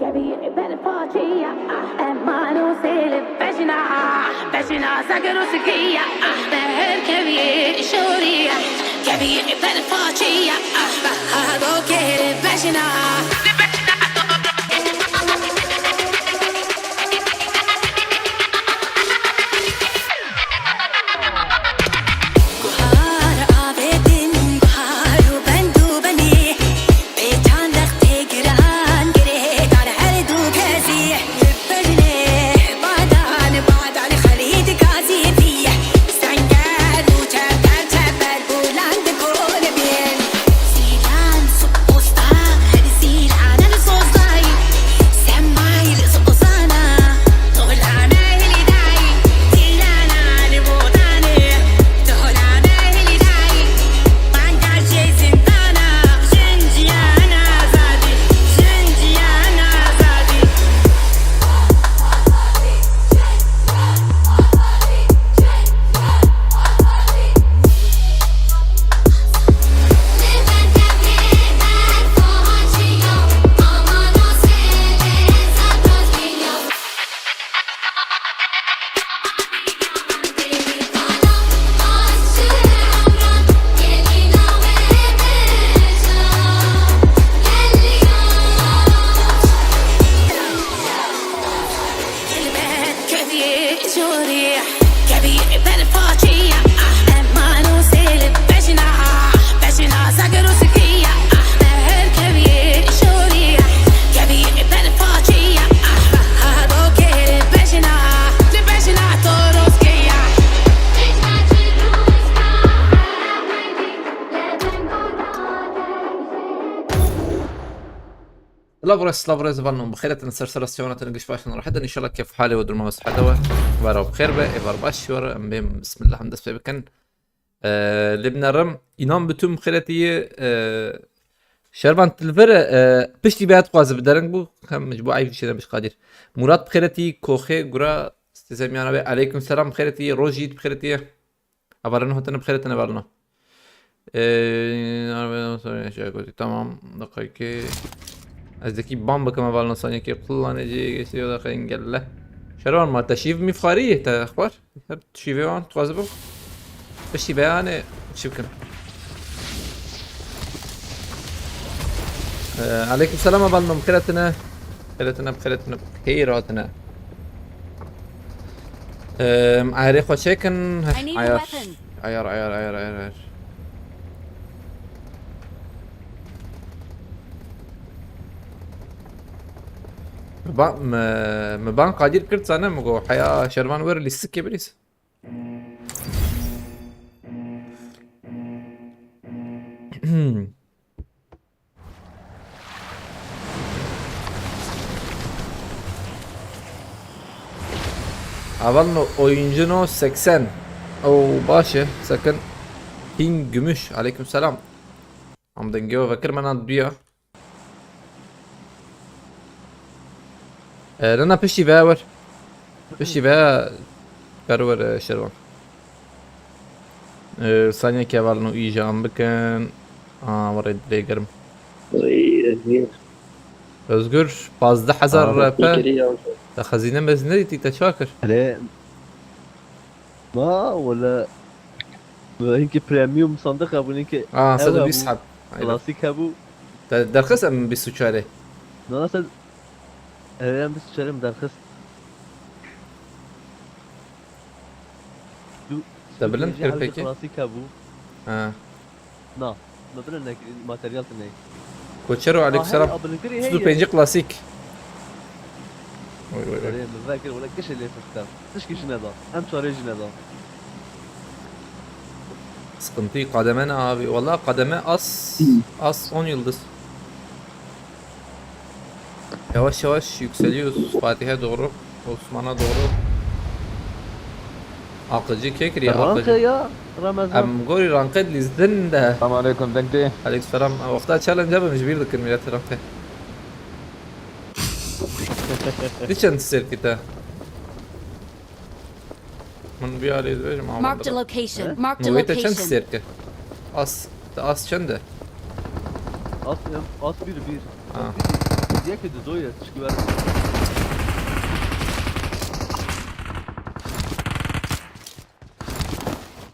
كبير بالفاجية أمانو سيلب بشنا سكر وسكية بهر كبير شورية كبير بالفاجية هذا كير بشنا لافرز فالنوم بخير تنسرسرسيونة تنقش باشن راح ان شاء الله كيف حالي ودر ما مسحدوا بارو بخير به ايفار باشور ام بسم الله هندس بكن لبنا رم inam bütün خيرتي شربان تلفر بشتي بيات قاز بدرنگ بو هم مجبوعي في شيء مش قادر مراد بخيرتي كوخي غرا استزميانا بي عليكم السلام بخيرتي روجيت بخيرتي ابارنو هتن بخيرتنا بارنو tamam دقيقة أزدكي بامبا كما بالنا صانية كي قلنا نجي يسيو داخل نقله شروان ما تشيف مفخارية تا أخبار تشيفيوان توازبو بشي بياني شبكن عليكم السلام بالنا بخيرتنا بخيرتنا بخيراتنا عاري خو شيكن عيار مبان قادر كرت سنة مگو حياة شرمان ور لسكي بريس Avalno oyuncunu 80 او باشه سكن هين gümüş aleykümselam amdan geo fakir manad بيا لنا بشي باور بشي با برور شروان ثانية كيفالنو ايجام بكن وريد بيقرم Özgür bazda hazar rap'e da خزينة مزنة دي تشاكر لا ما ولا يمكن بريميوم صندوق ابو يمكن صدق بيسحب كلاسيك ابو درخص ام بيسوچ عليه لا اصلا انا بس شارم درخص دبلن peki كلاسيك ابو نا دبلن ماتيريال تني كوتشرو عليك السلام سدو بينجي كلاسيك وي مذاكر ولا كش اللي فستان تشكي شنو هذا ام شاري شنو هذا sıkıntı kademe ne abi vallahi kademe az 10 yıldız yavaş yavaş yükseliyoruz Fatih'e doğru Osman'a doğru akıcı kekir ya akıcı ya Ramazan am gori ranked lizden de Selamünaleyküm denkti aleykümselam vakta challenge yapmış bir dakika millet ranked Niçin serkite من بيالي زوج مع Marked a location. Marked a نويته چند location. سيركه as چنده at bir Ha. yek de doya tişki ver.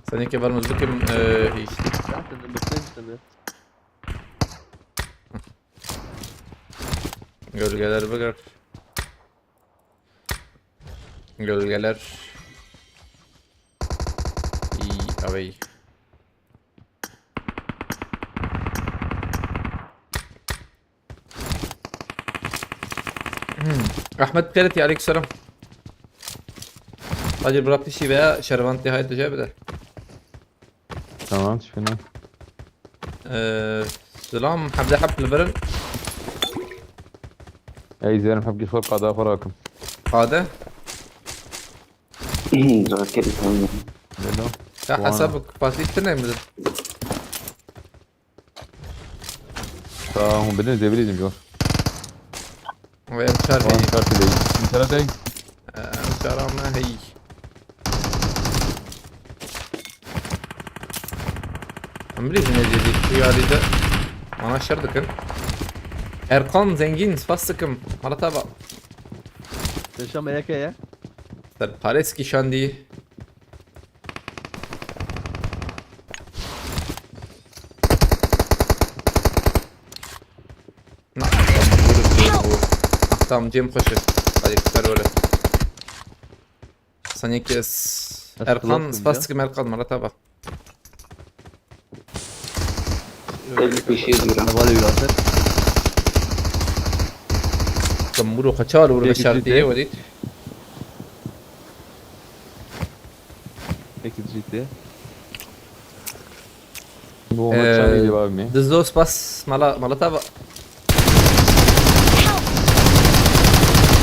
Sanki var müzikim hiç. Zaten de mutluymuştum ya. Gölgeler bakar. Gölgeler. İyi abi. Ahmet Keret ya aleykümselam. Hacı bıraktı şi veya şervant nihayet düşer bir de. تمام شفنا. Selam habda hap البرن. اي زين بحب فوق قضاء فراكم. Hadi. ذاكرة هم. لانه Ya Vay. hesabık fatih ne midir? فهم بدنا زي بليزم جو. Ve emşar وان hey. كارت لي. انت لا Emşar ama hey. Ambiliz ne dedi? Şu yarıda. Ana şardıkın. Erkan zengin fastıkım. Malataba. Yaşam yeke ya. Ser Pareski şandi. Na. Tamam Cem koşu. Hadi güzel öyle. Sanki Erkan fastıkım Erkan Malataba. Bir şey diyorum. Havalı biraz. Gamburo kaçar vurdu Peki, şartiye ciddi. وديت. Peki ciddi. بو ما تشاني جواب مي. Dızdos pas Malataba.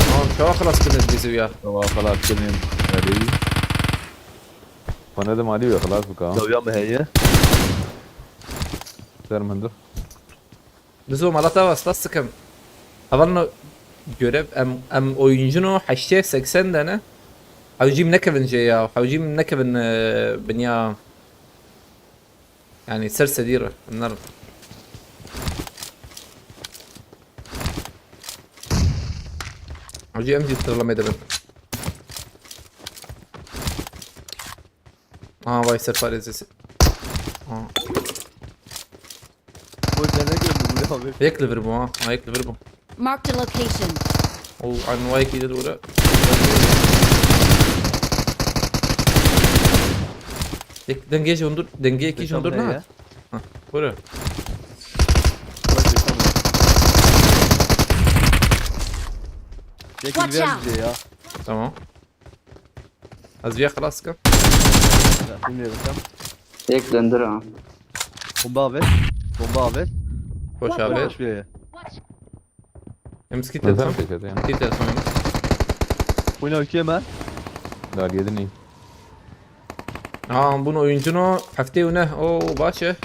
Tamam şu an خلاص كنا bizi ya. والله خلاص كلهم هذه. فندم عليه خلاص بكا. Davya mı heye? سر مندر. Dizo Malataba fastıkım. Havalno görev em oyuncunu 80 tane. حوجيم نكفن جيا حوجيم نكفن بنيا يعني سرسة ديرة النار حوجي امجي ترى ما يدبن واي سر فارز Bu sene gördüm bu abi. هيك ليفربول هيك ليفربول Marked a location. وعن وايكي دول denge jondur denge iki Yaşam jondur heye. ne? Ha, buraya. Bak yaşam. Şekil Watch ver out. bize ya. Tamam. Azviye خلاص كم Şimdi bakalım. هيك دندرة. Bomba ver. Bomba ver. Koş abi. Boş ver. Emski نزل telefon. في كذا يعني. Ki telefon. Bu ne ülke mi? لا يدني. Bunun oyuncunu haftaya ne? Oo başı.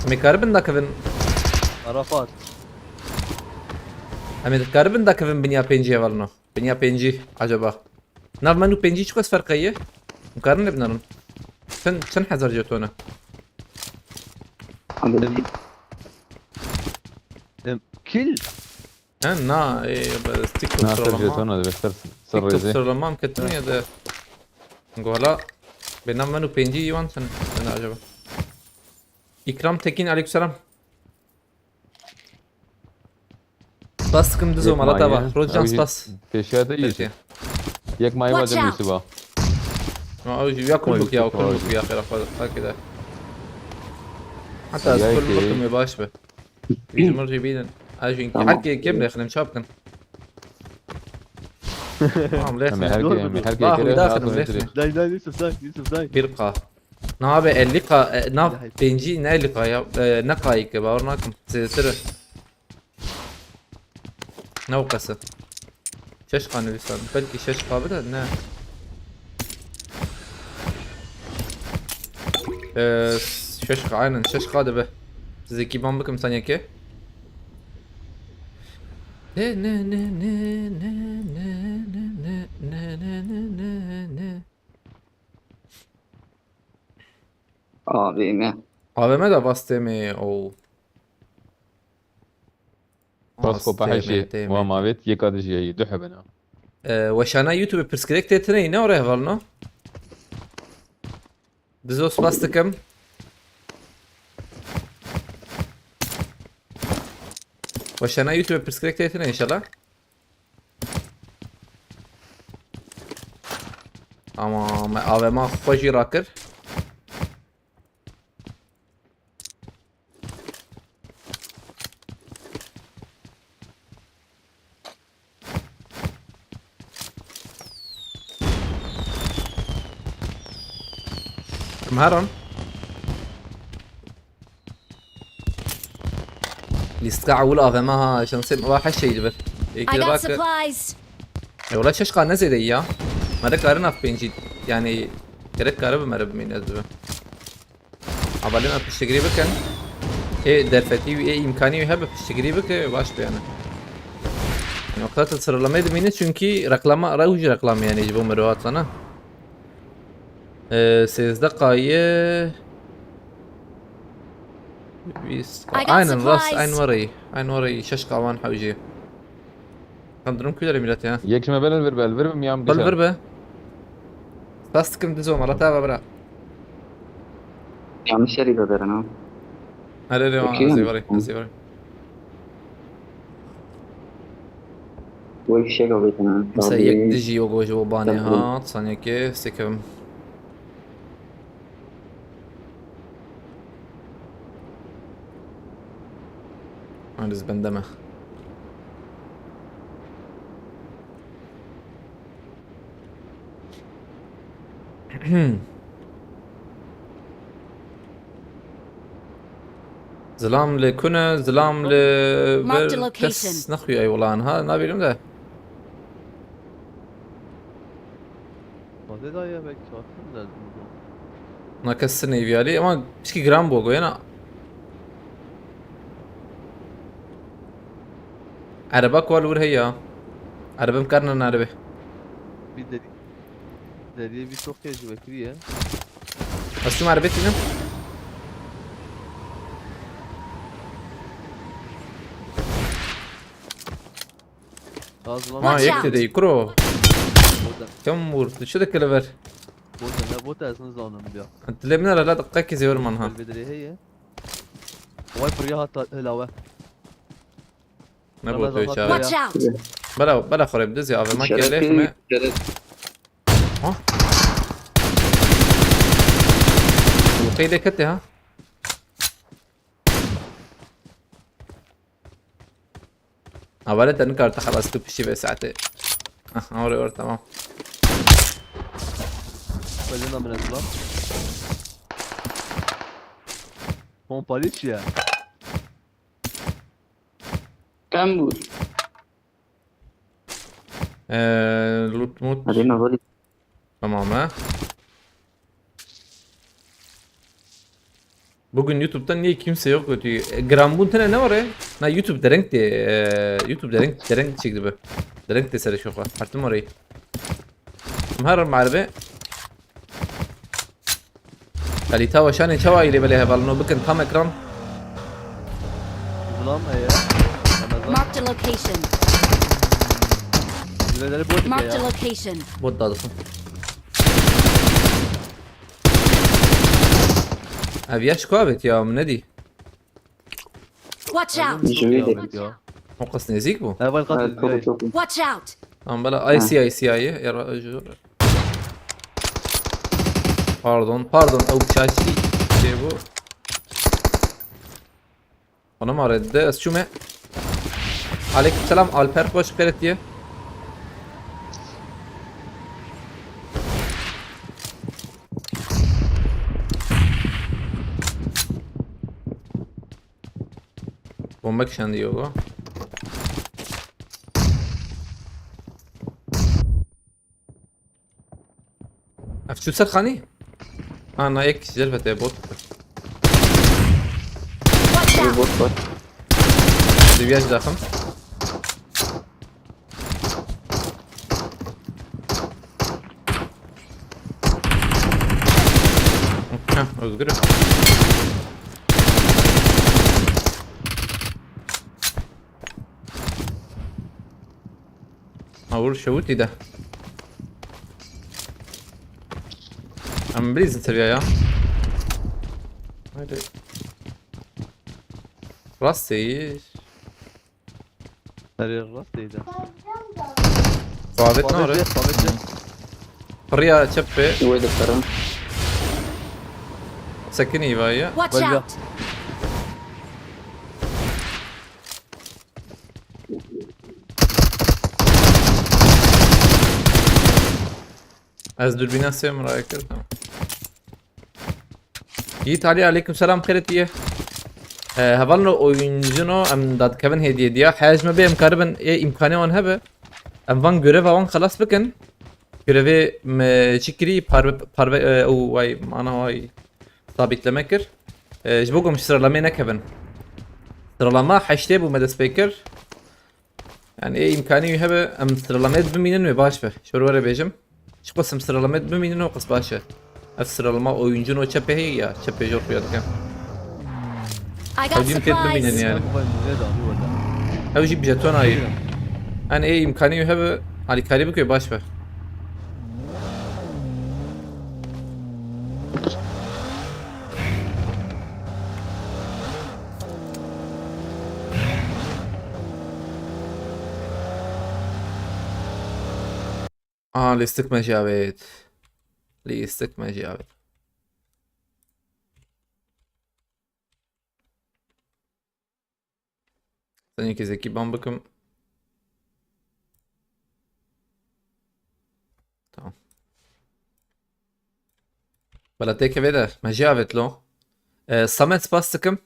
Mekaribin da kevin. Arafat. Mekaribin da kevin benya penci valno. Benya penci acaba. Nav manu penci çok az farkı. Mukarın ne binarın? Sen hazır jetona. عم Kill. Ha na TikTok ناصر sıralama. جيتونا ده بيختار سر TikTok زي. sıralamam kettin ya da. Gola. Benam manu penci yivan sen acaba. İkram Tekin aleykümselam. Bas sıkım düz o malata bak. Rodjans bas. Peşiyata Peki. iyi. يك ما Watch يواجه out. المسبة. يا كلك يا كويس. كلك يا اخي رفض كده حتى يا كل أخي. لكم يبقى اشبه يجي مرجي بينا اجي تمام. حكي كم يا اخي مشابكن tamam هم lehne يحركي هم ضاهي يحركي داخل كده. لehne Dayı Yusuf say. Yusuf say. فرقة نابي اللقاء ناب بنجي نالقاء يا نقايك باورناكم ترى نوقسه ششقة نبيسان بلكي ششقة بدأ نه ششقة aynen şaşka da be. Zeki bambıkım sen yake. Ne. اه بإيمان. AVM de bastı mi? Oo. باسكو بحشي وما بيت يكاد جي دحبنا وشانا يوتيوب برسكريك تتني نوري هفلنو دزوس باستكم وشانا يوتيوب برسكريك تتني ان شاء الله اما ما اوه ما خوشي راكر مهرم ليستقع ولا فماها عشان نصير واحد شيء يجبر I يكيد got راك supplies. ولا ششقا نزل اياه ما دك ارنا في بنجي يعني كرك كارب مرب من ازبه عبالنا في الشجري بكن ايه درفتي ايه امكاني يهب في الشجري بك باش بيانا يعني وقتها تصير لما يدمينه چونكي رقلما روج رقلام يعني يجيبوا مروات لنا 6 دقايق 20 I got عين الراس supplies. عين وري شش قوان حوجي قدرم كل ميلاتي ها يكش ما بين الفربة ميام بل بربه باستكم دزو مرتا برا عم الشري ببرنا هلا أوكي. زيوري ويش شيء بيتنا مسيك دجي وجو جو باني هات ثانية كي سكم عندز بندمه زلام لكنا زلام Marked a ل location. كس نخوي اي والله انا هذا نبي لهم ده هذا دا يا بك شاطر لازم انا كسرني فيالي ما بشكي جرام بوغو هنا عربك والور هي عربة مكرنا عربة bir deriye bir çok yazı bekliyor. بس شو عربتي هنا Ağzıma ما Watch يكتي out. دي كرو burada. كم ورد شو ذاك الفر Burada ne bu tersiniz onun diyor. انت اللي بنا لا دقيقة زي ورمانها Belvedere هي. Vay fırya hatta helava. نبوت Ramazan ويشاغل Watch out. بلا خرب دزي افا ما كياليف ما وقيدة كتي ها عبالة انكار تخلص تو بشي بساعتي اوري تمام Balina mı lan? Pompaliç ya. كم بود لوت موت هذه نظري tamam ha. Bugün YouTube'dan niye kimse yok ötüyor? Grambun tane ne var ya? Na YouTube'da renk de YouTube'da renk çekti bu. Renk de sarı şoka. Artım orayı. مهرب معربة قالي توا شاني توا اللي بليها بالنو بكن قام اكرام Ulan ya. Ramazan. Marked a location. Belvedere bu Marked a ya. location. بود دادسın ابياش كوابت يا منادي Watch out. جويدة Ya. هو قصني زيك بو Evvel katil. كوبي كوبي Watch out. tamam بلا اي سي يا رجل باردون او تشاشي ديبو انا ما رد بس شو ما عليك السلام البر باش قرت دي بومبك شان ديوغو شو سرخاني؟ انا هيك جلفت بوت Watch out. بوت بوت ديفياج داخل ها özgür أول شوتي ده. أم بليز نسويها يا. هيدي. راسي. هذه الراس ده صابت نار. صابت فريا تشبي ويدا ترى سكني بايا. Watch Well, out! Az dürbün asıyorum oraya kır. Tamam. Yiğit Ali aleyküm selam kırıtiye. هفلنا oyuncunu ام داد كمان هدية دي حاج ما بهم كاربن ايه امكانية وان هبه ام فان görev وان خلاص بكن görevi çikiri parve o vay mana vay sabitlemek kir جبوكم sıralamayı ne kevin sıralama haşte bu medes bekir yani ايه imkanı هبه ام sıralamayı biminin mi baş be şöyle var bejim çıkmasım sıralamayı biminin o kız başı af sıralama oyuncunu o çepe ya çepe jor kuyatken I got Hacim ket biminin supplies. yani هذا هو ده او جيب جاتون هاي انا ايه امكاني هبه على كاريبك باش به ليستك ما جابت ليستك ما جابت ثانية كذا كي بامبكم tamam. بلا تيك فيدا ما جابت له Samet bastıkım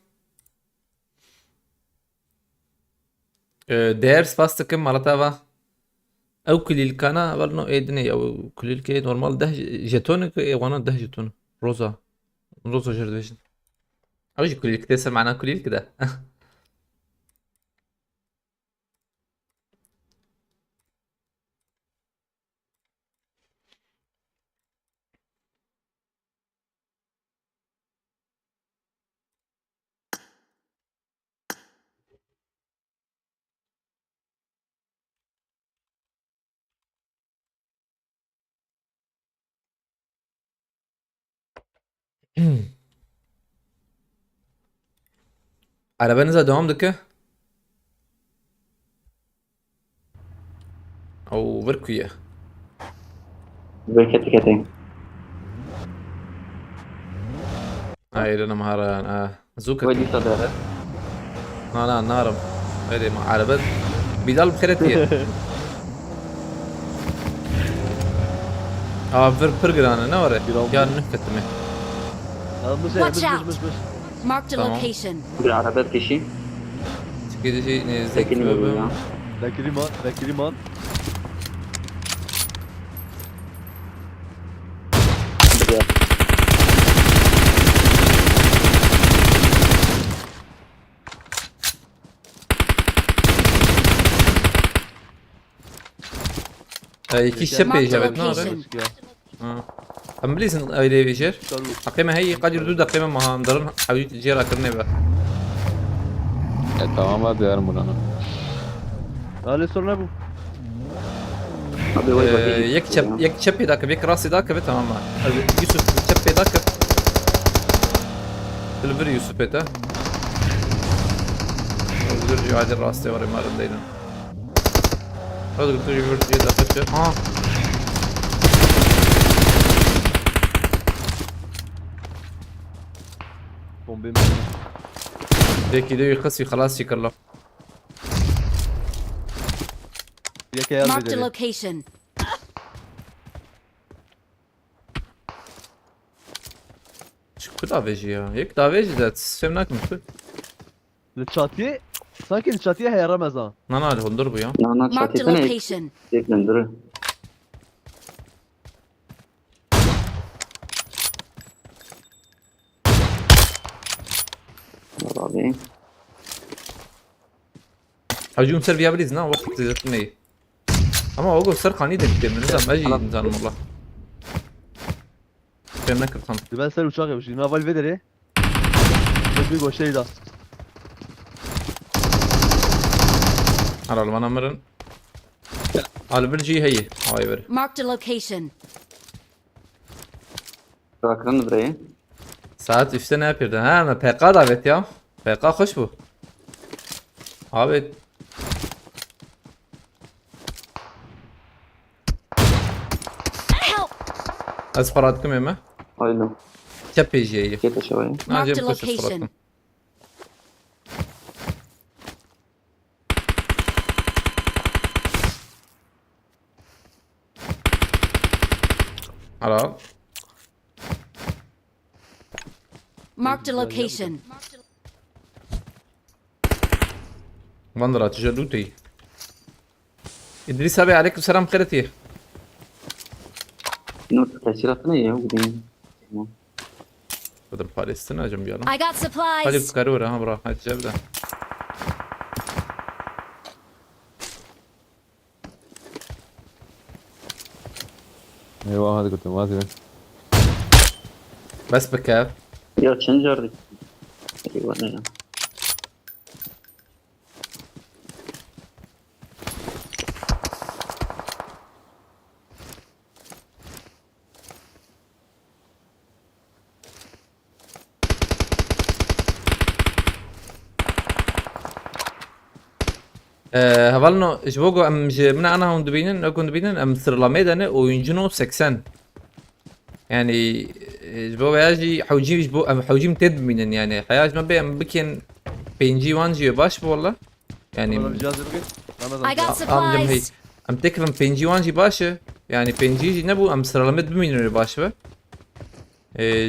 değer bastıkım malatava او كل الكانا ولنو ايدني او كل الكي نورمال ده جيتونك وانا ده جيتون روزا روزا جردوجن اوجي كل الكتاسر معناها كل كده Arabanıza devam dike او بركوية بركة كتين هاي انا مهارة زوكا ودي صدارة انا نارم هاي مع عربات بيدال بخيرتي برجرانا نوري يا نكتمي هذا مش Watch مش out. مش مش Marked a Tamam. location. بالعربات كشي كده شيء نزيك ساكنين بالبيع ذا كريمان ذا كريمان iki şepe icabet نار Location. ام بليز ايدي بيجر قيمة هي قد يردود قيمة ما هندرن حاولي تجيرا كرني بقى tamam hadi yarın buranı. هذا صرنا ابو يك شبي ذاك بيك راسي ذاك تمام يوسف شبي ذاك تلفري يوسف بيتا يرجع عادي راسي وري ما ردينا هذا قلت له يرجع ذاك بومبي ديك يدو يخسي خلاص يكرله يا كيال Marked a بدري location. شو دافيجي يا يك دافيجي ده تسمناك مشكل الشاتيه ساكن الشاتيه هي رمضان انا اللي هنضربه يا نانا Marked a شاتي location. تيك نندره رابعين هجوم سربيا بليزنا وقت زتني اما اوغو سرقاني ده كتير من زمان اجي انسان والله فهمنا كرتم دبل سر وشاغي وشي ما فال بدري بس بيقول شيء ده على المنامرن على برجي هي هاي بر Marked a location. Bırakın burayı. saat 3'te ne yapıyordun? Ha ama PK davet ya. PK hoş bu. Abi Help! az paratkum yeme. Aynen. Tepeciye. Git aşağıya. Marked a Nacem koşu location. paratkum. Alo. Marked a location. Vandra تجلوتي. إدريس أبي عليكم السلام خيرتي. Nur teşkilatı ne ya? Gideyim. Tamam. بدر فلسطين جنبي أنا. I got خلي supplies. بكارورة ها برا هاي جابده. ايوه هذا كنت ماسك. بس بكاف. Ya Çencar'dı. Eyvah ne ya? Havalno جبوجو أم جمنا أنا هم دبينن أكون دبينن أم سرلاميد أنا وينجنو 80 يعني جبو ياجي حوجي جبو أم حوجي متد منن يعني حياج ما بي أم بكين بينجي وانجي باش والله Bana يعني bir cihaz ver bakayım. I got أم جم هي supplies. أم تكرم بينجي وانجي باشا يعني بينجي نبو أم سرلاميد بمينن باش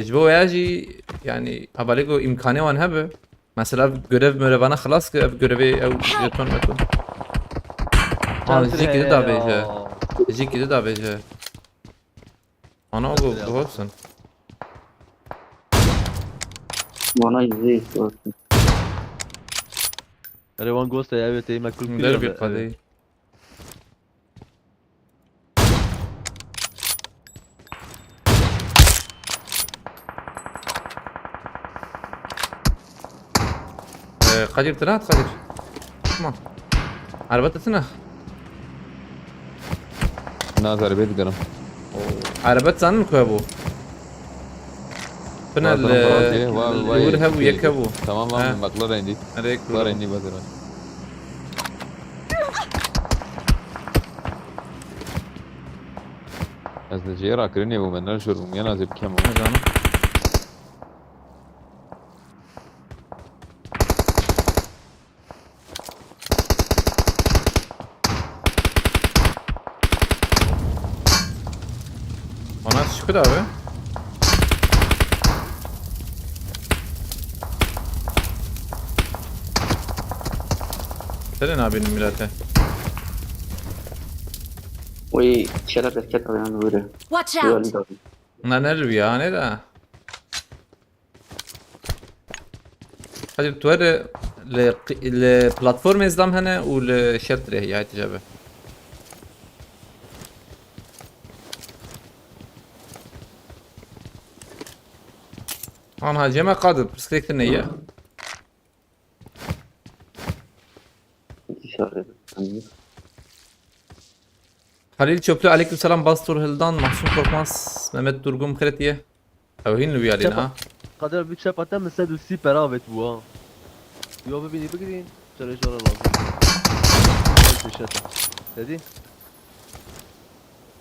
جبو ياجي يعني هباليكو إمكاني وان هبه مثلا görev mürevana خلاص görevi أو jeton أكون جي كده دا بيجي جي كده دا بيجي أنا أقول بهوسن Bana izle istiyorsun. Revan Ghost ya evet iyi makul مدرب القضية قدير تنات قدير ما عربتنا الناس على بيت قرم. عربت سان كابو فنا الورها ويكبو تمام ها. مقلر عندي. عليك مقلر عندي بدر. از نجيرا كرني ومنال شو يانا زي بكم. Ona şükür abi. Senin abinin millete. Oy şeref etket alıyan böyle. Watch Böyle out. tabii. Ne nervi ya ne de. Hadi توري البلاتفورم يزدم هنا والشرط هي هاي تجابه. أنا هاجمة قادر برسكريكت النية. İşaret. Hani Halil Çöplü aleykümselam Bastur Hildan Mahsun Korkmaz Mehmet Durgun Kretiye. Evhin Lübi Alina ha. Kader bir çap atam mesela süper evet bu ha. Yo bebini bakayım. Şöyle şöyle lazım. Teşekkür ederim. Dedi.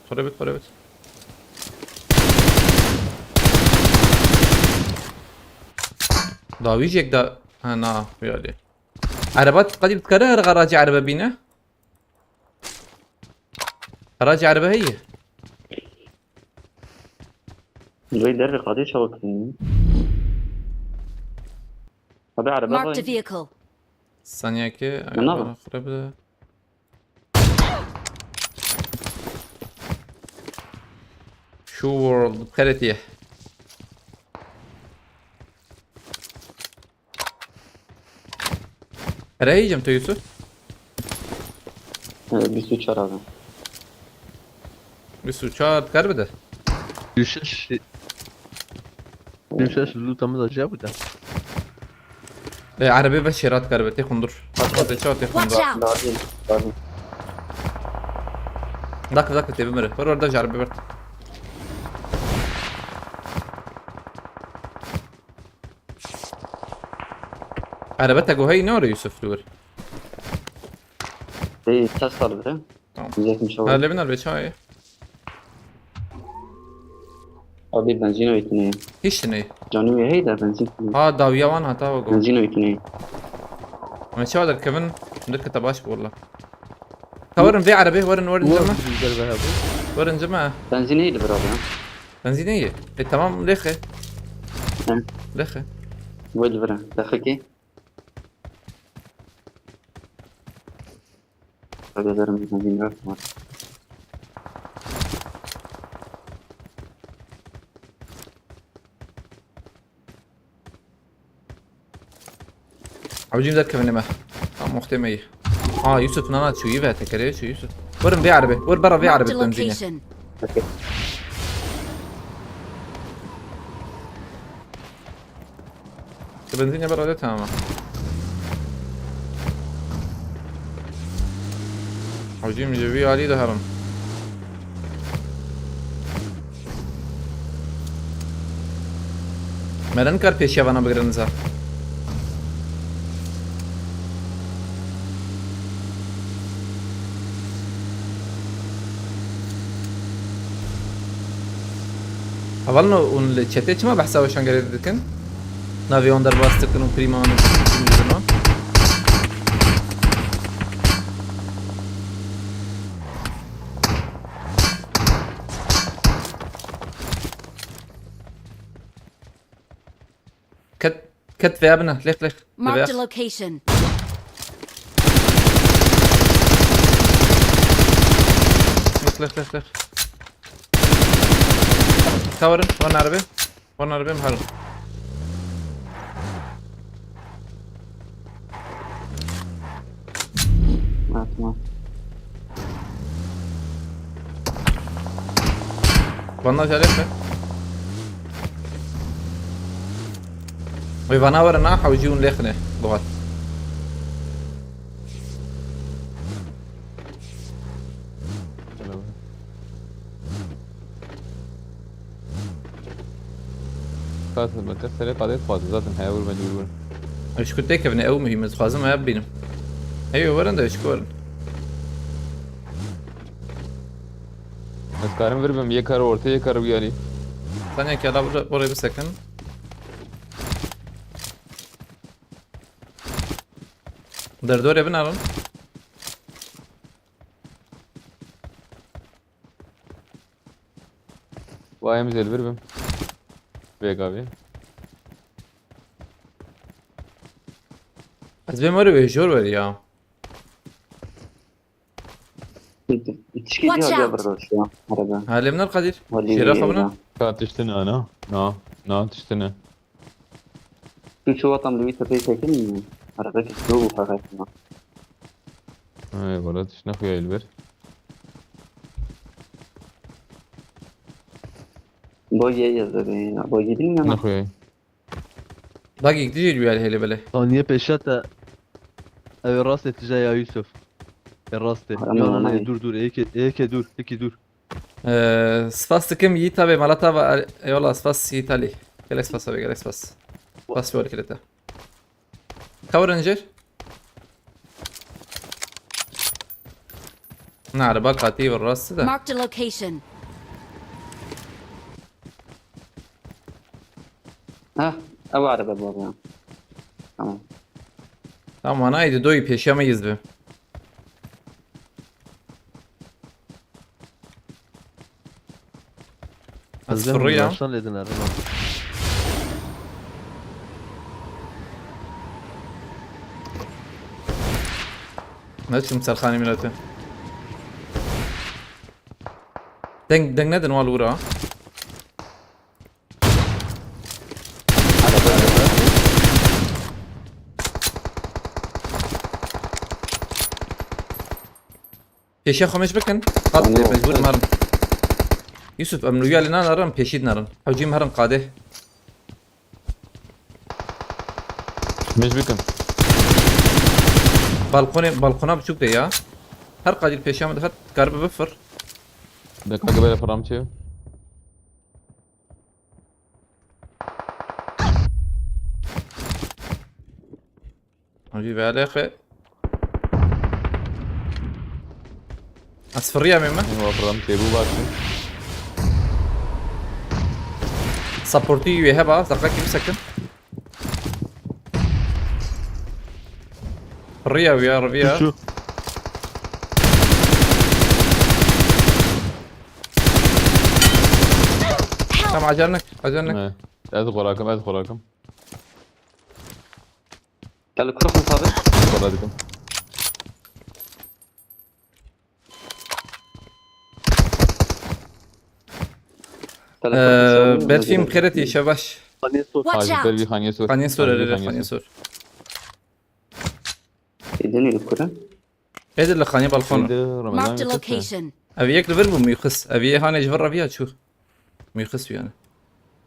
Torabet. داويجك دا انا ويالي عربات قد تكرر غراج عربة بينا غراج عربة هي böyle derri kadı çalıktın. Abi araba Marked a var. vehicle. ثانية كي نعم. أقرب شو وورلد بخيرتيه رأيجم تو يوسف Bir suç var abi. بسوچات كار بده Düşüş. Düşüş lootamız acaba bu da. عربي بشيرات كار بده خندر خاطر تشوت Watch خندر out. Lazım. Lazım. داك تبي مرة ور ده جرب برت عربتك وهي نور يوسف لور ايه تسطر ده tamam. زيك مشوار اللي بنا البيت شاي ابي بنزين واثنين هيش تني جانوي هيدا بنزين داوية وانا هتا وقو بنزين واثنين ما شو هذا كمان ندك تباش والله كورن في عربي ورن جماعة القلبة هابو ورن جماعة بنزين هيدا برابع بنزينية تمام ليخي نعم. ليخي وين برا دخلكي هذا درم بنزين رفع عاوزين ذاك من ما مختمية يوسف نانا شو يبها تكري شو يوسف ورن في عربي ور برا في Marked عربي a بنزينة location. اوكي بنزينة برا ده تمام عاوزين نجيبيه علي ده هرم مرن कर पेशिया बना बगैर सा أولنا والشتات ما بحسها شان قريت ذكن نافي أندر باستكن وبريما ونسمع كت في ابنه ليخ Marked a location. ليخ كورن وانا عربي محل ما تمام وانا جالس ويفانا ورنا حوجون ليخنه بغات خلاص المكسر قضيت فاضي ذات نحاول مجبور ايش كنت هيك ابن قومي مزخازم ما يبينه ايوه ورن ده اشكول بس كارم vermem yakar ortaya yakar yani. ثانية كده بري بسكن دردور ابن alın Vayım zel vermem. Bek abi. Az benim oraya bir var ya. تشكي Watch دي out. هذا برا شو هذا Halimler Kadir. ولي Şira kabına. Tartıştın ana. Na tıştın. شو وطن لوي تبي تكلم هذا كسلوب هذا Ay valla tışına kuya elber. بوجي يزدي بوجي دي Ne أنا kuya? Bak gidiyor yani hele böyle. ثانية بيشاتا أو الراس اتجاه يا يوسف الراس أنا يلا دور هيك دور Spas tıkım Yiğit abi Malata ve eyvallah Spas Yiğit Ali. Gel Spas abi gel Spas. Spas var kilite. Cover Ranger. نعرف بقى قاتي بالراس ده. Marked a location. ها أبو عربي بابا تمام Tamam ana idi doyu peşemeyiz be. Sıfır ya. شلون لدينا Ne için serxani milleti? Denk nedin var ura. Peşe خمش بكن قاد مجبور مرن يوسف امنو يالنا نرن peşid نرن حوجي مرن قاده Meş bekim. balkona بشوك ده يا هر قادي peşe دخلت قرب بفر دقيقة قبل فرامتي حبيبي عليك اصفريه مما هو فرامتي بو باشي سبورتي يهبا دقيقة بسكن فريه ويا ربيع شو تمام عجلنك عجلنك ادخل راكم ادخل راكم قال لك روح مصابي ادخل راكم بيت فيهم خيرتي شباش خليني صوت Watch حاجة out! تربي خانية سور خاني سور خاني سور يدني الكرة هيدا اللي خاني بالخون Marked a رمضان location. ابي ياكل فيربو ميخس ابي هاني جبر فيها شو ميخس فيها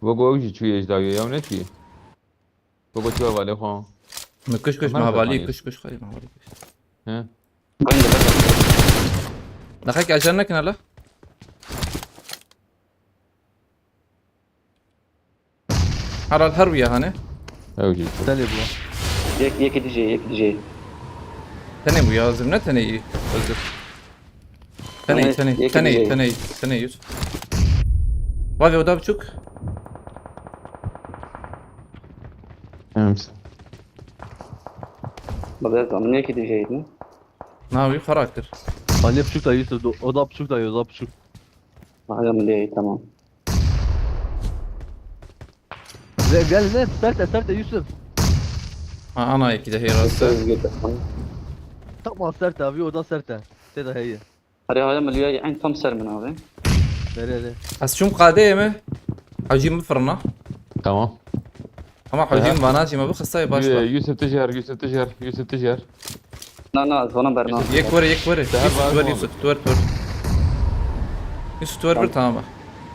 بقوا وجي شوية اجداوية يا ونتي بقوا شوية بالي خوان كش كش ما ما نفع بالي خاني. كش كش خاي ما بالي ها وين دخلك عجلنك هلا على الهروية هاني اوجي ثاني بوا يك دي جي تاني ويا زمنا تاني تاني تاني تاني تاني تاني يوسف وافي ودا بتشوك امس بدأت من يك دي جي ناوي خراكتر خليني بشوك تا يوسف دو اوضا بشوك تا يوضا بشوك هذا من دي تمام قال لنا سرت يوسف انا كده هي راسه طبعا سرت ابي اوضا سرت كذا هي هذا من الياي عين تم سر من هذا لا هس شو مقادمة حجيم بفرنا تمام اما حجيم بناتي ما بخصها باش يوسف تجهر يوسف تجهر يوسف تجهر لا زونا برنامج يكبر يوسف تور يوسف تور تمام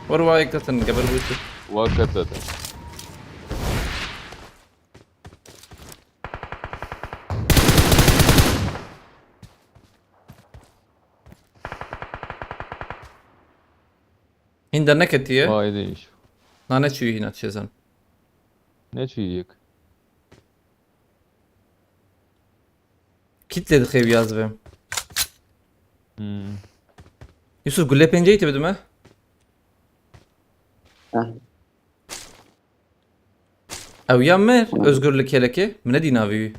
وروا يقتل قبل بوته وكتت هند نكتيه وايد ايش انا شو هنا تشزن نشيك kitle dixev yazvem. Yusuf gülle pencereyi tebedi mi? Ew ya mer özgürlük heleke mine dinavi.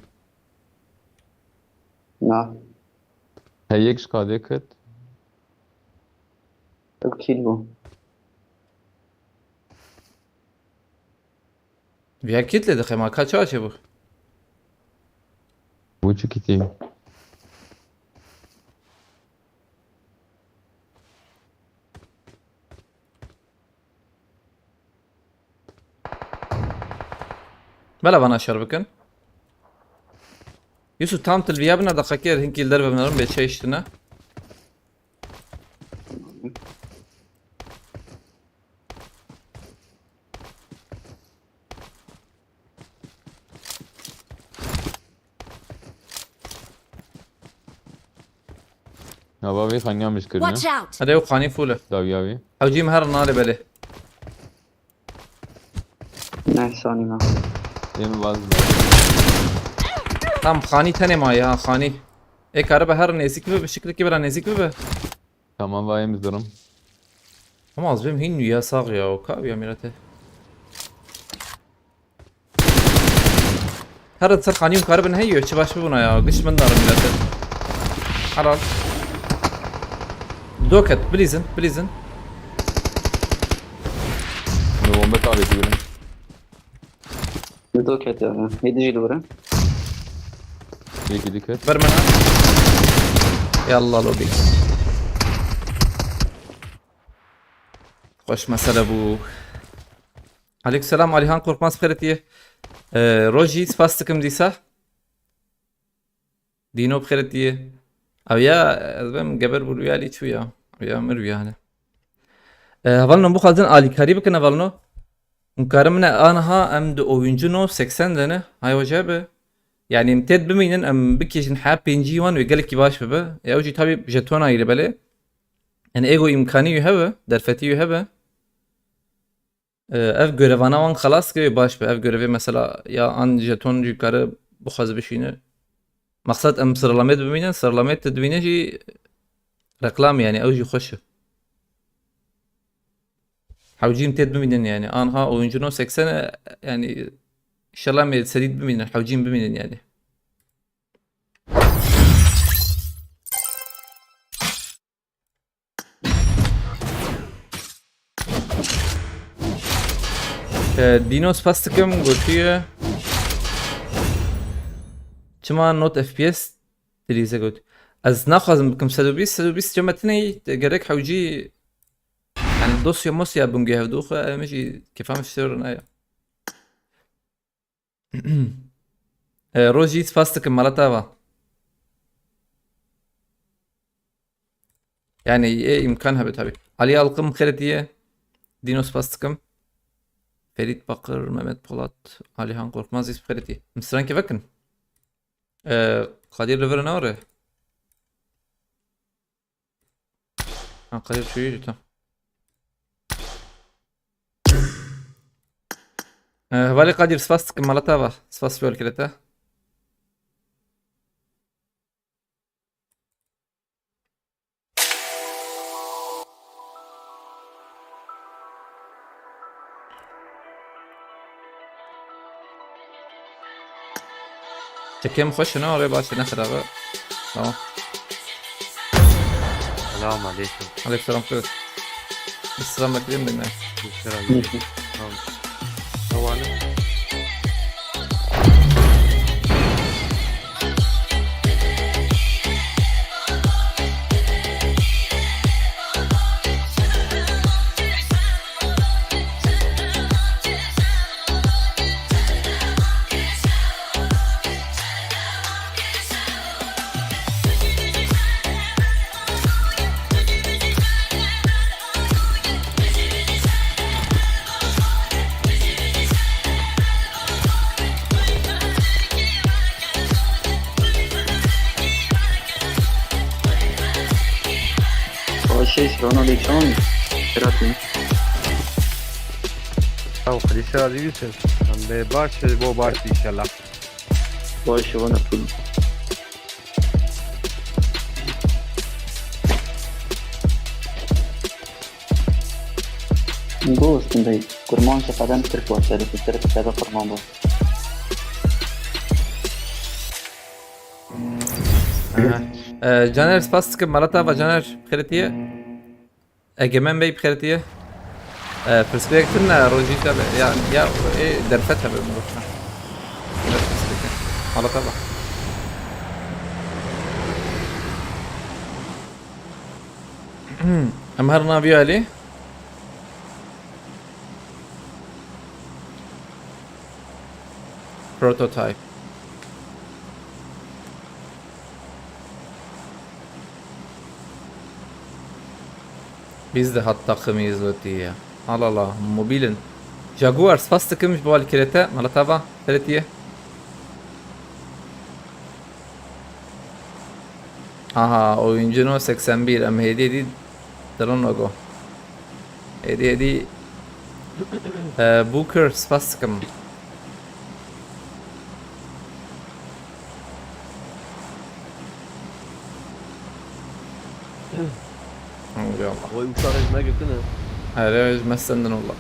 نعم هيك شقادي كت أكيد بو Ya kitle dixev ma kaç açı bu? وچو كتير Bela bana aşağı bakın. Yusuf tam telviyabına da kakir hinki ilder ve bunların bir şey iştine. هبابي خانيا مش كرنا Watch out! Hadi yok hani fule. داوياوي Avcıyım her nale beli. نه ثاني ما يم باز Tam hani tane ma ya hani. Ek araba her nezik gibi bir şekilde kibra nezik gibi. تمام بايم زرم Ama az benim hinnu ya sağ ya o kav ya mirate. Her atsar kaniyum karabın heyiyor çıbaş buna ya. Gış ben darım mirate. Halal. Doket bilizin. نوم بتابي تقولن بدو كات يا يدي دورة يكي ديكت Ver bana. Yallah lobi. Hoş mesele bu. Aleykümselam Alihan Korkmaz Feretiye. Roji spastıkım disa. Dino Feretiye. Abi ya ben geber bulu ya liçu ya. Abi ya mır yani. Havalno bu kaldın Ali Karibik ne havalno? Mukarımne anha em de oyuncu no 80 tane. Hay hoca يعني امتد بمين ام بكيش نحاب بينجي وان ويقال لك باش ببا يا وجي تابي جتونا يلي بالي Yani ego imkanı hebe, derfeti hebe. Ev görevana van xalas gibi baş be. Ev görevi mesela ya an jeton yukarı bu xaz bişine. Maksat em sıralamayı biminen, sıralamayı tedbine jî reklam yani ev jî hoş. Havcim ted biminen yani. Anha oyuncunun 80 yani inşallah me sedid biminen, havcim biminen yani. Dinos pastıkım götüyor. Çima not FPS dilize göt. Az naxwazim bikim 120 cematinê gerek hewcî yani dosya mosya bûn gihevdû em jî kêfam şêrin aya. Roj jî spas dikim mala tava. Yani imkan hebe tabii. Ali Alkım xeretiye. Dino spas dikim. Ferit Bakır, Mehmet Polat, Alihan Korkmaz isp xeretiye. Mısran kevekin. Kadir River ne var? Ha Kadir şuydu tamam. Vali Kadir spas dikim mala tava. Spas fiyol kerete. Çekeyim hoş ne oraya başla ne kadar. Tamam. السلام عليكم. Aleykümselam kız. İslam bekleyin beni. السلام عليكم. نعم. طبعا. باشه سلام علیکم براتون أو خليش راضي يوسف. عم باش بو باش إن شاء الله. باشه وانا پول Gol üstündeyiz. Kurman şafadan Türk başları. Türkleri kıtada kurman bu. Caner spas dikim mala tava Caner xeretiye. Egemen Bey xeretiye. Perspektifin roji tabi yani ya derfet tabi bu. Mala tava. Em her nabiyo Ali. Prototype. Biz de hat takımıyız ötüye. Allah Allah mobilin. Jaguar spas takılmış bu harekete. Malatava teretiye. Aha oyuncunun 81 ama hediye değil. Dalon logo. Hediye değil. Booker spas takım. Allah. وای uçak ezme gittin ha. Hele üzmez senden Allah.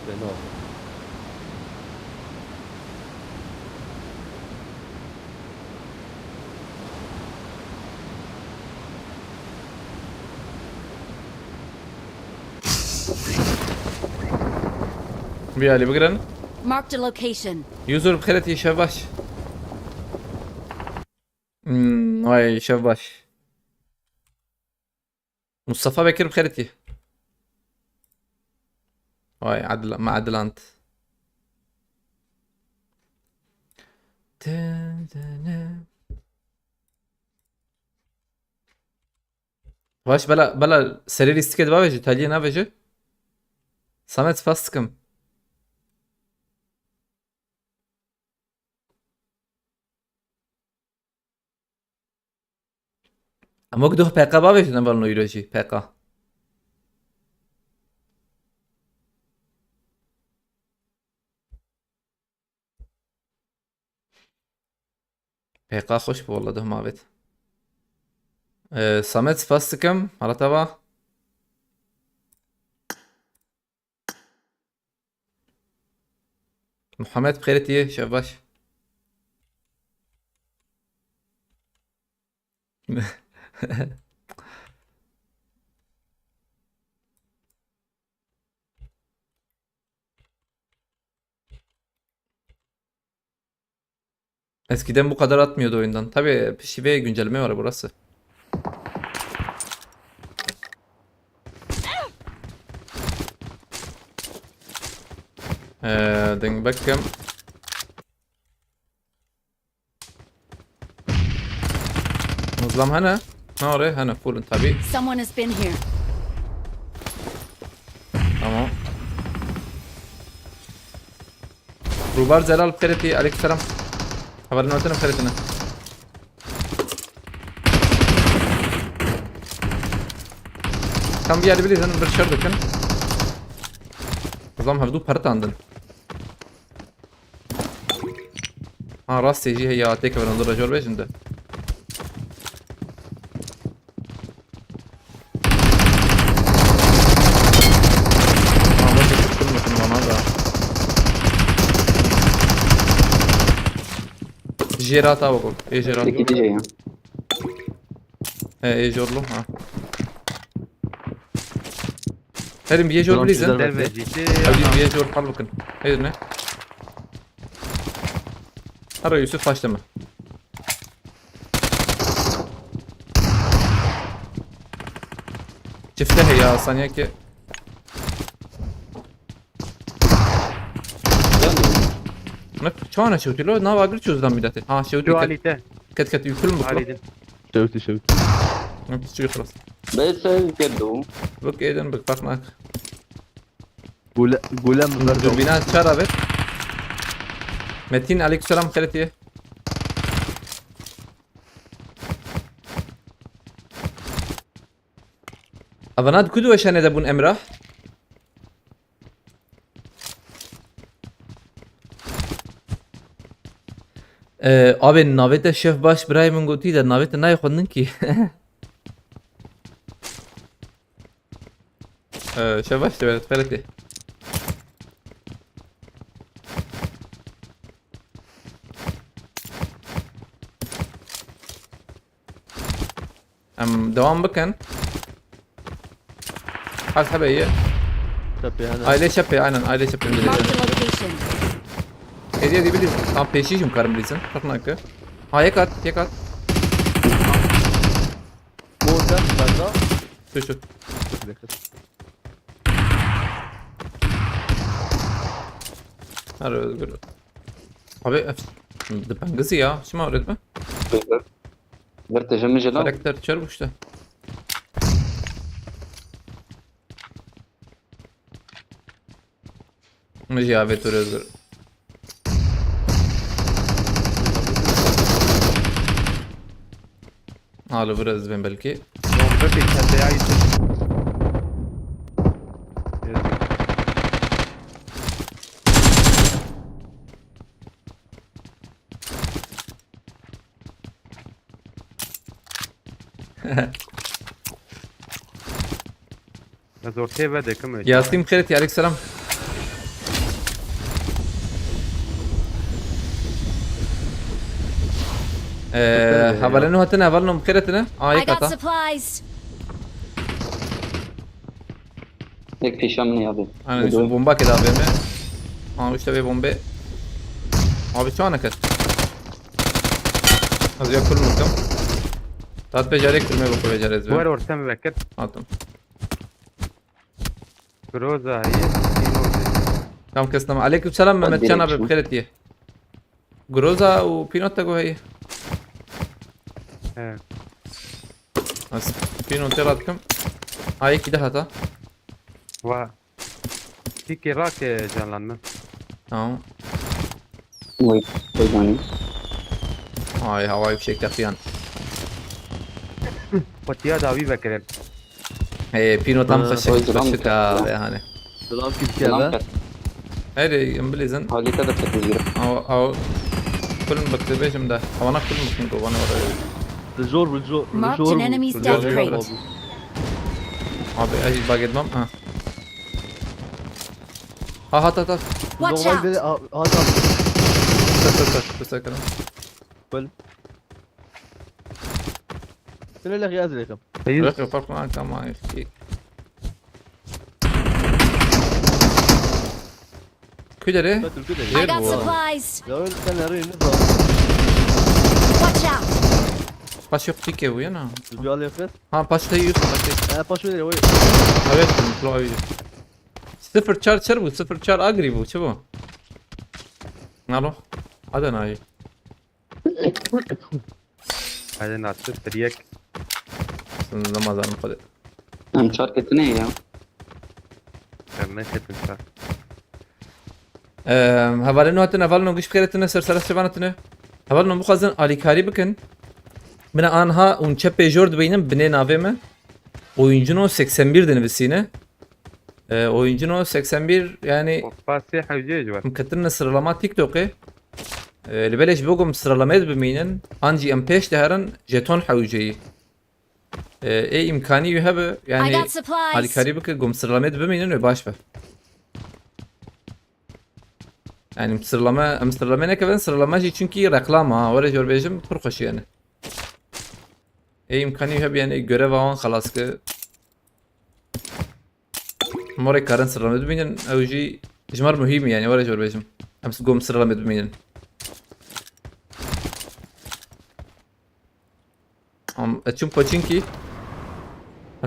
Fena. Bir Ali bugün. Marked a location. User بخيرتي شباش. Vay şevbaş. Mustafa Bekir بخيرتي. Vay عدل مع عدلانت. Vaş bela seri listik edip avcı Talya ne avcı? Samet fastıkım. Ama gduh PK babiş ne balno yürüyüşü PK. PK خوش bu والله ده مابت. Samet Spastik'im. Halatava. محمد بخيرتي شباش. Eskiden bu kadar atmıyordu oyundan. Tabii şive güncelleme var burası. Den bakayım. Muzlam hana. Ne oraya? Hana fullun tabii. Someone has been here. Tamam. Rubar Zelal بخيرتي عليك السلام. خبرنا وقتنا بخيرتنا. كم bir bilirsen bir şartı kan. O zaman hafdu parta andın. Ha rast تيجي هي يعطيك من نظر رجال بيش انت. جيرات ابو اي جيرات Çekici ya. اي جورلو ها هرم بيجور Ulan بليزن güzel. Dervecisi. Abi biyejor parlukun. Hayır ne? Ara Yusuf başlama. Çifte ya saniye ki. Ne çana şutu lo na vagır çözden midate. Ha şutu Şu alite. ket yükül mü? Halidin. شوفتي Ne çıkıyor خلاص. بس كده Bak eden bak bakmak. قولها من غير جو. Dürbina çara ver. Metin aleykümselam خيرتي. Avanad kudu eşene de bun Emrah. Abi navete şef baş Brahim'in gotu da navete nay xondun ki. Şef baş da evet خيرتي. devam bakın. Hasbe iyi. تبي هنا. Aile şepe aynen aile şepe. Marked a location. Hediye edebiliriz. Tam peşişim karım bilsin. Bakın hakkı. Ha yakat yakat. موزة برا. Şu. Her özgür. Abi ben kızı ya. Şimdi öğretme. برتجم جلو Karakter çarpık işte. مجي abi tur özgür. Halı biraz ben belki. Bomba bir kendeye ait. Az ortaya ve de kımı. Yasin خيرتي عليك السلام. havalenu hatına havalenu بخيرتنا. I got Yakata. supplies. هيك في شمني ابي Aynen işte bomba kedi abi mi? Abi işte bir bomba. Abi şu ana kadar. Az yakın mıkım? Tat becerek kırmaya bakı becerez Bu be. ara orta müvekket. Attım. Groza iyi. Tamam kestim. Aleyküm selam Mehmet Can abi Direkt بخيرتي. Groza و بينوت تقو هي. He. بس بينوت راتكم. هاي كده هتا. Va. Tiki rak canlanma. Tamam. وي ويجاني Ay havai fişek yakıyan. وتیا داوی بکرم. هي بينو تام خشك سلام. بشتا يعني سلام كيف سلام كذا؟ كت. هيدي امبليزن حوالي كده بتتزير. او كل بكتبيشم ده هو انا كل ممكن جو انا ورا بالجور بالجور Marked بالجور an enemy's death بالجور. crate. ابي اجي باقي دمام هات هات هات Watch هذا out! هذا بس كده بل كل اللي غير ازرق رقي فرق معك ما يحكي كده ليه؟ قتل كده I got Wow. supplies! لو كان رين نظام Watch out! باش يحكي كي وينا البيال يفس ها باش تيوس باش انا باش وين وين هاويت مطلوع يجي صفر تشار شربو صفر تشار اقربو شبو نالو هذا ناي هذا ناتس تريك. لما زال مقدر مشاركة يا. کرنے کے تنسا. هەڤالێن هاتن هەڤالنەوە گشت بکرێتنە سەرسەرە شەوانەتنە هەڤالنەوە بخوازن ئالیکاری بکەن منە ئانها اون چە پێژۆر دبینم بنێ navê me oyuncunun 81 dinivîsîne oyuncunun 81 yani پاسی حوجه جوار. مکترنە sıralama TikTok'ê li belê ji bo ku sıralamayê bimînin an jî em pêş diherin jeton hewceyî ê imkanî wî hebe I yani got supplies! alîkarî bike ku sıralamayê bimînin wê baş be yani sıralama em sıralama nekevin sıralama jî çünkü reklam ha were jorbêjim pir xweşî yani ê imkanî wî hebe yani görev wan xelas ki morê karin sıralamayê bimînin ew jî ji mar muhîm yani were jorbêjim em gom sıralamayê bimînin Çün paçinki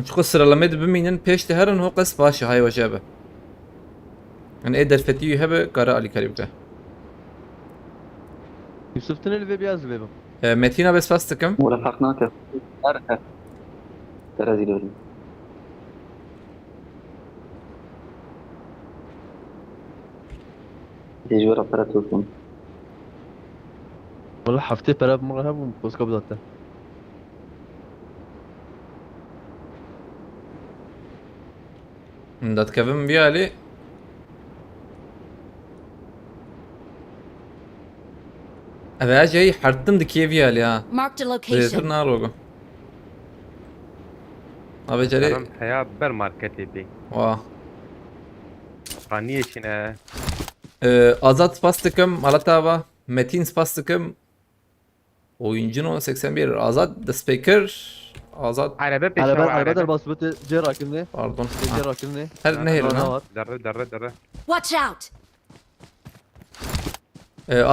çok sıralamayı biminin peşte herin hokas başı hay vajabe. Yani eder fetiyi hebe kara ali karibka. يوسف تنل في بياز بيبم Metina bes fastıkım. ولا فرقناك. أركب. ترى زي دوري. تجوا ربنا توكم. والله حفتي بلا مرة هم بس قبضته Dat kevim bir ali. Eve acayı harttım dikiye bir ali ha. Marked a Zeytir location. nar logo. Abi cari. کرم حیا بر مارکتی دی. Vah. خانیه چینه. Azat spastıkım Malatava. Metin spastıkım. Oyuncunun 81 Azat the speaker. Azat عربه پیش على و بال على بدر عربه. بس بت جرا كلني pardon. Ha. جرا كلني Her nehir ha. دره دره دره. Watch out!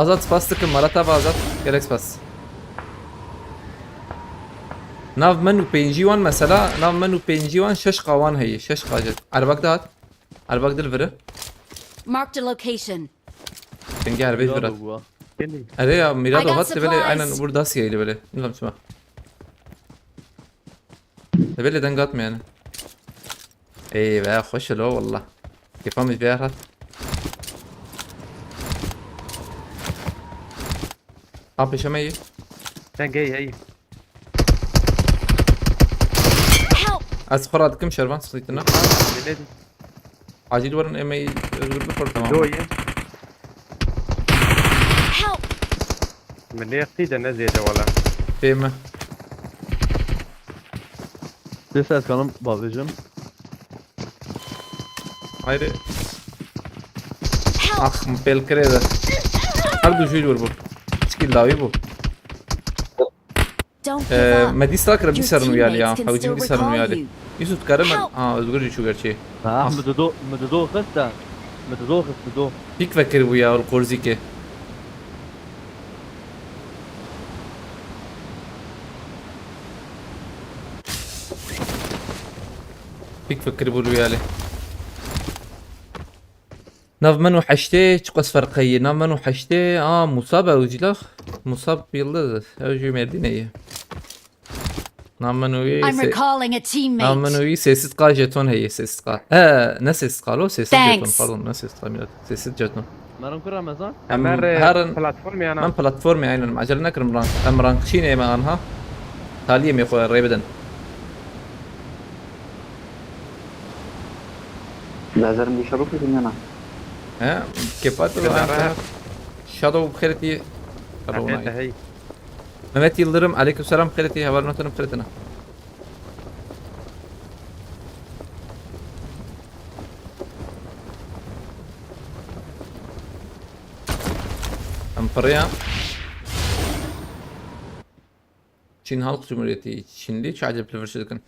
Azat spastıkım Malatava Azat. Gerek spas. Nav menü penjiwan mesela nav menü penjiwan şeş qawan heye şeş qajet. Arbak da hat. Arbak dil vere. Marked a location. Pengi harbe يلا verat. بوا. کنی. Are ya mirado I got hat böyle supplies. aynen burada siyeli böyle. Nizam şuma. Böyle den gatma yani. Ey be hoş lo valla. Kefamız bir hat. Abi şamayı. تن گی هی. Help! Az kharadıkım şervan sıkıntına. ملت Acil varın emeği özgür bir tamam. دویه. Help! من یقتی نزیده ولا. Fehme. Bir ses kanım babacım. Ayrı. Help! Ah pel kreda. Her düşüyor bu. Skill davi bu. Don't give up. ما دي ستاكر Your بيسرنو يالي يا teammates can حوجين still بيسرنو recall يالي you. يسوت كرم Help. özgür şu gerçeği ها مددو خستا مددو خستا فيك فكر ويا القرزيكي فيك فكر بولو يالي ناف منو حشتي تقص فرقية ناف منو حشتي مصاب اوجلاخ مصاب يلد اوجي مردينية ناف منو I'm recalling a ناف teammate. منو sessiz kal jeton heye sessiz kal ne sessiz kal o sessiz jeton Thanks. pardon ne sessiz kal millet sessiz jeton مرم كرة مثلا امر هرن پلتفرم یا من نه؟ بلاتفورم يعني عجل نكرم رانك ام رانك شيني ما انها تاليه مي خويا ريبدن لازم بيشربوا في الدنيا. ها كيفات كده شادو بخيرتي حقيقة هي Mehmet Yıldırım aleykümselam bخيرتي haber notunu bخيرتنا Amparya Çin Halk Cumhuriyeti Çinli çağcı plüvürşüdükün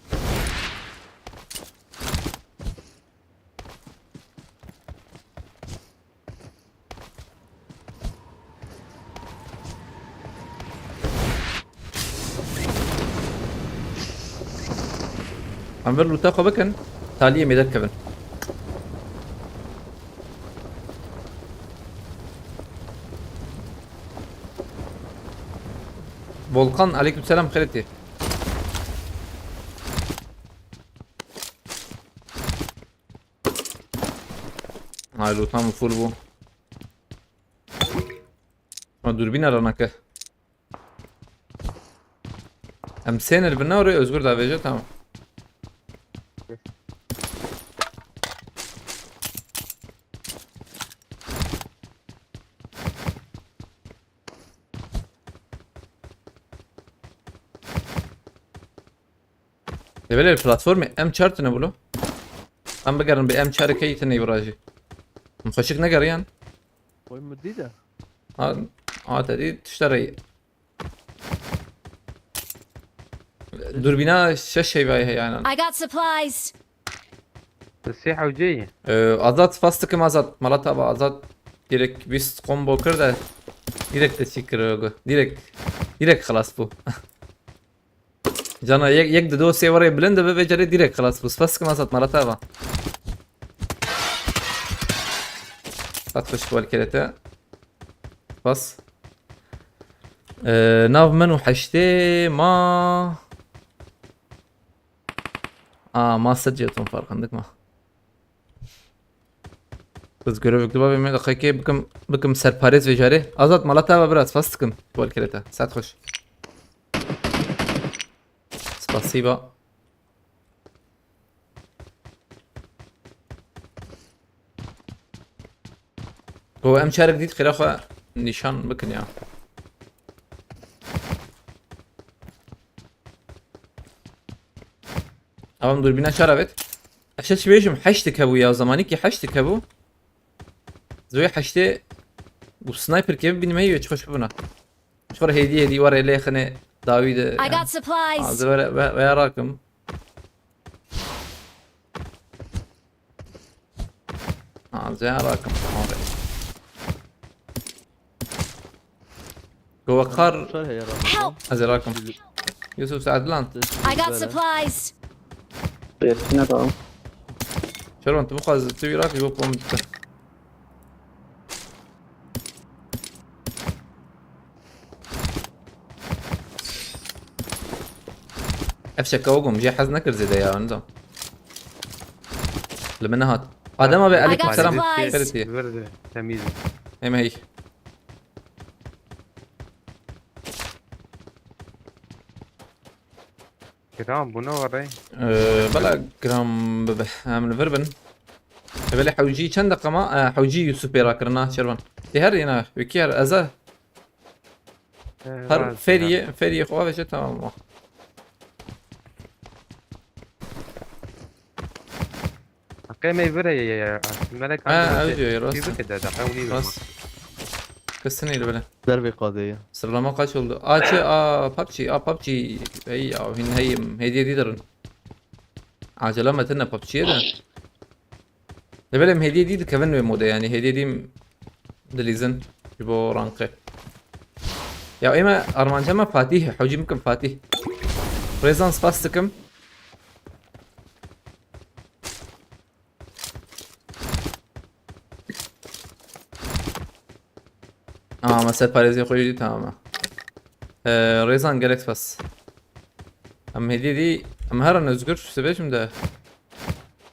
عم بيقول له تاخذ بكن تاليه ميدان كفن Volkan aleykümselam خيرتي هاي لو تمام فول بو ما دوربين رانك امسين اللي بالنوري özgür davacı tamam ليفل البلاتفورم ام شارت نبلو ام بقرن بام شاركي تني براجي مخشك نقريان وين مديده؟ اه تدي تشتري دوربينا شي باي هي يعني I got supplies. تسيحة وجاية azat fastıkım azat malata ba azat direkt biz combo kır da direkt de çıkır direkt خلاص bu جانا يك دو سيوري بلند ببجري direkt خلاص بس fastıkım azat malata ba فتخش بالكلته بس ناف منو حشتي ما سجلتهم فرق عندك ما بس görev yüklü babam da kayke bıkım serparet ve jare azat malata ve biraz fastıkım bu kelete saat hoş spasiba هو ام شارك جديد خلافه نشان بكن يا أمام دوربينا شربت عشان بيجم حشتك ابو يا زمانيكي حشتك ابو زوي حشتي وسنايبر كيف بني مايو تخش بنا شور هدي ورا لي خني داوود I got supplies. زوي ويا راكم زي راكم هو قار شو هي Help. زي راكم يوسف سعد لان I got supplies. يسكن طبعا. شلون انت مخاز تبي راك يبقى افشك اوقم جي حزنك كرزي يا نظام لما نهات ادم ابي عليكم I got السلام supplies. خيرتي وردة تميزة هي ما هي كرام بنور اي بلا جرام من فيربن بلا حوجي چند دقه ما حوجي يوسف بيرا كرنا شربان هر هنا وكير ازا هر فيري خو وجه تمام قيمة يبرا يا الملك اوجي راس كيف كده دقوني راس كسني اللي بلا دربي قضية سلام قاش oldu بابجي هي او هي هدي دي درن عجله متنا بابجي ده بلا هدي دي كمان موده يعني هدي دي دليزن يبو رانقه يا اما ارمانجما فاتيح حوجي ممكن فاتيح ريزانس فاستكم مثلا باريزي خوي دي تمام ريزان جالكس بس اما هدي دي اما هرن özgür سبيشم ده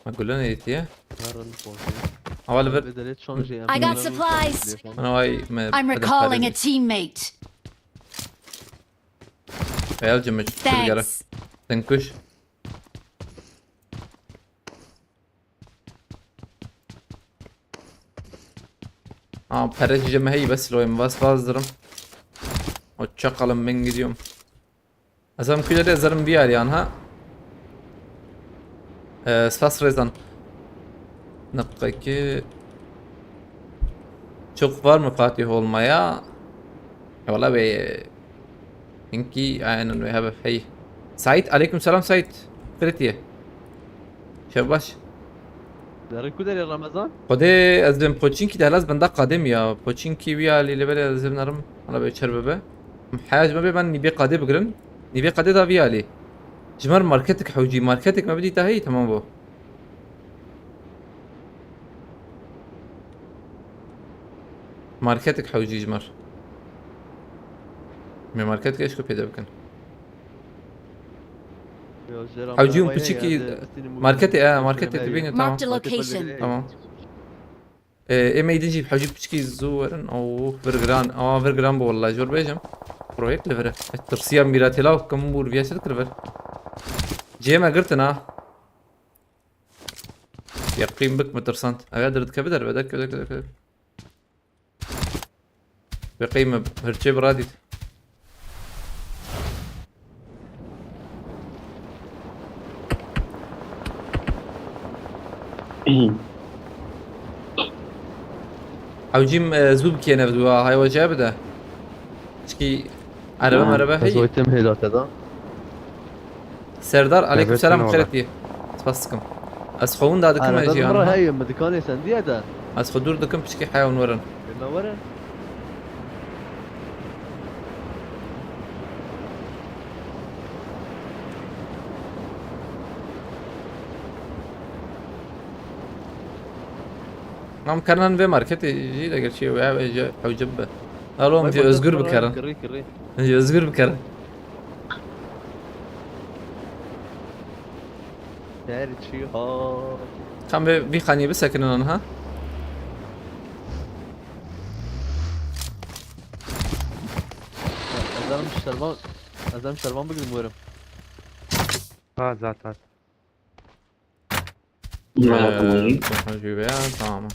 ما تقول لنا دي اول بر بدلت شونجي I got supplies. انا واي ما I'm recalling a teammate. يا الجمج تلقى Thanks. تنكش Pereceğime hey besiloyum vazdırım. Hoşça kalın ben gidiyorum. Azam külleri yazarım bir yer yani ha. Spas rezan. Nakki çok var mı Fatih olmaya? Valla be. İnki aynen ve habe hey. Sait aleyküm selam Sait. Kritiye. Şabaş. دارن كودر يا رمضان خدي ازدم بوتشينكي ده لازم ده قادم يا بوتشينكي ويا اللي بالي لازم نرم انا بشرب به حاج ما بيبان نبي قادي بقرن نبي قادي ده فيالي جمر ماركتك حوجي ماركتك ما بدي تهي تمام بو ماركتك حوجي جمر من ماركتك ايش كو بيدا بكن حوجيهم بوتشينكي ماركتي ماركتي تبيني تمام Marked a location. تمام اما يدنجي بحجيب بشكي زورن او فرغران بو والله جور بيجم بروجكت لفره الترسيا ميراتي لاو كم بور فيا سلك لفر جيما قرتنا يقيم بك مترسانت اقدر تكبدر بدك بقيمة هرتشي برادي حوجيم زوب كينا بدوا هاي وجه بده شكي عربة هي زويتم هيلات هذا سردار عليكم Evet, السلام ne خيرتي تفسكم از خون دادكم انا اجي مرة انا هاي مدكاني سندي هذا از خدور دكم بشكي حيوان ورن منورة نعم كرنان في ماركت يجي لقى شيء ويا حوجب قالوا مجي ازقر بكرن كري كري مجي ازقر بكرن تعرف شي ها كان في خاني بس كنا ها ازم شربان بقدر مورم Ha zaten. حوجب يا تمام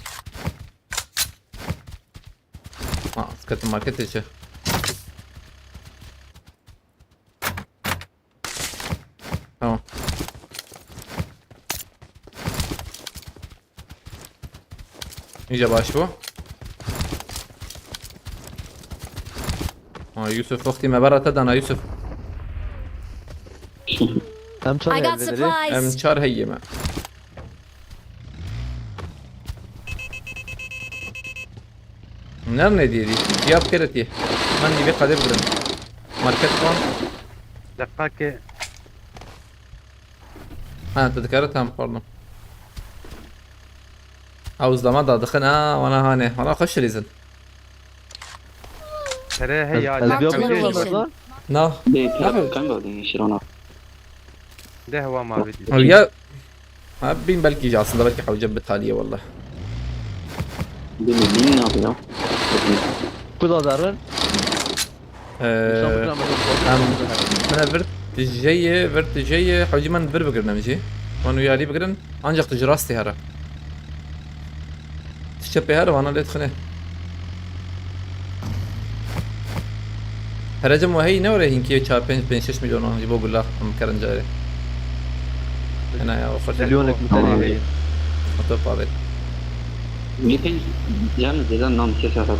سكت ماركت ايش تمام يجي باشبو يوسف اختي ما برا تدنا يوسف هم I شرب got supplies. شار هي ما نرني دي جاب كرتي من دي بقى دبرن ماركت كون دقاقة تذكرتها مقارنة عاوز لما دخلنا وانا هاني وانا اخش ريزن ترى هي Marked a يعني location. نا كم بعدين شيرونه ده هو ما بدي ويا ما بين بلكي جا اصلا بلكي حوجب تالية والله بين نابلا كذا دارن انا فرت جاية حوجي من فر بقرنا مجي وانا ويالي بقرن انجق تجراستي هرا تشبه هرا وانا اللي ادخله هرجم وهي نورة هنكي 4-5 مليون يبغى اقول له ام كرن جاري انا يا وفرت مليونك مثالي هي مطلوب عبيد يمكن يعني زيادة نام كيف هذا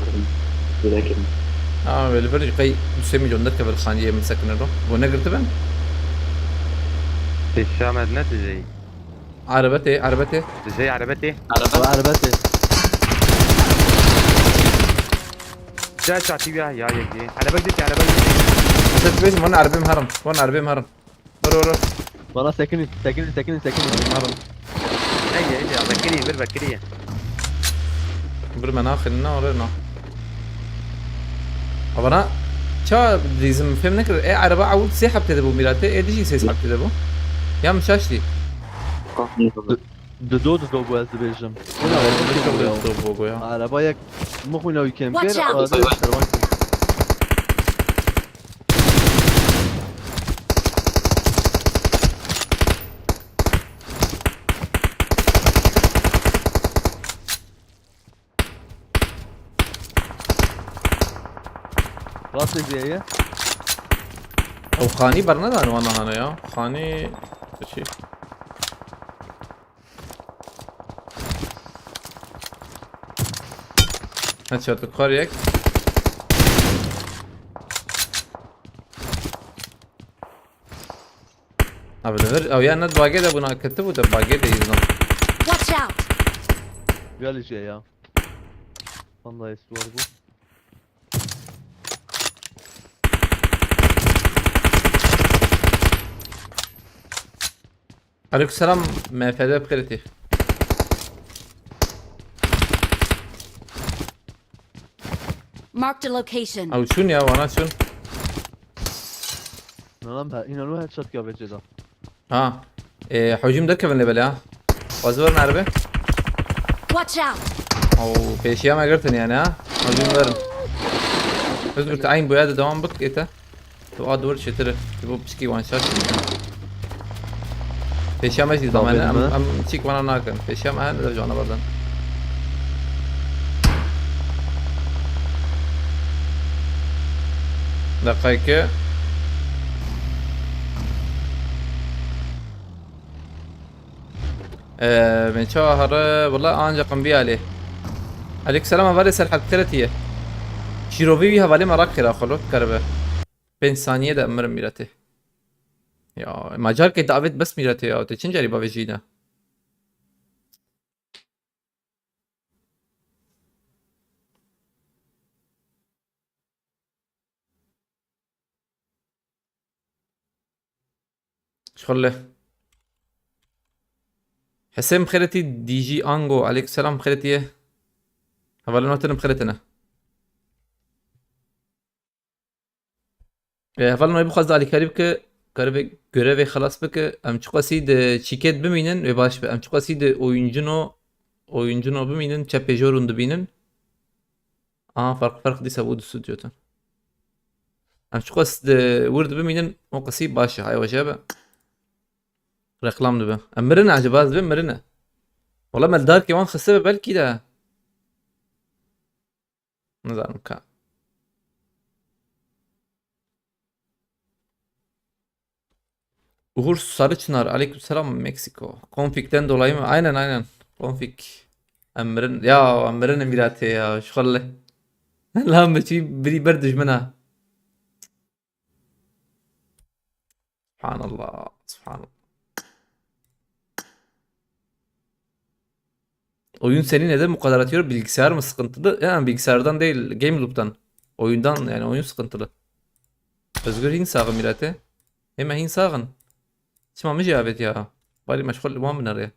كذا بالفرج قي 2 مليون نركب الخانية من سكن له ونقدر تبان الشام ادنت زي عربتي زي عربتي وعربتي جا شعتي بيها يا يجي عربتي عربتي بس بيش وانا عربي مهرم ورو والله ساكنين مهرم هي بكري بكري برمنا خلنا ورنا أبنا شا لازم فهم نكر إيه عربة عود سيحب تدبو ميراته إيه ديجي سيحب تدبو يا مشاشتي دو باز بيجم على بايك مخ من ويكند Watch out. راس زي او خاني برنا دان وانا هنا يا خاني شي هاتشات كوريك او يا ند باقي ابونا كتبوا ده باقي يزنم Watch out! قال شيء يا والله يستوى بو عليكم السلام ما فدا بخيرتي Marked a location. او شون يا وانا شون هنا لو هيد شوت كافي جدا ها إيه حجم ده كمان ليفل ها وازور عربي Watch out! او بيشيا ما قلتني يعني ها حجم برن اذكر تعين بويادة دوام بك ايتا تو دور شتر تبو بسكي وان شات بيشيا ما جدي ضمان ام تشيك وانا ناكن بيشيا ما هذا جوانا بدن دقيقة من شهر والله انجا قنبي عليه عليك السلام هذا سلحة ثلاثية شيروفي هذا ما راكي خلوت كربه بين ثانية ده امر ميرته يا ماجار كي دافيد بس ميرته يا تشنجري بافيجينا شغله حسين بخيرتي دي جي انجو عليك السلام بخيرتي هذا نوتن بخيرتنا هذا ما يبغى على كاريبك كاريبك görevi خلاص bike em çıkası de çiket biminin ve baş em çıkası de oyuncuno biminin çepejorundu binin fark disa bu stüdyodan em çıkası de vurdu biminin o kası başı hay vajaba reklam dibe em mirine acaba dibe mirine والله ما الدار كمان خسبه بلكي ده نظام كا Uğur Sarıçınar aleykümselam Meksiko. Konfikten dolayı mı? Aynen. Konfik. Emrin Emirati ya şu خله. Lan biri berdüş منها. Subhanallah. Oyun seni neden bu kadar atıyor? Bilgisayar mı sıkıntılı? Yani bilgisayardan değil, Game Loop'tan. Oyundan yani oyun sıkıntılı. Özgür hin sağın Emirati. Hemen hin sağın. اسمع مجي عبيت يا بالي مشغول المهم من الريال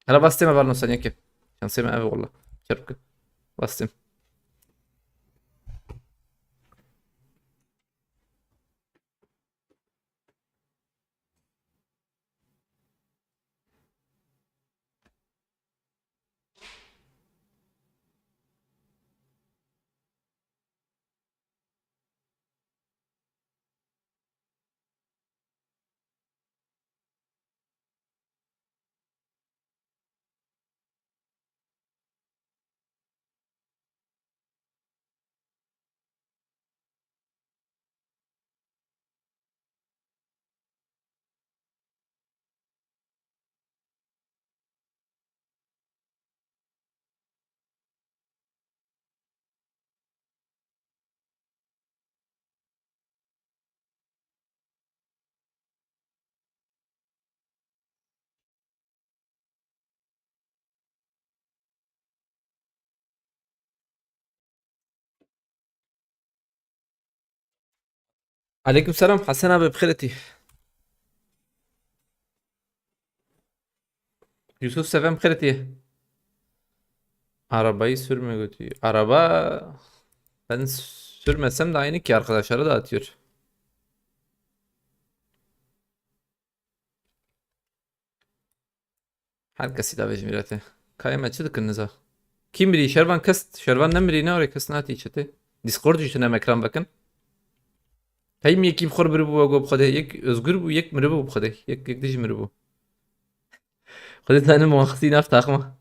انا بستم بالنا ثانيه كيف كان سمع قوي والله شركه بستم عليكم السلام حسنا بخيرتي Yusuf Seven بخيرتي Arabayı sürme götürüyor. Araba ben sürmesem de aynı ki arkadaşlara da atıyor. Herkesi de vecmirete. Kayım açıldı kınıza. Kim biri Şervan kast. Şervan'dan biri ne oraya kast nati içete. Discord yüzüne ekran bakın. Hayım yeki bkhor biri bu agop khade yek özgür bu yek miri bu khade yek diş miri bu. Khade tane muakhsi naf taqma.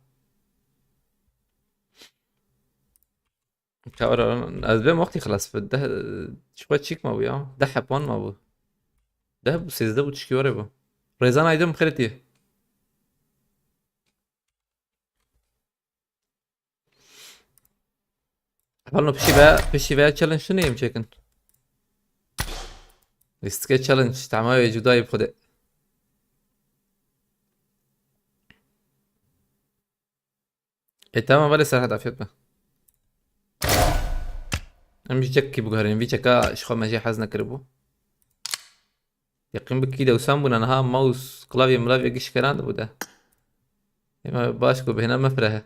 كاورا از بهم وقتی خلاص ده شوية شيك ما بو يا ده حبان ما بو ده bu 8.5 bu. Rezan aydın خيرتي. Halo پیشی به چالش شنو يم چکن. لیست چالش تمام جدای بخوده. تمام ولی صراحة عافيت به. أنا مش جكي بقهرين في جكا شخو ما جي حزنا كربو. يقين بكيدا وسام بنا نها ماوس كلافي ملافي قش كران بوده. ما باشكو بهنا مفرها.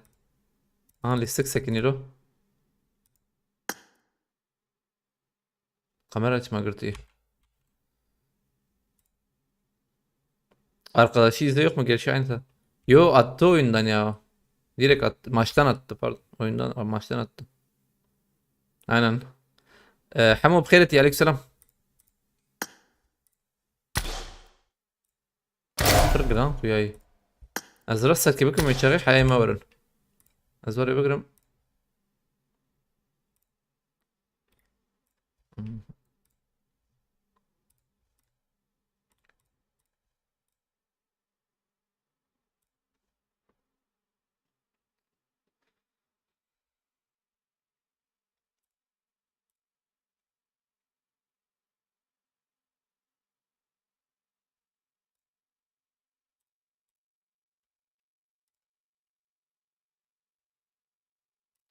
ليستك سكنيرو. Kamera açma gırtıyı. Arkadaşı izle yok mu? Gerçi aynı. Yo attı oyundan ya. Direkt attı. Maçtan attı pardon. Oyundan maçtan attı. Aynen. حمو بخيرتي عليك سلام. فرق lan kuyayı. Az رصت كي بكم يتشغل حياة ما ورن. Az var ya بكرم.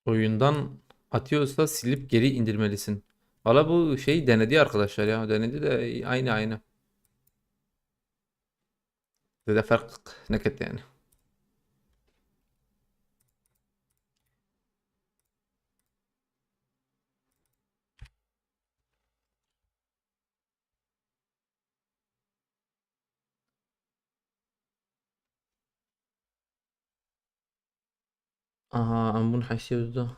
Oyundan atıyorsa silip geri indirmelisin. Valla bu şey denedi arkadaşlar ya. Denedi de aynı. ده فرق نكت يعني. Aha ama bunu haşıyordu.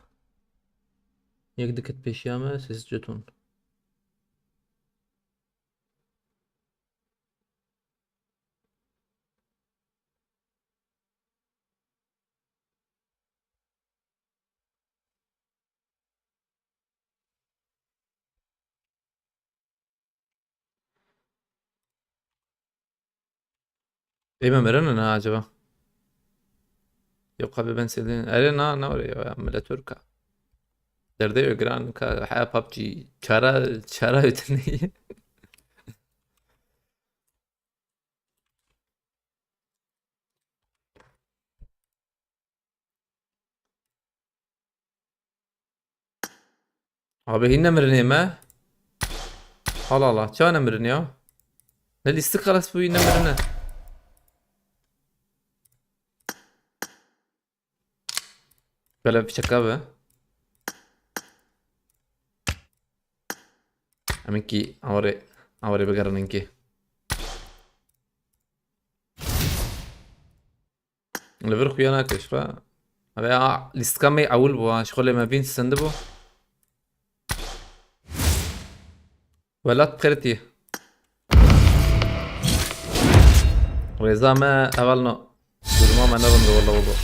Jak deket peşiyame siz jeton. Eymen veren ne acaba? Yok abi ben sevdiğim. Ne oraya ya milletörka. Derde yok gran ka haya PUBG. Çara öteneyi. Abi hinne mirin yeme. Allah Allah. Çana mirin ya. Ne listi karas bu hinne mirine. Böyle bir şaka be. Aminki avare begaranınki. اللي بيرخو يناقش ف هذا ليست كام يعول بوا شغل ما بين سندبو ولا تقرتي رضا ما اولنا durma ما نرم والله والله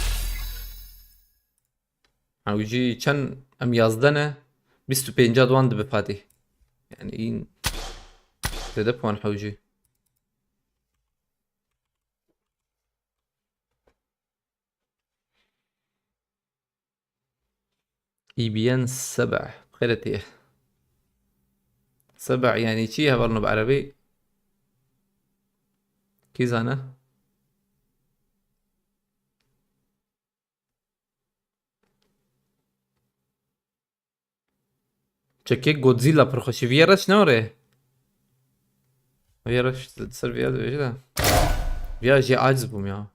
اوجي كان ام يازدنه 25 دوان دبه فاتي يعني این تدب وان حوجي EBN 7 بخيرتي 7 يعني شي هبرنا بعربي كيزانه Çekek Godzilla prochosi. Wierać nory. Wierać ser wierać źle. Wierać ya aciz bum ya.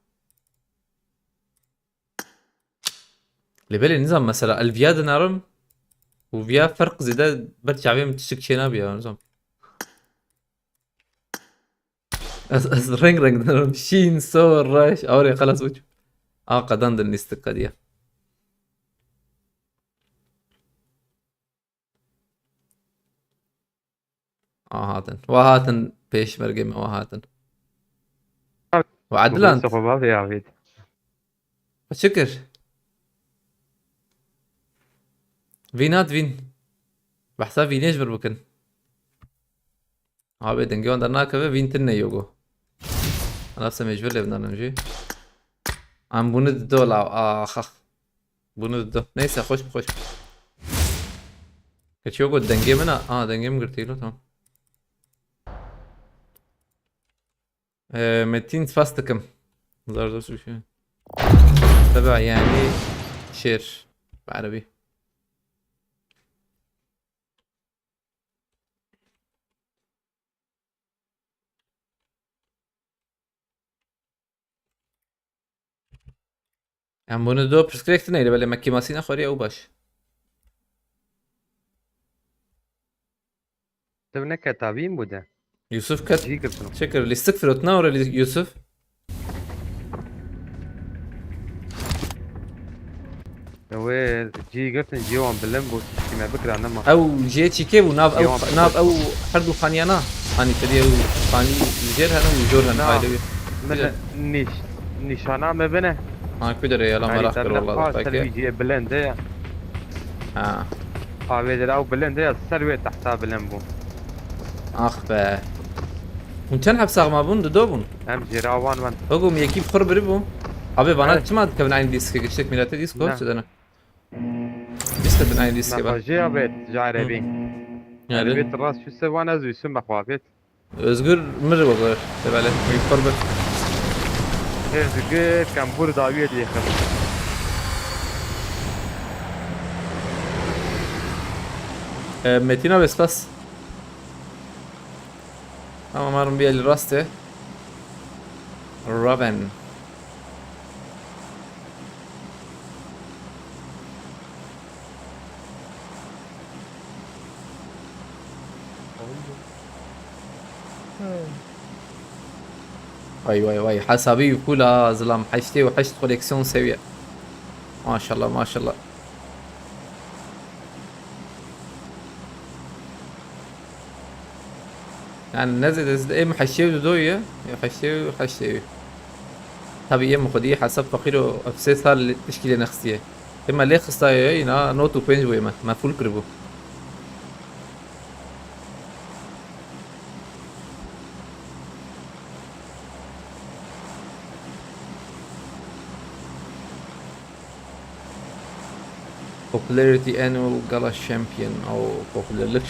لبالي نظام مثلا الفياد نارم وفيا فرق زي برجع بيه متشك شينا بيا نظام از رنگ نارم شين صور راش اوري خلاص وجه قدان دل نستقى دي هاتن وهاتن بيش مرقمة وهاتن وعدلان صحبات يا عبيد. شكر فينات فين بحساب فينيش بربكن abi denge gönderna kave vintin ne yogo. Anasını mecbur evden önce. Am bunu da la ah. Bunu da. Neyse hoş. Kaç yogo denge mi na? Denge mi girdi tamam. متين فاستكم زار شو شيء تبع يعني شير بعربي Yani bunu da prescript'e neyle böyle makimasına koruyor o baş. تبنى كتابين بوده Yusuf kat. جي قلتنا شكر اللي استغفر وتناور اللي يوسف. هو جي قلتنا جيوان باللمبو كما بكرة نما او جيتشي كيف وناف او ناف او حردو خانيانا هاني كدي او خاني الجير هنا وجور هنا نعم. هاي من نيشانا ما بنه كدر يا لما راح كر والله سلوي فاكر. جي بلنده قاوي دراو بلنده سلوي تحتها باللمبو اخ به وانتن حبساغ ما بون دوبون هم جيراوان من هقوم يجيب خرب بريبو ابي بنات كما كان عين ديسك قشتك ميلاتي ديسكو نعم. شدنا ديسك بن عين ديسك با جي بيت جاربي يعني بيت الراس شو سوى نازو يسمى خوافيت özgür مر والله تبع له يخرب هيرزقيت كان بور داوية دي خم متينا بس Tamam umarım bir el raste. Raven. وي حسابي كلها زلام حشتي وحشت كوليكسيون سوية ما شاء الله يعني نزل ايه محشيه دوية حشيه طبيعي ايه مخديه حسب فقيره افساسها التشكيلة نفسية اما ليه خصايا ينا نوتو بينج ويما ما فول كربو popularity annual gala champion او popülerlik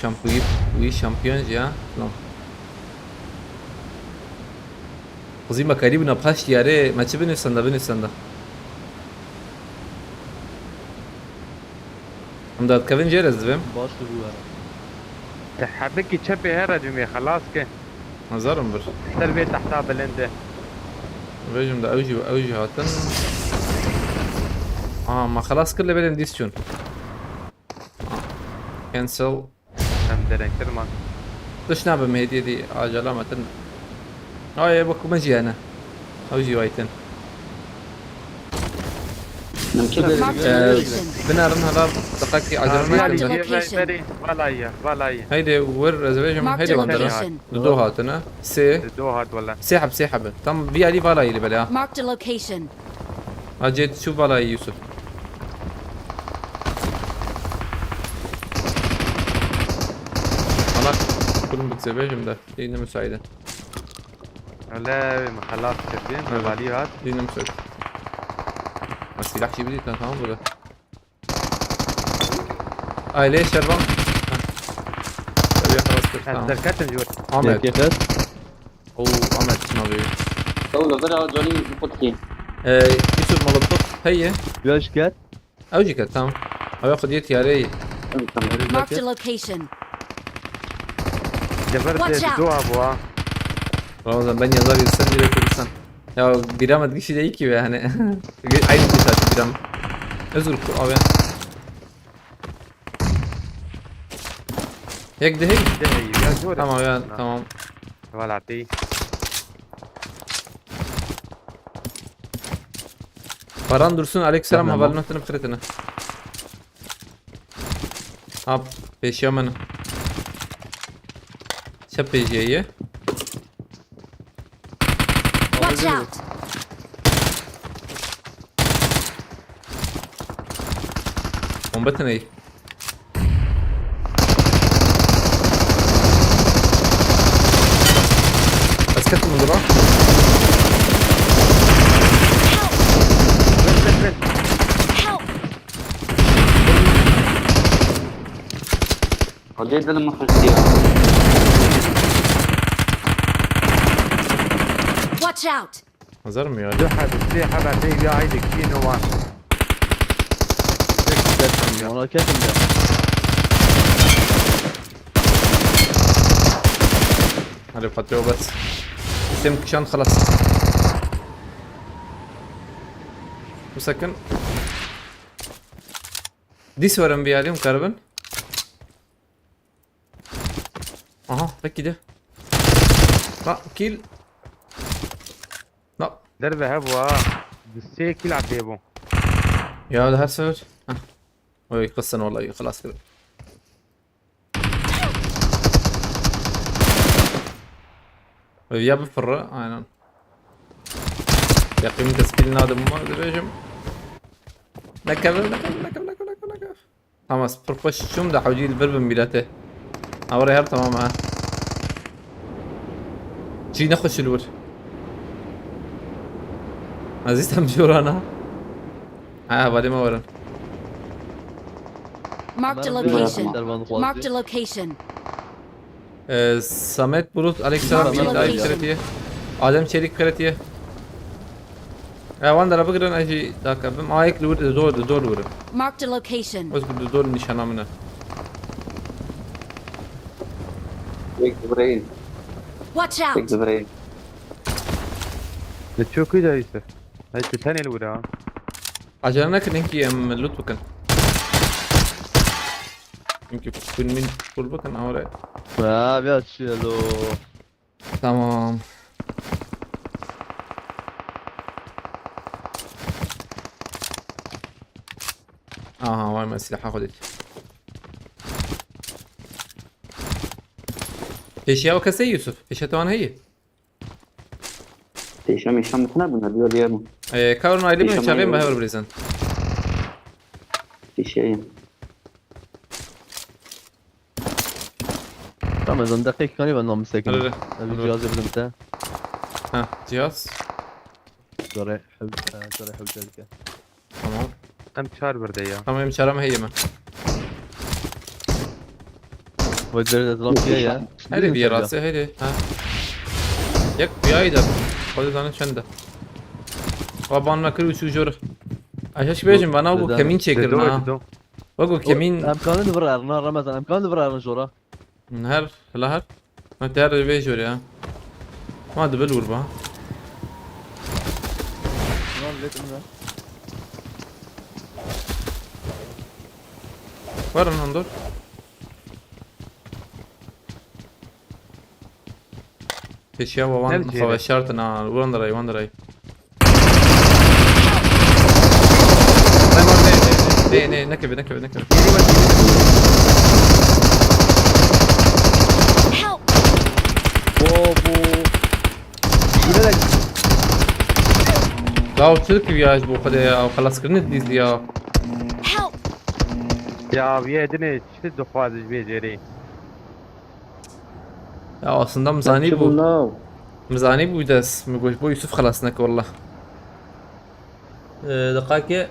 şampiyon ya no قصدي مكاريب نبخاش ياري ما تشبه بنسندا امداد كافين جيرز بهم باش بو تحركي تشبي هيرا جميع خلاص كه نظرهم بر سلوي تحتها بلنده رجم ده اوجي هاتن ما خلاص كله بلن ديسشون كنسل هم درين كرمان دش نعمل مهدي دي عجلة متن هاي بكو مجي انا اوجي وايتن Marked a location. بنارن هلا دقيقة عجلة Marked a متن location. ولا هيدي وير ريزرفيشن Marked هيدي a وندرة location. دو هاتنا سي دو هاد ولا سحب تم في علي فالاي اللي بلا Marked a location. اجيت شوف فالاي يوسف خلاص كلهم بتسيبيشن ده دينا مساعدة لا ما خلاص كتبين بالي هاد دينا مساعدة السلاح شي بدي تمام ولا ليش شربان خلاص كده تمام الدركات نجور عمد كيف بس او عمد ما بي دولة برا جولي بفوتكين يوسف ملطف هي بيش كات اوجي كده تمام او ياخد يتي علي Marked a location. جبرت Watch out. دو ابوا Ramazan ben yazar yazsan bile okursan. Ya birama kişi değil ki be hani. Aynı bir saat biram. Özür abi. Hek de hek. يا جور Tamam ya tamam. ولا عطي Baran Dursun aleykümselam Tamam. havalını atını bırakın. Hap peşyamanı. Çap peşyayı. Watch out. Bomba tınayı. كتم من ورا. Help! قضيت لما خشيت Watch out! نظر مي دو حد السلاح بعدين يا عيدك كينو واحد. والله كيف ده هذا بقتله بس سمك شان خلاص مسكن دي سوارن بياليهم كاربن اها بكي ده لا كيل لا دربه هبوا بالسيك يلعب بيبو. يا هذا هرسوج وي قصن والله خلاص كده يا بفر aynen يقيم تسكيل نادم ما دبيجم نكمل خلاص برفش شوم ده حوجي البربن بلاته اوري هر تمام ها جي نخش الور عزيز هم جورانا بعدين ما ورن Marked a location. Marked a location. Samet Bulut Aleykümselam Marked bir daha location. kritiye. Adem Çelik kritiye. وان درا بقدر اجي ذاك معاك لود دور ور Marked a location. بس بدي دور نشانه منه tek brain Watch tek out! brain بتشوف كده يوسف. هاي الثانية الأولى. عجلنا كنكي ام لوت بكن يمكن تكون من كل بكن او لا ما بيتشيلو تمام وين ما السلاح اخذت ايش يا وكسي يوسف ايش توان هي تيشام يشام متنبنا ديال اليوم كارون ايلي من شاغين بهاور بريزنت تيشام رمضان دقيقة كان يبقى نوم مساكن. لا. أبي جهازي بدمته. ها جهاز جري حب جلكة. تمام أم شهر بردية. تمام شرم هي ما ودرت أطلب فيها يا. هذه دي راسي هذه ها يك بيايدر خذ انا شنده طبعا كل شو جور ايش بيجن بنا ابو كمين شكرنا دو. بقول كمين أمكان نبرر رمضان أمكان نبرر نشورة. نهار لهر ما تعرف بيجور يا ما دبل وربا ورا ننظر ايش يا وان نرجع. فبشرتنا وين راي نه نكب Help! لا تركب يا ابو خدي خلاص كرنت ديز يا Help! يا بيدني شد خوازج بيجري. يا aslında مزاني بو داس مقول بو يوسف خلصناك والله دقائق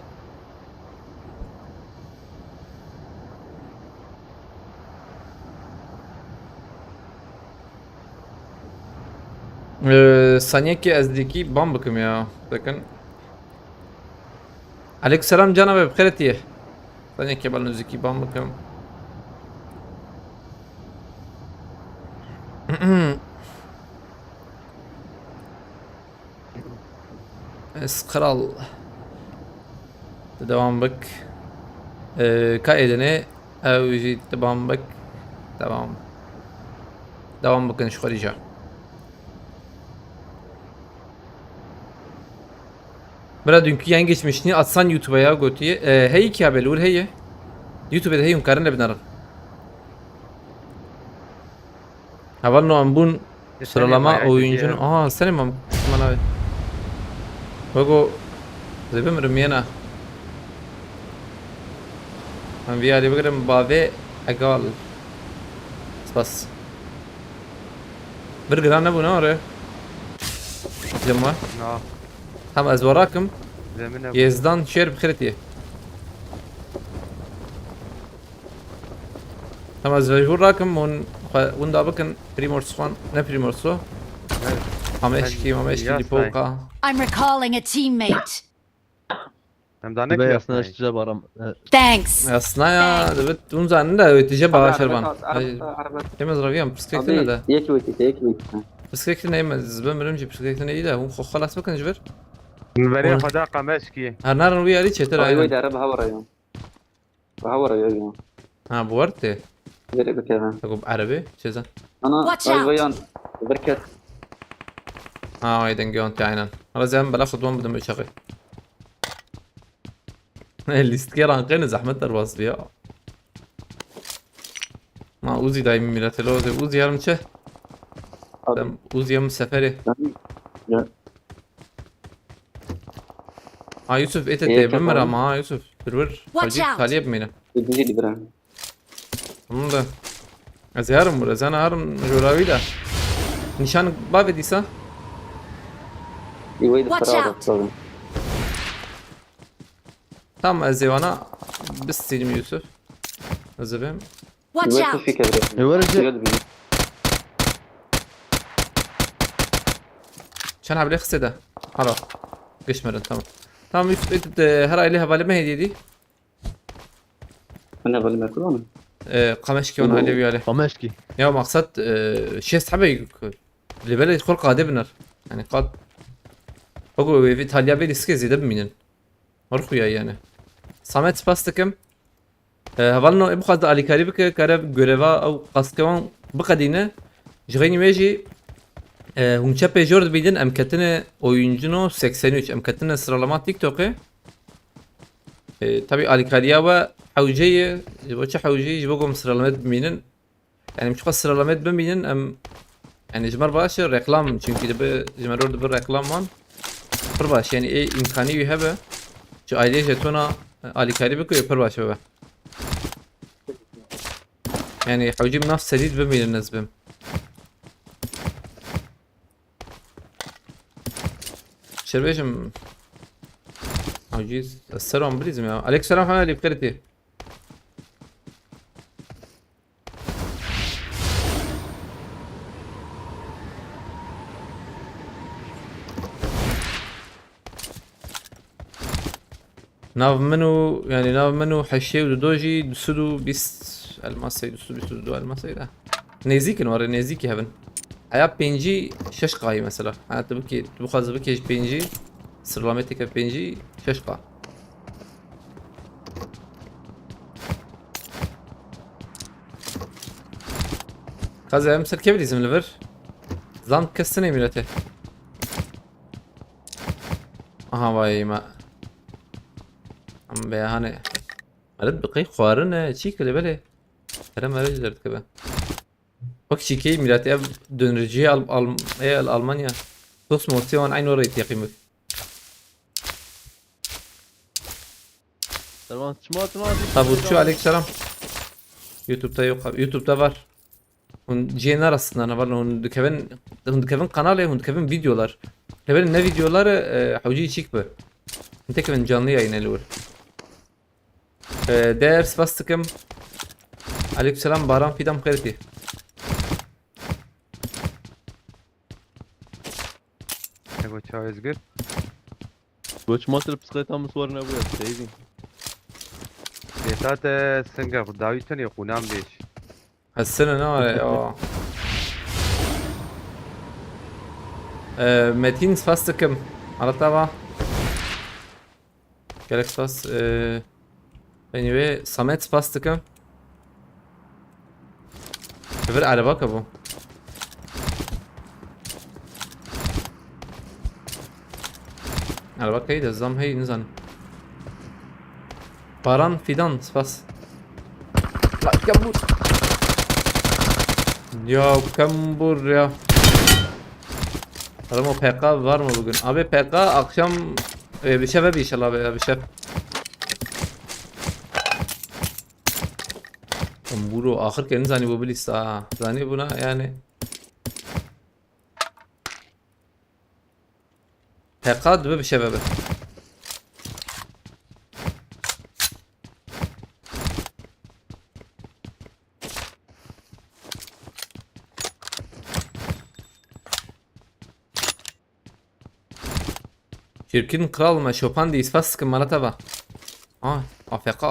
ثانية كي ازديكي بام بكم يا لكن عليك السلام جناب بخيرتي ثانية كي بالنزكي بام بكم اسقرال devam bak kaidene او يجي devam bak devam bakın şu خارجه برا dünkü yayın geçmişini atsan YouTube'a ya Goti'ye hey ki haber olur hey YouTube'da hey karın lebnar havalno ambun sıralama oyuncunun senin mam abi Bago زبم رمينا هم بيالي بقدر مباذي اقال بس برجر انا ابو ناره جمع نا هم از وراكم زمینه يزدان شير بخيرتي هم از وراكم ون دابكن بريمورس خوان نه بريمورسو همشكي يا اللي فوقه I'm recalling a teammate. هم دانك بيا يا اصلا اشتجا برام. Thanks. اصنايا دبت ونزان لا تجيبها شربان عربات يما زرقيان بسكيكتنا ده يكوي بسكيكتنا يما زبان مرمجي بسكيكتنا ايه هو خلاص بكن جبر البريه خدا قماشكي هنار ويا ريتش ترى ايوه هنا ده عرب هورا يوم هورا يوم ها بورتي غير بكذا تقول عربي شذا انا Watch out. ايوه بركات اه ايدن جون تعينا انا زين بالاخذ وين بدهم يشغل اللي ستكير عن قين زحمة الراس بيا ما اوزي دايما ميلاتلو اوزي هرمشه اوزي يوم سفري يوسف ايه إيه تتي بمرة كمان؟ ما يوسف برور Watch خليك out. خالي بمينا يجي برا تمام ده ازي هرم ولا زي انا هرم جولاوي ده نشان بابي ديسا يويد Watch out. فرا تمام ازي وانا بس سيدي يوسف ازي بهم Watch يويد out. في كبر ايوا رجع. شان حبلي خسي ده هلا قش مرن تمام تمام يوسف انت هراي لها بالي ما هي دي انا بالي ما يكون قماش كيون علي ويالي قماشكي. يا مقصد شيء صحابي اللي بالي يدخل قادبنر يعني قاد اقول في ايطاليا بيلي سكي زيد بمينن مرخويا يعني سامت سباستكم هفالنو ابخذ على كاريبك كارب غوريفا او قاسكوان بقدينه جغيني ميجي هم çapı jord bidin em ketine oyuncunu 83 em ketine sıralama TikTok'e tabi Alikariya ve Havciye bu Havciye jibokum sıralamet biminin yani müşka sıralamet biminin em yani jmar başı reklam çünkü de jmar orada bir reklam var per baş yani imkanı bir hebe şu aile jetona Alikari bir koyu per baş be yani Havciye nafs sedid biminin nazbim شربيشم عجيز السلام بريزم يا عليك سلام حمالي بخيرتي ناف منو يعني ناف منو حشي ودوجي دسدو بيست الماسي دسدو بيست دو الماسي ده نيزيكن ورا نيزيكي هبن حيا بينجي شش قاي مثلا انا تبكي تبخذ بكيش بينجي سرلامتك بينجي شش قا خذ امسر كيف لازم ليفر زام كسني ميلته باي ما ام بيهانه مرد بقي خوارن تشيك اللي بالي انا ما رجلت كذا وقت كي ميلاتي دونرجي الالمانيا توس موتيون عين وريت يا قيمك تمام شمات طب شو عليك سلام يوتيوب تا يوتيوب تا var Hun GNR aslında var hun Kevin kanalı hun Kevin videolar. Kevin ne videoları havcı çek bu. Hun Kevin canlı yayın ediyor. Ders bastıkım. Aleykümselam Baran Fidam Kırti. ابو تشايز قلت بوش ماتر بسقيتها مصورنا ابويا شايفين. بيتات سنجر داويتن يقونان بيش هالسنة نوع متين bastıkım. Aratava. Gerek bas. Anyway Samet bastıkım. Bir araba kabu. araba kaydı zam hey nizan. Baran Fidan spas. La kambur. Ya kambur ya. Adam o PK var mı bugün? Abi PK akşam bir şefe bir inşallah abi bir şef. Kamburu ahir kendi zani bu bilisa. Zani buna yani. PK دبي بشبابه. Şirkin kral mı? Şopan değil. Fasıkın bana taba. AFK.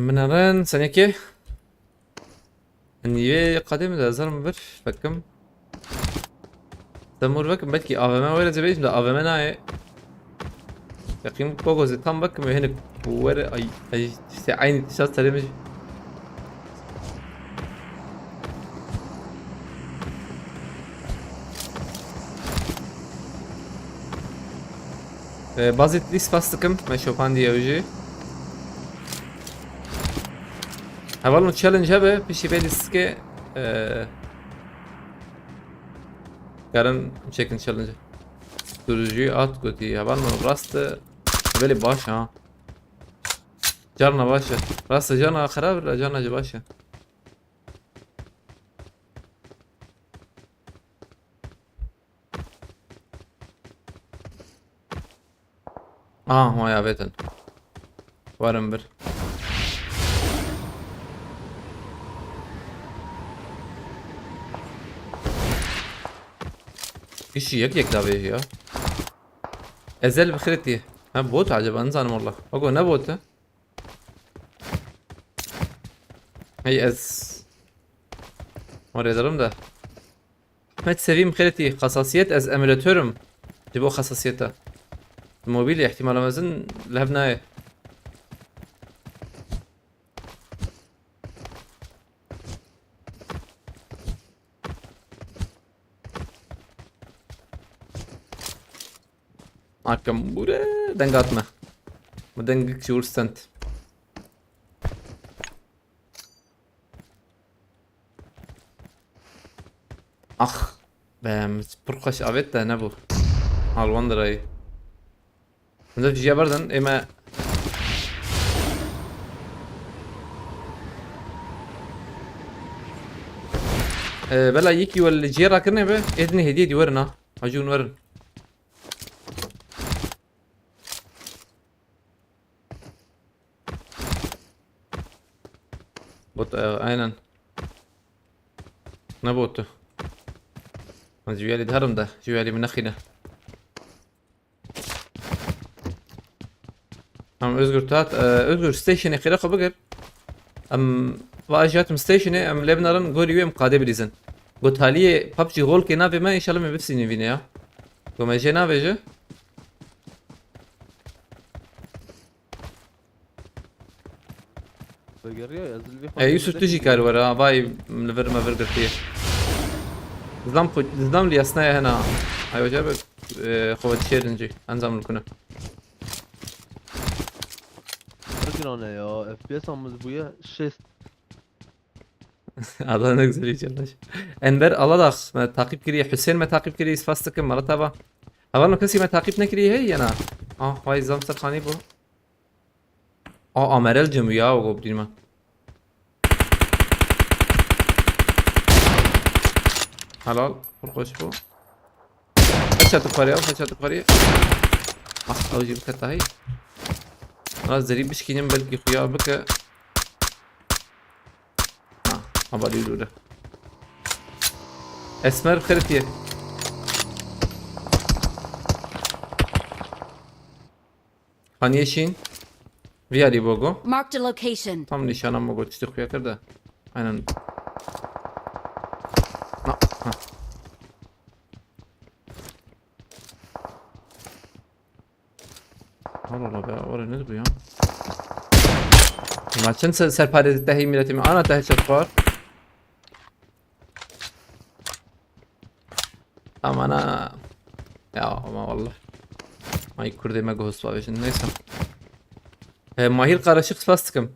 من الآن ثانية النية قادمة لازال مبر بكم تمر بكم بلكي AVM ولا زبيش لا AVM ناي يقيم كوكو زي tam بكم هنا ورا أي عيني تشاط تلمج bazı list fastıkım ben Chopin diye öcü. Havalno challenge هبه پیشی بیلیست که کارن چکن challenge سرجی آت گویی havalno راست ولی باشه ها جارنا باشه راست جارنا خراب لا جارنا جا باشه ما يابيتن وارم بر ايش يك دابي يا ازل بخيرتي ها بوت عجب انزان والله اقول نبوت هي از وريدرم ده ما تسويم خيرتي خاصيات از اميلاتورم تبو خاصيته الموبيل احتمال مازن لهبناي Hakkım buraya denk atma. Bu dengik şuurstant. Ben burkaş avet de ne bu? Halvan lirayı. Bunda bir şey vardan ama بلا يكي والجيرة كنا به إذن هدية دي ورنا هجون ورن بوت aynen ne botu جوالي دهرم ده جوالي من أخينا هم özgür tat özgür station'e خير خو بقر ام واجهتم ستيشنه ام لبنارن غوري ويم قاده بليزن قلت هالي ببجي غول كنا بما ان شاء الله ما بفسيني فينا يا كما جينا بيجي يوسف تجي كار ورا باي من الفر ما برجر فيه نظام لي اثناء هنا ايوه جاب خوات شيرنجي انظم لكنا رجعنا يا FPS عم بويا شيست Allah ne güzel yiyeceğim. Enver Allah ما تعقيب كريه حسين ما تعقيب كريه فاستك مرتبة هذا كسي ما تعقيب نكريه هي أنا هاي زام سرخاني بو أمرل جميع وقبل ما حلال فرقوش بو أشهد قرية أشهد قرية أوجي بكتا هي خلاص زريب بشكينيم بلكي خويا بك أبغى يدوره اسمر بخيرتيه خانيشين ويالي بوغو Marked a location. tam nişanım o geçti kuya da aynen Allah be oraya ne bu ya maçın serpade tehi milletimi ana tehi çatvar ama ana ya ama vallahi ay kurdeme gohus var şimdi neyse Mahir karışık spastikım.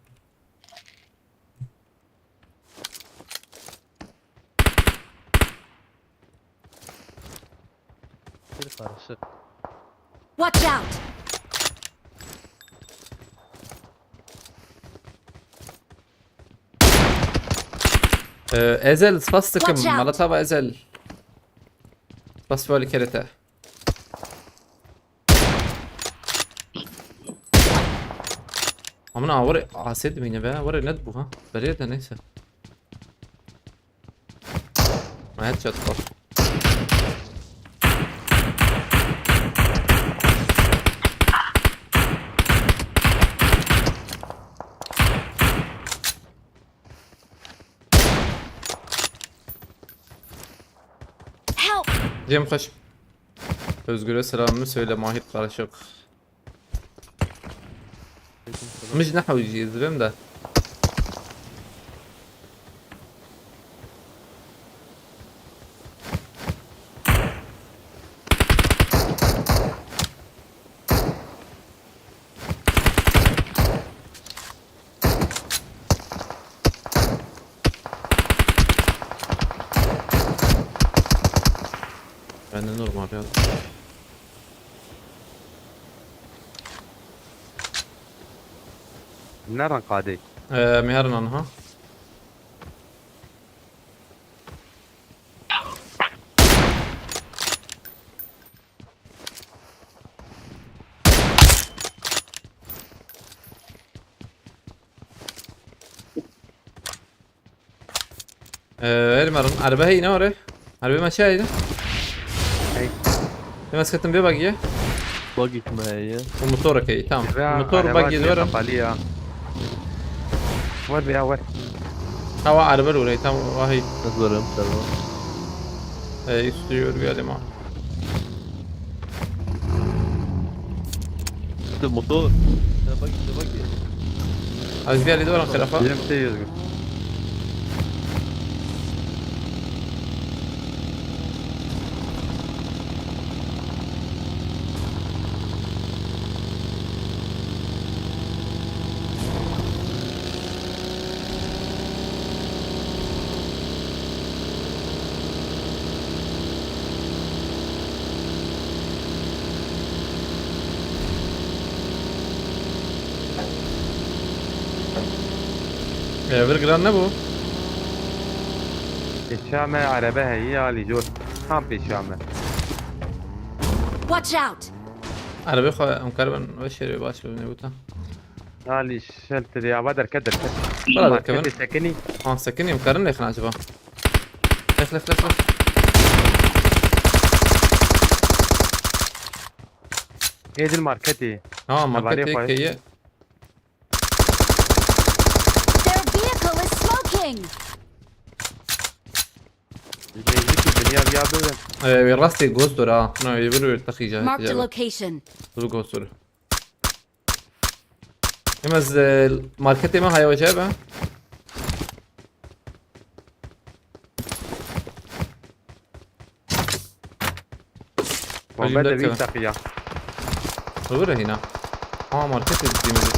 Bir karışık. Watch out! Ezel spastikım. Watch out. Malatava ezel. Spastikali kerete. Amına var asedim yine be. Var ne bu ha? Beriye de neyse. Headshot var. Help! Cem kaç. Özgür'e selamımı söyle Mahir karışık. مش نحو يجي الزلم ده. Ben de normal ya. نرن قادي مهرنا عنها. المرن عربة هي نورة عربة ما شايدة هي. مسكتن بباقية باقي كما هي. وموتورك هي تمام الموتور باقي دورة قالية ور بيها ور هوا عربة الأولى تمام وهي نزورم سلوى. يستيور بيها لما الموتور. ده باقي. عايز بيها لدورة خلافة يجب تيجي برجران ne bu? الشامة عربة هي اللي جور هم بالشامة Watch out! عربي خو مكربن وشري باش بني بوتا اللي شلت يا بدر كدر ولا كدر كمان سكني سكني مكرن ليخنا عجبا لف هي دي الماركتي ماركت كويس. هيك هي Their vehicle is smoking! يجيك الدنيا بيا بدر راستي جوزدور انا يبرو التخيجة Marked a location. dur جوزدور يمز ماركت ما هي وجابه وبدر أجيب لك بيتقيا وين هنا ماركت دي مزي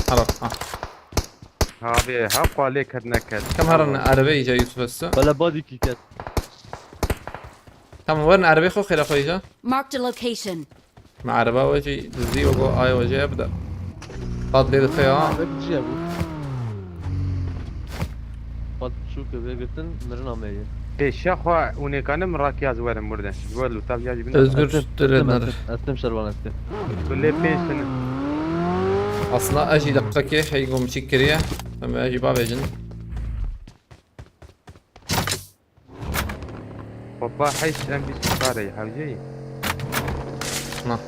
خلاص هابي حق عليك هدنكد كم هرن عربي جاي يوسف هسه ولا بادي كيكات. كم وين عربي خو خير اخويا Marked a location. مع عربة وجي زي وجو اي وجي ابدا قاد لي الخيا بدك تجي ابو. قد شو كبير قلتن مرنا مية. الشيخ ونكان مراكي ازوار مردن جوال لو تاب يجي بنا özgür ترينر أستم شروان أستم. كل بيسن اصلا اجي دقيقة حيقوم شكرية لما اجي بابا جن بابا حيش ام بي سكاري حوجي نا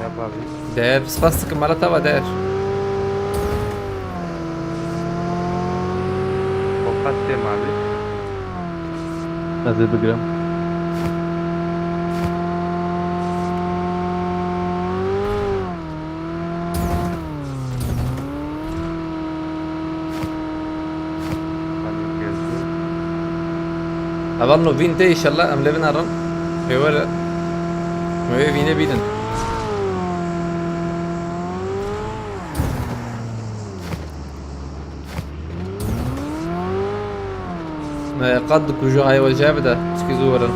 يا بابي داير سباستك مرة تبا داير بابا مالي نازل بجرام. أظن فين ده إن شاء الله أم لبنا رن في ورا ما فينا بيدن ما قد كوجو هاي وجاب ده تشكي زورا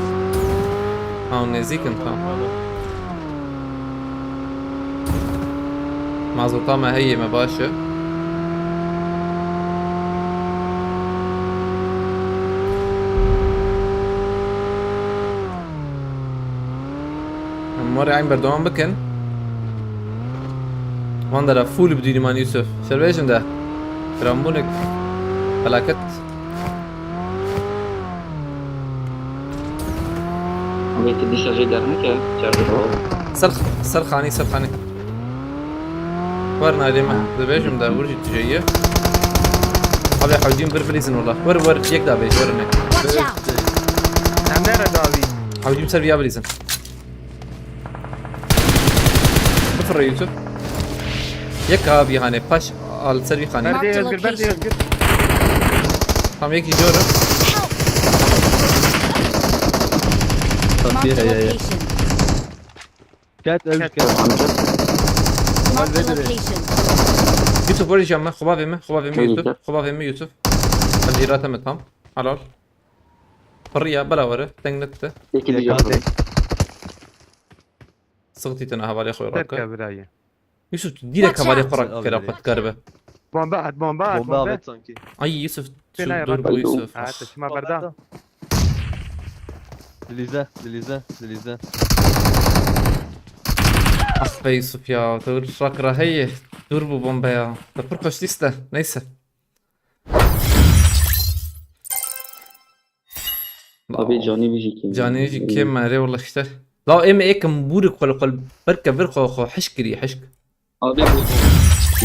هاو نزيكن خام معزوطة ما هي ما باشا مرة عين بردوان بكن وان ده فول بدوني مان يوسف سلويشن ده ترامبونك فلاكت Avec des déchargés derniers سرخاني ورنا لما دبيجم ده ورجي تجيه هذا حاجين برفليزن والله ور يك ده بيج ورنا Watch out! هم نرى داوي حاجين سربيا بليزن بفر يوسف يك ابي هاني باش على سربي خاني بردي Marked a يزقر بردي location. يزقر هم يك جورا Help! Marked a يا location. كات أوج كات Marked a location. يوسف وري جامع خباب يمه كيف؟ خباب يمه يوسف الجيرات متهم على حرية بلا ورا تنجنت Belki bir يا yapalım. كات صغتي تنا هبالي اخوي تركة راكا براية يوسف ديرك هبالي Watch out. خراك كده قد كربه بومبات بومبا بومبات عبد سانكي اي يوسف فين هاي دور راكا؟ بو يوسف قعدت شما بردان دليزا اخ يوسف يا دور راكرة هي دور بو بومبا يا تفرقش لسه نيسه Abi Johnny Vijiki. جاني يجي كيم ماري والله اشتر لا ام ايه كم بورك ولا قلب بركة خو حشكري حشك Abi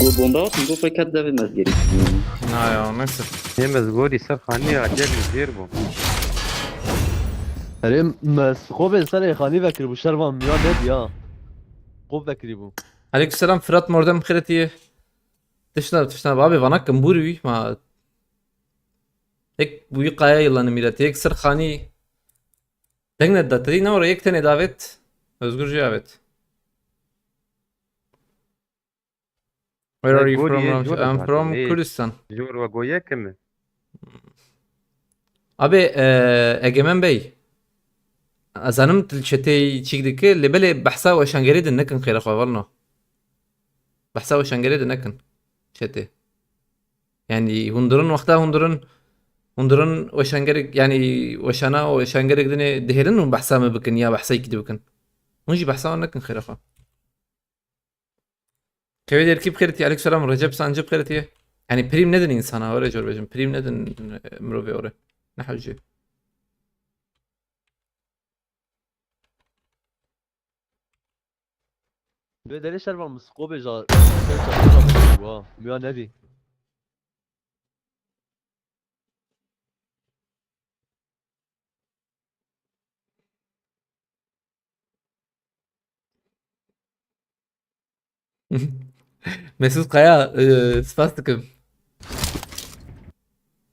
bu bomba atın bu fakat devilmez gerekiyor. نا يا نيسه يمز غوري سر خانية عجل مزير بو ريم مس خوب سر خاني فكر بو شرفان ميان نبيا خوب فكري بو عليك السلام فرات موردم خيرتي تشنا بابي وانا كم بوري ما هيك بوي قايا يلا نميرات هيك سر خاني دقنا الداتري نور هيك تاني دافت özgür جابت Where are you Gori from? ye, Ramş? Jordan I'm zaten, from iyi. Kürdistan. جور وقوية كم Abi Egemen Bey أظنم تلشتي تشيك اللي بالي بحسا وشانجريد النكن خير أخوة والله بحسا وشانجريد النكن شتي يعني هندرن وقتها هندرن وشانجريد يعني وشانا وشانجريد دني دهيرن وبحسا ما بكن يا بحسا يكدي بكن ونجي بحسا النكن خير أخوة كيف يركب خيرتي عليك سلام رجب سانجب خيرتي يعني بريم ندن إنسانا ولا جور بجم بريم ندن مروفي أوري نحوجي بدري شرفان مس خوب جا ميان نبي Mesut Kaya spastikım.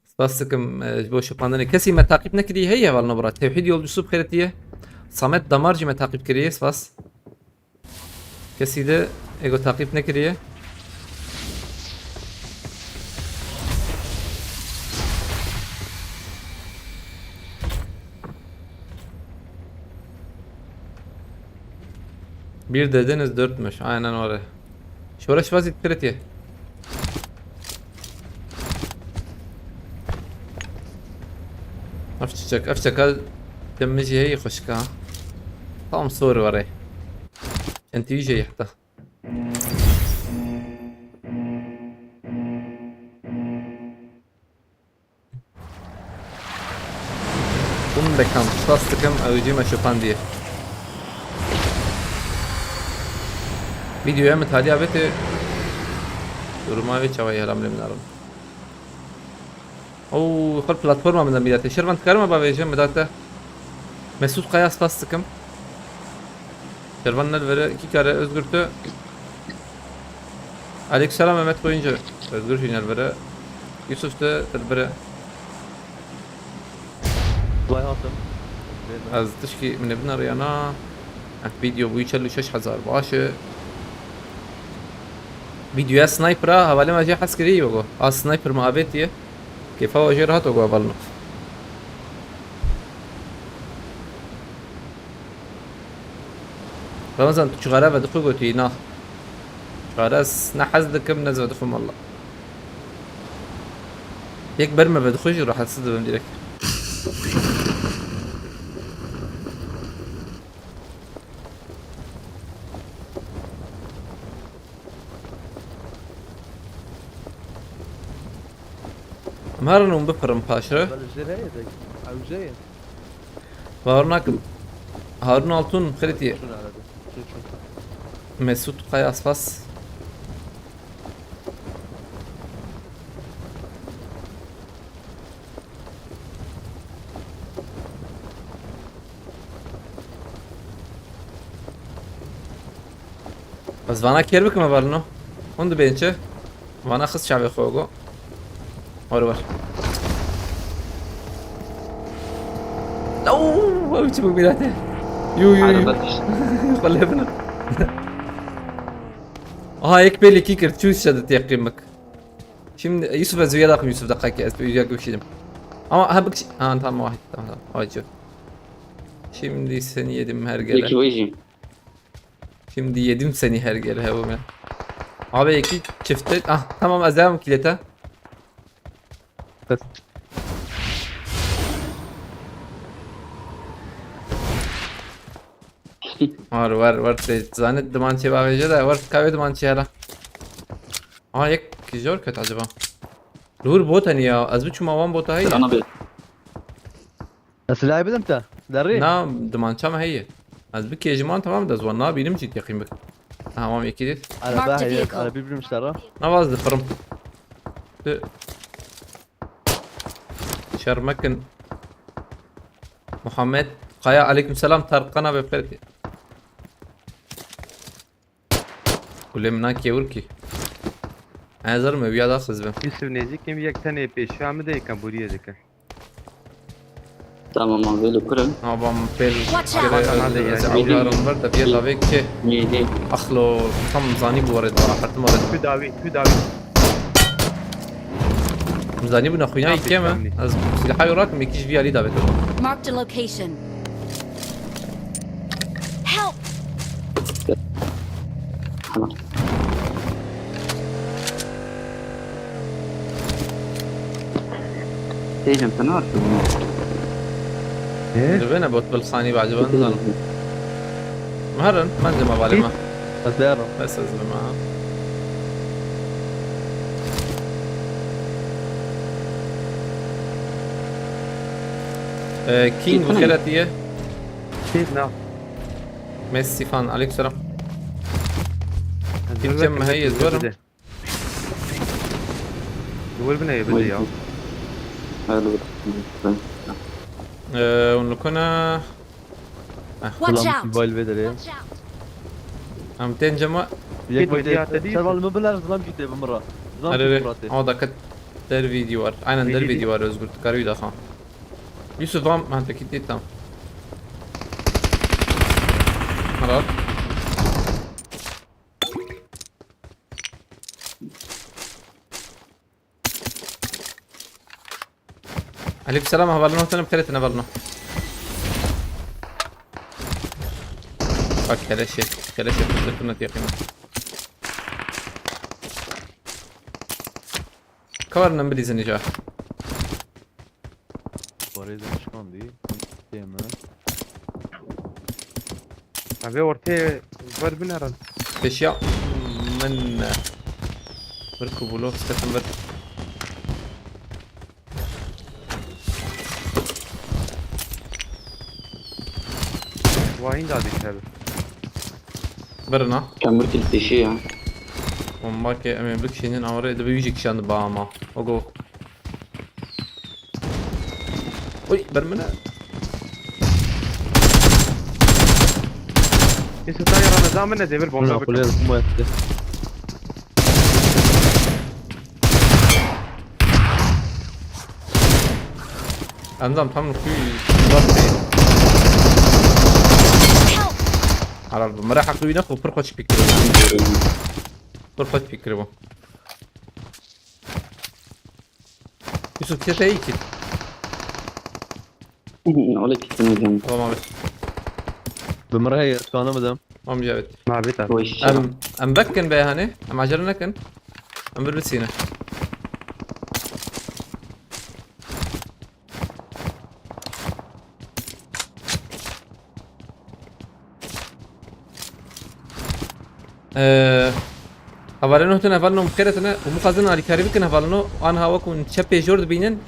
Spastikım bu şu pandani kesi me takip ne kedi heye var nabra tevhid yolcusu bkhiretiye Samet Damarcı me takip kiriye spas kesi de ego takip ne kiriye bir dediniz dörtmüş aynen öyle. Şuraş vazit kritiye. افتشك دمجي هي خشكا طعم صوري وري انت يجي حتى كم بكم فاستكم او يجي ما شوفان دي فيديو يامت هادي ابيتي duruma çavayı helam leminarum. او خل بلاتفورما من الميدات شرفان تكرم باويجم مداته Mesut Kaya spastıkım. Şervan Nelver'e 2 kare özgürtü. Aleykümselam Mehmet Koyuncu. Özgür Nelver'e. Yusuf da Nelver'e. وای هاتم از تشكي من ابن ريانا فيديو بو يشلو 6000 باشه فيديو يا سنايبر حواله ما جه حس كري يوغو سنايبر ما ابيتيه كيف هو جرها تو قبلنا رمضان تشغاله بدخل قلتي نا شغاله نحز دكم نزل دخل والله يكبر ما بدخلش راح تصدم ديريكت مهرنا بفرم باشره بلش هي ذيك او جاي وهرناك هارون altun خلتي شنو على ده شوف Mesut Kaya Aspas بس وانا كير بك ما بالنو هون بينچه وانا خص شعبي خوغو اور اوه وش بك بلاته يو عربتش قلبنا هيك بالي كيكر تشوز شدت يقيمك şimdi Yusuf Özü'ye dakım Yusuf dakika ki bir görüşelim. Ama ha bak tamam vahit tamam hadi çok. Şimdi seni yedim her gele. يجي ويجي Şimdi yedim seni her gele hemen. Abi iki çifte tamam azam kilete. بس var zanet dumançı bağlayıcı da var kahve dumançı hala. Yek zor kötü acaba. Dur bot hani ya az bir çumavan bota hayır. انا بيت بس لاعب انت دري Na dumançı ama hayır. Az bir kejman tamam da zvanna benim ciddi yakayım bak. Tamam iki değil. على Marked باهي vehicle. على بيبرم اشترى Ne vazdı fırım. Şermekin. Muhammed Kaya aleykümselam Tarkan'a ve Ferdi. Kulemna ki vur ki. Hazır mı? Bir ada kız ben. يوسف نيزي كم يك تاني بيش فهم ده كان بوريه ذيك تمام موجود كرم Abam pel. Watch out. Avlarım var da bir lavek ki. يدي Akhlo tam zani bu arada. Artım arada. كو داوي Zani bu nakhuya Abi, iki mi? tamam. Az silahı yorak mı? İkiş bir ali davet. Marked a location. Help! خلاص تيجي انت نار Rübene bot بالخاني بعد بنزل. مهرن ما انزل ما بالي ما. بس دارو بس انزل معاه. كينج بخيراتيه نعم ميسي فان عليك سلام كم هي زورم يقول بنا يبدي يا ونكون Watch out! موبايل بدري عم تنجمع يك فيديوهات بدي دي. شغال المبلغ ظلام جدا بمره ظلام Arı جدا o da kat der video var. Aynen der video var Özgür. Karıyı da kan. Yusuf am han peki değil tam. Haral. عليكم السلام هبلنا تنا بخيرتنا بلنا فك كلاش كنا تيقينا كورنا مبريز نجاح وريد شلون دي تيما ابي ورتي ور بنا رد اشياء من بركبوا له استثمر واين دادي شاب برنا كملت التشيع وماك امين بك شينين اوري ده بيجيك شان باما اوغو وي برمنا يوسف تاني رمضان من ديبل والله بومبا كل يوم ما انظم تمام في ضرب Help! على المراحة خوي ناخذ فرقة بيكرو فرقة بيكرو يوسف تيتا ايكي ولا كيف نجم والله ما بس بمرهي كان مدام ما مجابت ما بيتها وش ام بكن بها هاني ام عجلنا كن ام برسينا هفالنو هتنا هفالنو مخيرتنا ومقازنا على كاريبكن هفالنو انا هواكم تشبي جورد بينن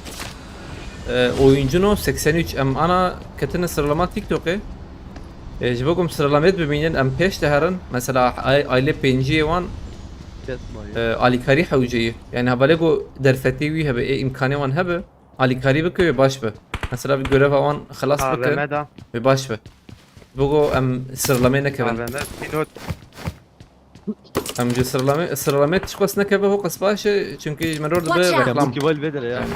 oyuncunu 83 em ana ketine sıralama TikTok'e jibokum sıralamet bibinin em peş deherin mesela aile penci wan كاس ماي alikari hawjiyi yani habalego derfeti wi hebe imkanı wan hebe alikari bike baş be mesela bir görev wan خلاص ها bike بمدى ve baş be bugo em sıralama ne ها keben بمدى بينوت em ji sıralamet çıkwas ne kebe ho qasbaşı çünkü meror Watch be out. كان reklam بوكي بول بدر يا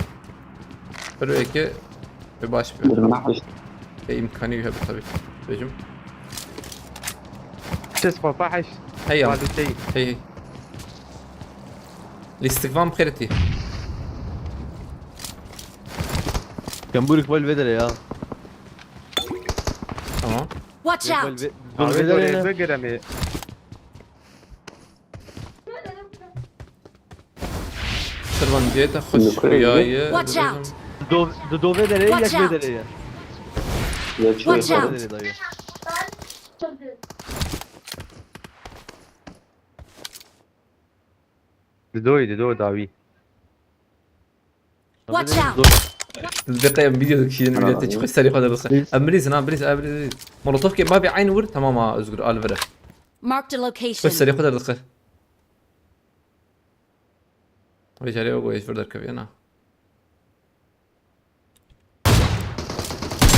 böyle ki ve baş be برمح ve imkanı hebe tabii bejim 17 هيا بعد شيء هي الاستقفام بخيرتي كان بورك بول بدر يا تمام Watch out! بول بدر هنا بقرمي سربان جيتا خش وياي Watch out! دو بدر يا Watch يك out. بدر يا Watch out! بدر دايو ددوي داوي Watch out! الدقيقة فيديو كشين فيديو تشخص سريع هذا بس امريز انا امريز مولوتوف كي ما بي عين ورد تمام ازغر الفرا Marked a خش location. سريع هذا دقيقة وي جاري اوغو ايش فردر كبي انا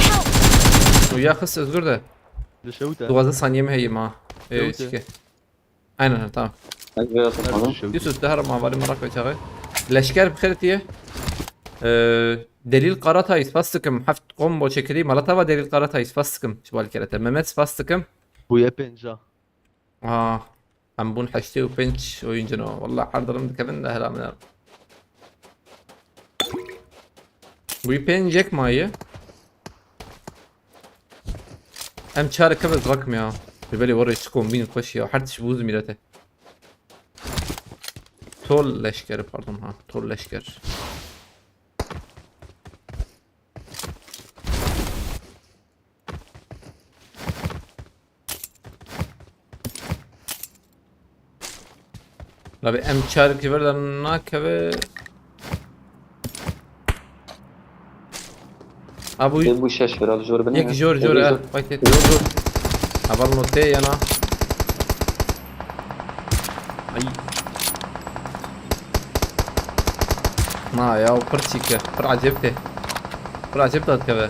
Help! ويا خص ازغر ده لشوته دوازة ثانية ما هي ما ايه يوتي. تشكي اين تمام يوسف دهر مع بالي مرة كويس الاشكال بخيرتي دلیل قرات های سپاستکم هفت قوم با چکری مالتا و دلیل قرات های سپاستکم شبال کرده ممت سپاستکم ويا بنجا هم بون حشتی و پنج oyuncunu والله حاضرم دكبن ده هلا من bu pencek mayı ام çare كبز رقم يا بالي ورا يشكون بين خوش يا حرتش بوز ميرته تول لشكر pardon ha tol leşker Labi em çare ki verden nakave Abu Bu şaş biraz zor bana. yek jor fight et Aval note yana Ay ما يا وبرتشيك بر عجبته بر عجبته كذا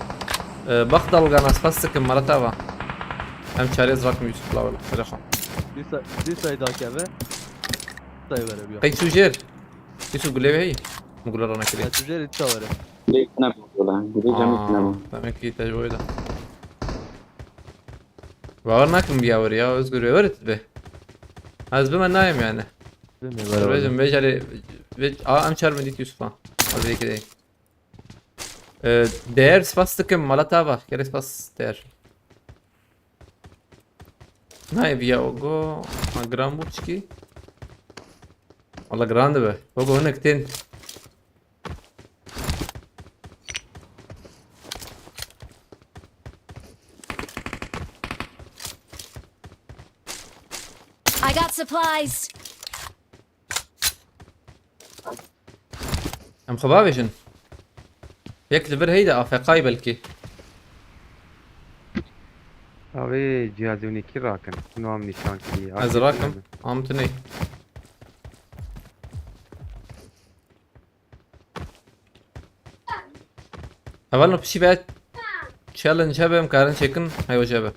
بخضل قناص فسك مرتبة هم شاريز رقم يوسف لا ولا تلخم دي سايدا كابه طيب انا بيا قيد سوجير يوسف قول لي هي مقول رانا كذا تجري تصور ليه نبي والله بدي جامد نبي تمام كي تجوي ده وورناكم بياور يا ازقر ورت به از بما نايم يعني بيجم بيجري ام çar mı Yusuf ha hadi ki değer spastıkım malatava kere spas değer Naib ya ogo gram buçki Valla grande be ogo honek ten I got supplies. ام خبابشن يكتب هيدا افقاي بلكي اوي جهازوني كي راكن نوام نشان كي از راكم عمتني اولنا بشي بعد تشالنج هبه مكارن شكن هاي وجبه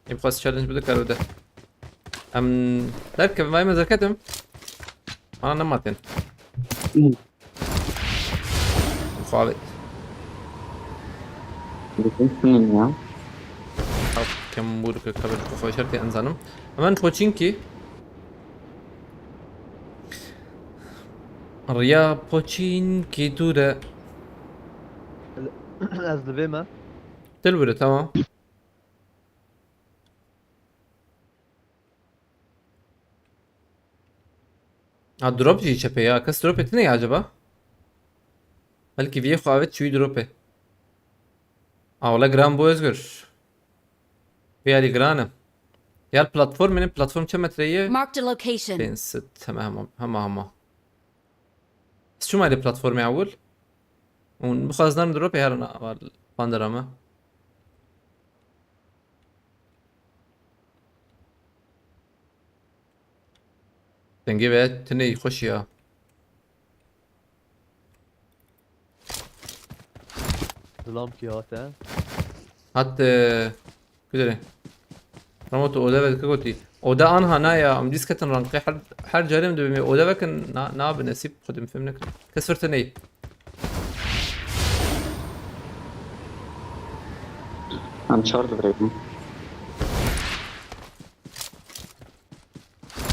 يبقى تشالنج بدك كارو ام تركب ما مزكتم انا نماتين خالد بتنسين يا كم بورك قبل خوشرتي انزانم امان بوچينكي ريا بوچينكي دورا از دبیمه تلوري تمام الدروب جي چپه ya kız drop etti ne ya acaba? Belki viejo evet çuyu drop et. Avla gran bu özgür. Viyali granım. Yer platform benim platform çe metreyi Marked a location. بنست تمام هم شو مالي بلاتفورم اول ونبخذ دروب هرنا باندراما تنجيب تني يخش يا ظلام کی هاته حتى كده رموت اودا بك قلتي اودا انها نايا ام ديسكتن رانقي حر جارم دبي اودا بك نا بنسيب خدم فهمنك كسرتني عم شارد بريكم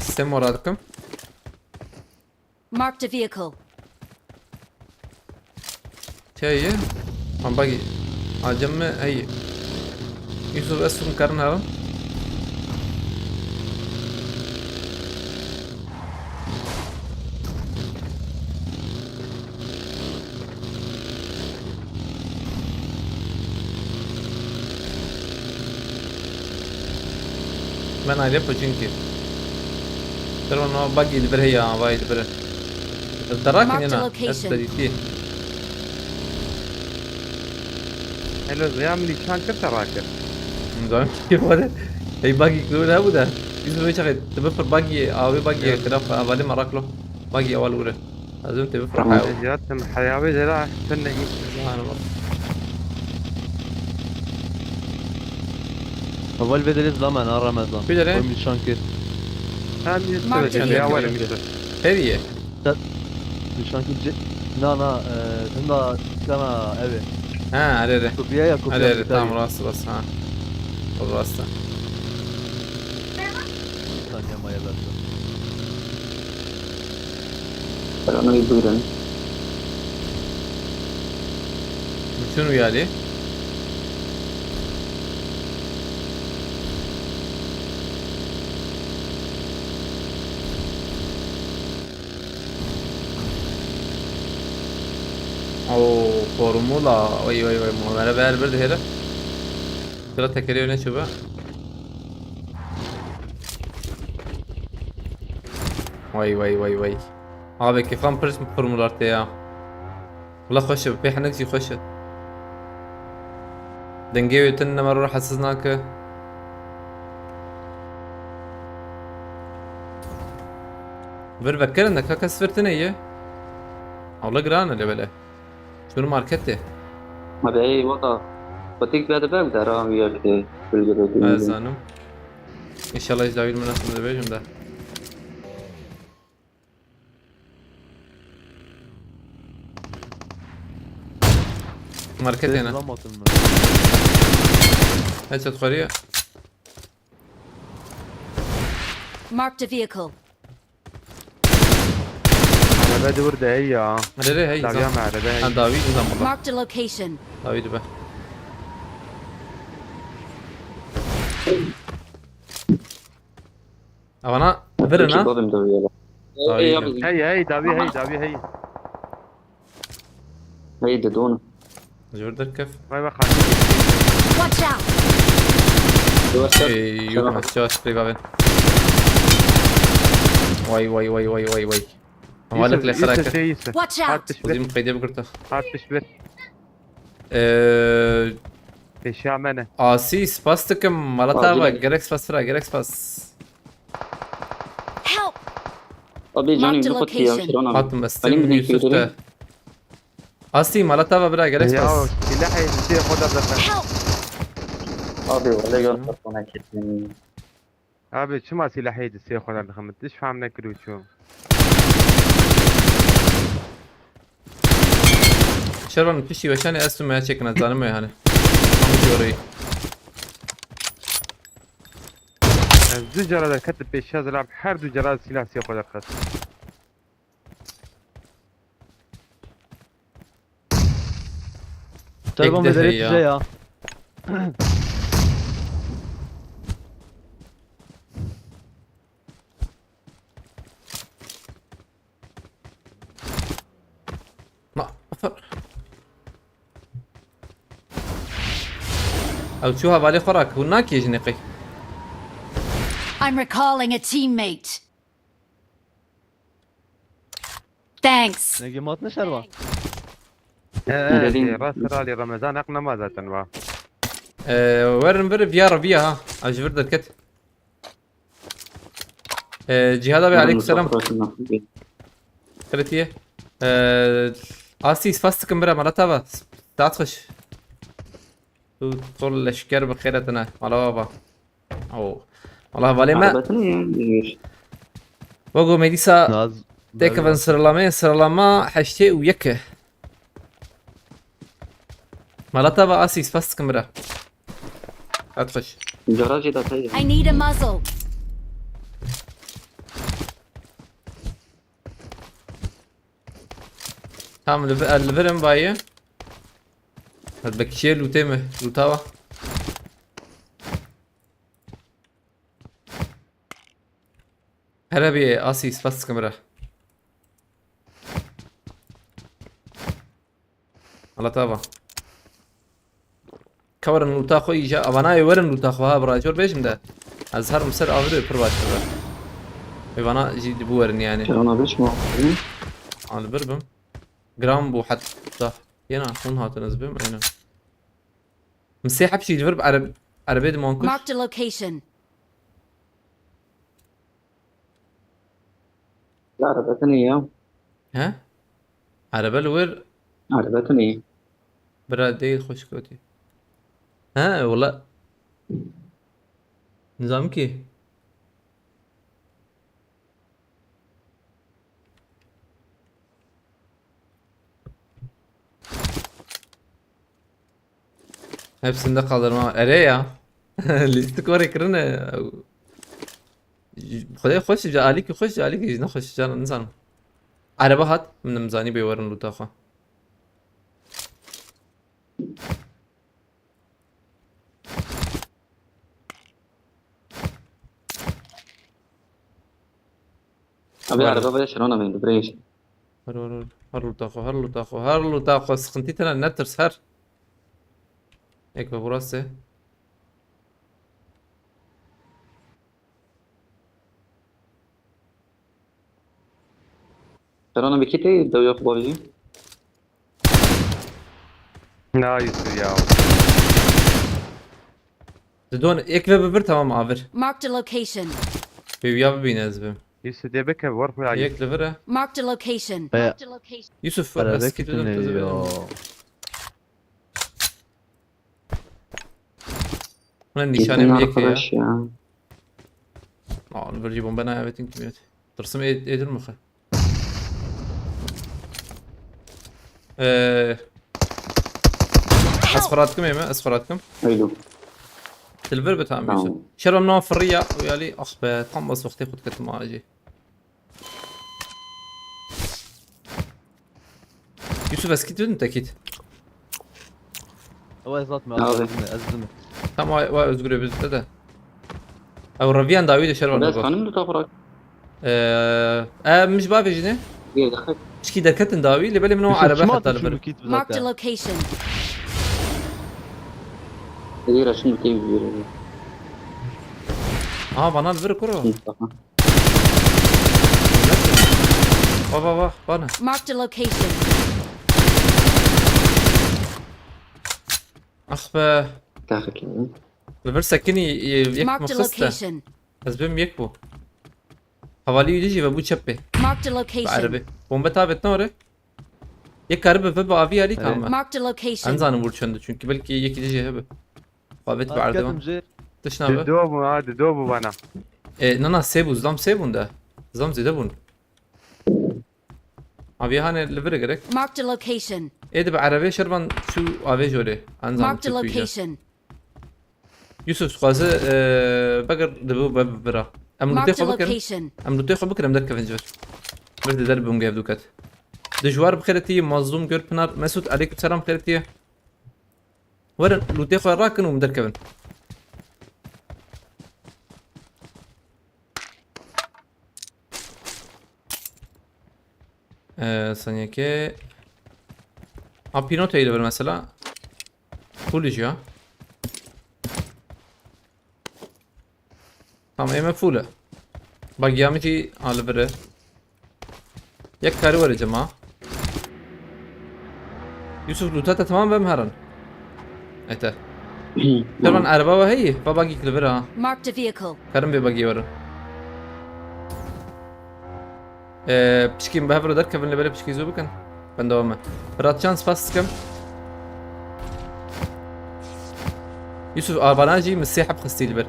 سيستم ورادكم Marked a vehicle. تايه عم باقي عجمة هي يوسف اسم كرنها من عليه بوجينكي ترى انه باقي يدبر هي باقي يدبر الدراكن Marked هنا location. ابتديتيه حلو يعمل شان كتر راكب زين كيف هذا هي باقي يقولون ابدا يسوي شغل تبفر باقي او باقي كده فبعدين مراك له باقي اول ولا لازم تبفر حاول جاتهم حياوي زي لا استنى اول بدل زمان رمضان بدل من شانكر هذه Marked يستوي vehicle. اول مثل هذه من شانكر نا هنا كان اوي ها عليه كوبيا يا كوبيا عليه تمام راس بس ها الراس ثانية ما يبقى أنا يدورن شنو يالي او فورمولا وي مو انا بقى البرد هنا ثلاث تكرير شو بقى وي abi كيفان برس فورمولارتي يا والله خش في حنكسي خش دنجيو تنا مرة حسسناك بفكر انك كسرتني ايه والله جرانا اللي بلا شنو ماركته هذا أي وضع بتيك بعد بعد درام يا في الجبل زانم ان شاء الله يجداوي المناسبة اللي بيجم ده ماركتي هنا هيدشوت خورية Marked a vehicle. على بدي ورده هي هذا هي داوية مع رده هي داويد نظام والله Marked a location. داويد به او انا برنا بابم دوية داويد هي داوية هي هي دون جوردر كيف ما بخاف Watch out. ايوه مسجات بري بابن واي مالك لي خلاك يوسف Watch هات out. تشبه ودي مقيدة بقرته هات تشبه ايش يعمل اسيس باستكم مالتا جريكس باسترا جريكس باس Help. أبي جاني Marked a بخط فيها location. شلون حاطم استلم يوسف اسي مالتا برا جريكس يا باس سلاحي يصير خذها بدك Help. أبي ولا جال فرقنا كتير ابي شو ما سلاحي يصير خذها بدك ما تدش فاهم نكرو شو شربا بشي وشاني اسم ما شيك نزالم يعني يوري دو جراد كتب بيشاز لعب هر دو جراد سلاح سياق ولا خاص تقريبا يقدر مدريت هي. جاية. ما أفر او تشوها بالي خوراك هناك يا جنقي I'm recalling a teammate. Thanks. نجي مات نشربه. راس رالي رمضان اقنا ماذا تنوى ورن بر فيا فيها ها اجبر دركت جهاد ابي عليك السلام خلتيه اسيس فاست كمبرا مرتبه تاتخش تدخل الاشكال بخيرتنا على بابا او والله بالي ما عربتني وقو ميديسا ناز. تكفن سرلما حشتي ويكه مرتبه اسيس فاست كمبرا تاتخش جراجي ده طيب I need a muzzle. تمام الفيرم بايه هتبكشي لوتيمه لوتاوا هربي اسيس فاست كاميرا على تابا كورن لوتا خوي جا اباناي ورن لوتا خوها براجور بيجم ده ازهر مسر افري برباش ابانا جي بورن يعني انا بيش ما على البربم جرام بو حتى ينا هون هات نزبم اينا مسيح بشي الفرب عربي مونكوش Marked a location. لا عربتني يا ها عربي الور عربتني برا دي خوش كوتي ها والله نظامك ايه hepsinde kaldırma ya listi kore kırını خدای خوش جالی که خوش جالی که نه خوش جان انسان عربه هات من مزانی بیورن لو تاخو ابي عربه بلاش انا من بريش هر لو تاخو هر لو تاخو سخنتي تنا نترس هر هيك ببراسه ترى انا بكيتي دو ياخذ بابجي نايس يا دون يك ببر تمام عابر Marked a location. بيا ببين ازبم يوسف دي بك ورفو عليك يك لفره Marked a location. إيه. Marked a location. يوسف على بس ذاك كده تزبم انا نشاني يك يا يا الفيرجي بومبانا بيتين كميوتي ترسم ايه المخ اصفراتكم يا اصفراتكم ايوه الفير بتاع نعم. يوسف شرب نوع في الريا ويالي اخ بتقمص وقتي خد كت ما اجي يوسف اسكت انت اكيد هو ذات ما هذا. أزمة. تمام واي ازغري بزده او الرفيان داويد شرب بس نوع خانم دو تفرق مش بافي جنيه ايه دخلت ايش كده كتن داوي اللي بالي منو يوسف عربه شو حتى ما تشوف الفير كيت Marked a بذاتها. location. كبيرة شنو كبيرة بنا الفير كره مصطفى واه بنا Marked a location. اخ تاخذ كذا الفير سكني يك Marked a مخسته location. ازبم يكبو حوالي يجي بابو تشبه Marked a location. بعربي bomba tabet ne یک karbe ve bavi ali tamam. Marked a location. Anzanı vurçandı çünkü belki yekilici hebe. Babet vardı كاتم mı? جير. Dışına abi. دوبو هذا دوبو وانا Nana sebu zam sebunda. Zam zede bun. Abi hani levere gerek. Marked a location. De بعربي شربان شو abi jole. Anzanı Marked a çıkıyor. location. يوسف خوازه بقر دبو باب برا ام Marked a لوتي خو بكر location. ام لوتي خو بكر ام دركه فنجر برد درب ام جاب دوكات دجوار بخيرتي مظلوم جور بنار مسعود عليكم السلام خيرتي ورن لوتي خو راكن ومدركبن ثانية كي بينوتو يدبر مثلا فول جيا tamam eme full bak yamici alibere yak kari vereceğim ha Yusuf lutata tamam ben heran ete طبعا araba وهي فباقي كلبرها Marked a vehicle. كرم بباقي ورا بشكي بهفر دركب اللي بالي بشكي زوبكن بندوامه برات شانس فاست كم يوسف باناجي مسيحة بخستي البر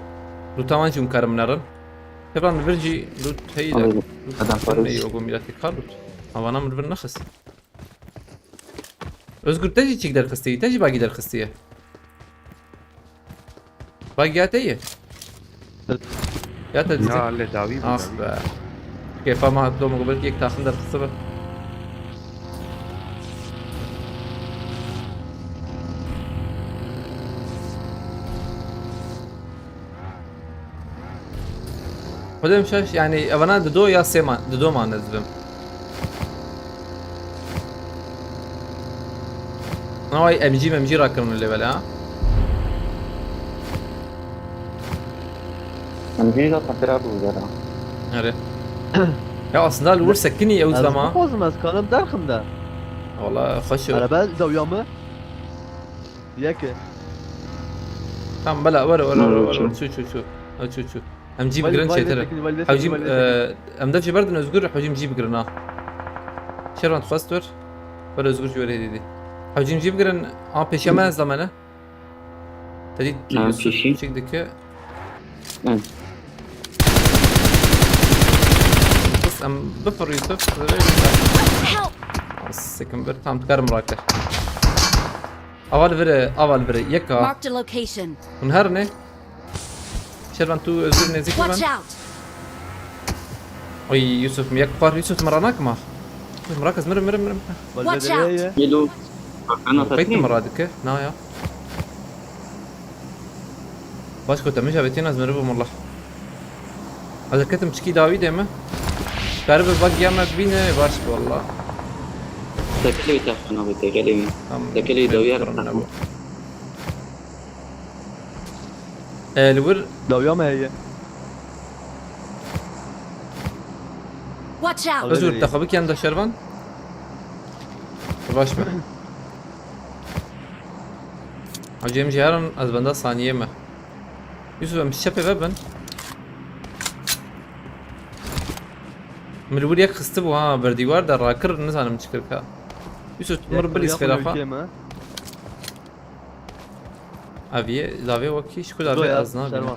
لوتامان جون كارم نارن طبعا برجي لوت هي أبدا. أدم فارس. اي اقوم ميلاتي كارلوت انا من بالنخس özgür تجي تقدر خستي تجي باقي در خستيه باقياتي يا تجي لا اللي داوي اخ كيف ما دوم قبل كيك تاخذ در خصبه خدم شاش يعني انا ددو يا سيما ددو ما نزلم نوعي ام جي راكم الليفل ها أمجيني لا تفكر أبو جرا. هري يا اصلا الور سكني او از زمان بخوازم از کانم درخم ده والله خش عربه دویامه یکه تمام بلا ورا شو ام جي بقرن شي ترى حوجي ام دفش برد نزغر حوجي مجيب قرنا شران خواستور ولا زغر جوري دي حوجي مجيب قرن بيشما زمانه تدي نعم، شيشي. شيك دكه بس ام بفر يوسف Help! سكن بر تام تكرم راكه اول فره يكا Marked a location. ونهرني شران تو ازور نزيك Watch من out! اي يوسف ميك بار يوسف مراناك ما مركز مر Watch out. يلو. أنا بيت فتني. مرادك نايا باش كنت مش بيتنا زمرب والله هذا كتم تشكي داوود اما قرب باقي ياما بينا باش والله تكلي تفنا بتكلي. تكلي دوير. الور دویامه هیه Watch out! ازور تخبك عند شرفان باش به عجيم جهرن از بنده ثانیه ما يوسف مش شبه ببن من الور يك خستبو ها برديوار در راكر نزانم تشكركا يوسف مر بليس خلافه ابي زاويه وكي شكون ابي ازنا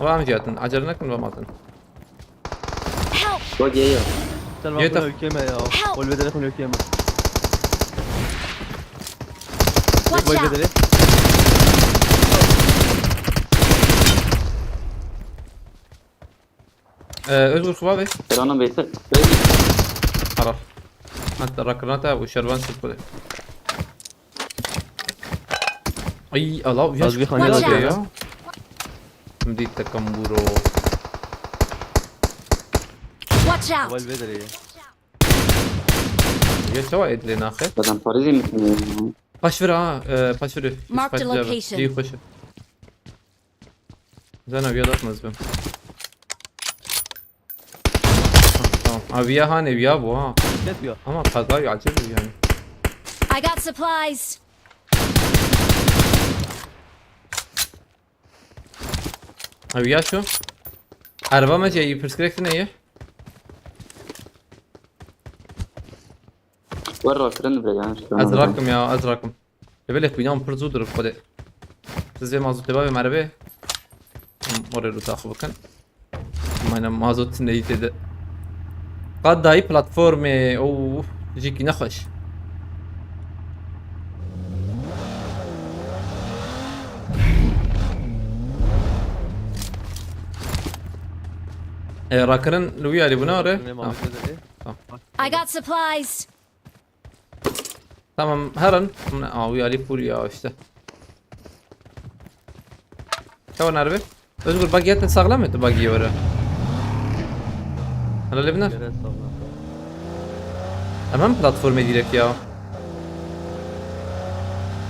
وام جاتن عجلناك من بماتن Help! وجه يا. سلام يتخ- عليكم يا والبدل لكم الكيما Watch والبدل out! ازور خبابي ترانا بيسك. عرف انت راكرناتا وشربان سبكولي اي الله Az يا bir hani Watch daha out. ya. مديت تكمبورو Watch out! والبدل هي يا شوائد لنا اخي أدم فارسي مثل. باشفرا باشفرا Marked a location. دي خوش زانا بيضات مزبم تمام ابيا هاني بيا بو ها Net ya. اما قضاء يعجبني يعني I got supplies. ابيا شو araba ما جاي برسكريكت نيه ورا كرن بريان. ازراكم يا ازراكم يبلك بينام برزود رفضه زي ما زوت بابي معربه موري رو تاخذ كان ما انا ما زوت نيت قد هاي بلاتفورم او يجيك نخش راكرن لويا اللي بناره. I got supplies. Tamam هرن ويا لي فوريا işte. Şov nerede? Özgür bagiyetin sağlam mıydı bagiye öyle? Hala lebner. Hemen platforma direkt ya.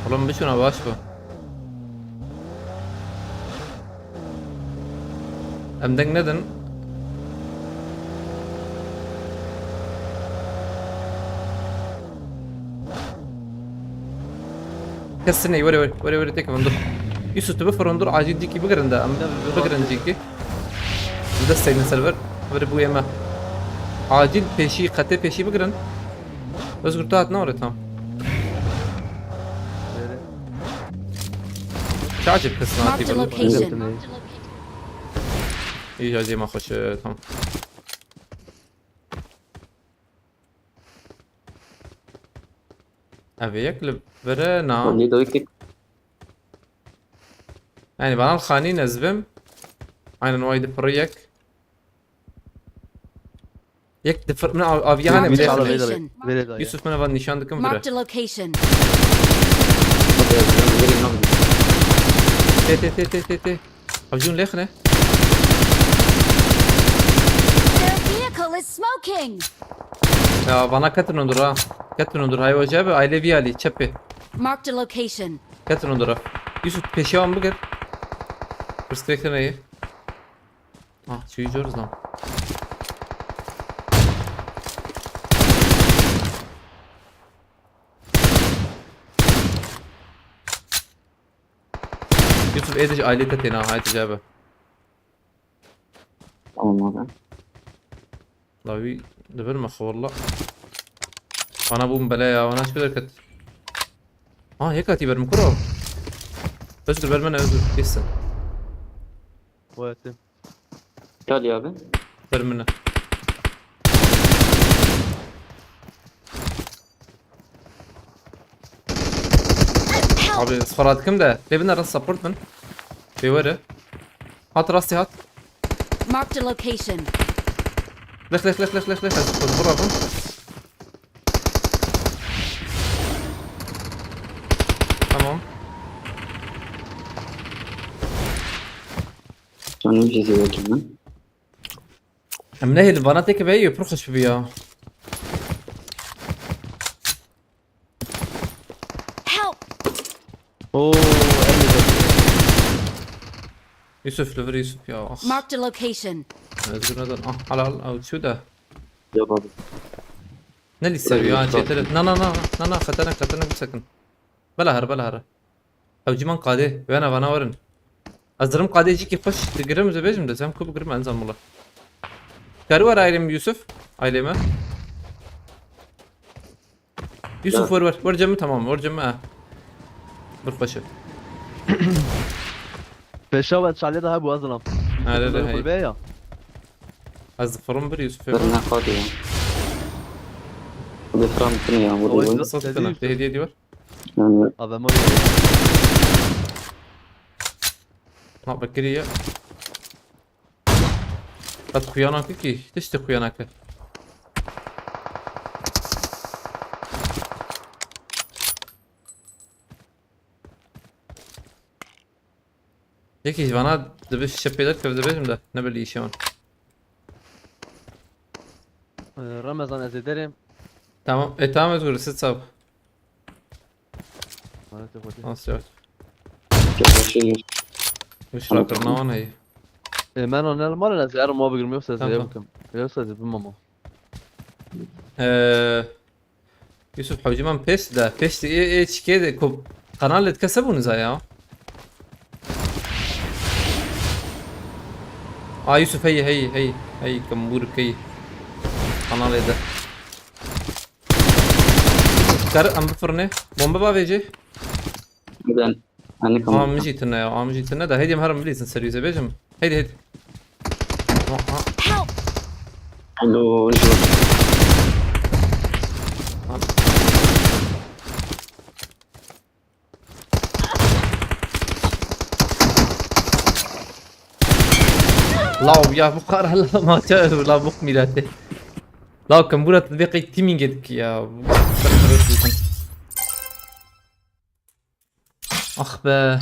Oğlum bir şuna baş bu. Emden neden? كسرني وري تك من دور يوسف تبى فرندور عاجل ديكي بقرن ده بقرن ديكي ده سيدنا سيرفر وري ما عاجل بيشي قتة بيشي بقرن بس قلت هات نورة تام شاجب كسناتي Marked a بلو location. يجي زي ما خوش تام أبي يكلب برنا واللي دويك يعني bana الخاني نزبم aynen o aydı projek yek defer من abi yani Marked bile a location. Yusuf bana van nişan dıkım bire Marked a location. te avcun lehne Their vehicle is smoking. ya bana katın ondur ha katın ondur hay hoca aile viyali çepi Marked a location. katın ondur ha Yusuf peşivan bu gel perspektif neyi şu yüzüyoruz lan Yusuf edici aile tetene ha haydi cebe tamam abi. ضوي دبل مخ والله انا ابو مبلايا وانا ايش بدك هيك هاتي برمكرو بس دبل من ازور لسه واتم Gel ya abi. برمنا abi صفرات كم ده لبنا راس سبورت من في ورا هات راسي هات Marked a location. لخ اصبر ابن tamam Canım çiziyor bakayım ben. منهي bana tek بهي يبرخش فيها Help! اوه يوسف لفر يوسف يا اخ Marked a location. özgür neden على او شو ده Yok abi. نلي السبي Burayı شيء tutar. تلت نا خطرنا بسكن بلا هر او جمان قاده وانا ورن ازرم قاده يجي كيف فش تقرم زبيجم ده زم كوب قرم انزل والله كارو رايلم يوسف عيلمه يوسف ور جم تمام ور جم برفشه بيشاوت شعلي ده ابو ازلم هذا هي البايع از فرم بر يوسف Birine kaldı ya. Bu defa mümkün ya. Bu da صدقنا هديه دي ور yani هذا ما ما بكريه قد خيانك كي تشتي خيانك Yeki bana dövüş şepeler kövdebejim de ne böyle işe var. رمضان ازدرم Tamam. Tamam Özgür siz sağ ol. مالت اخوتي Nasıl yok. yaklaşıyor. Üç rakırına var neyi. ما انا المره اللي زعر ما بقدر يوصل زي تمام. يمكن يوصل بماما Yusuf Havcıman PES de. PES de HK'de kanal etkesebunuza ya. Yusuf هي كمبورك هي kanal ede. Kar am bfırne. Bomba baveci. Ben hani Am جيتنا يا am جيتنا ده هيدي مهرم بليز نسريوزه بيجم. هيدي Help! Alo. لاو يا بقار هلا ما تعرف لا بق ميلاته لاو كم بولا تطبيقي تيمينج يا اخ با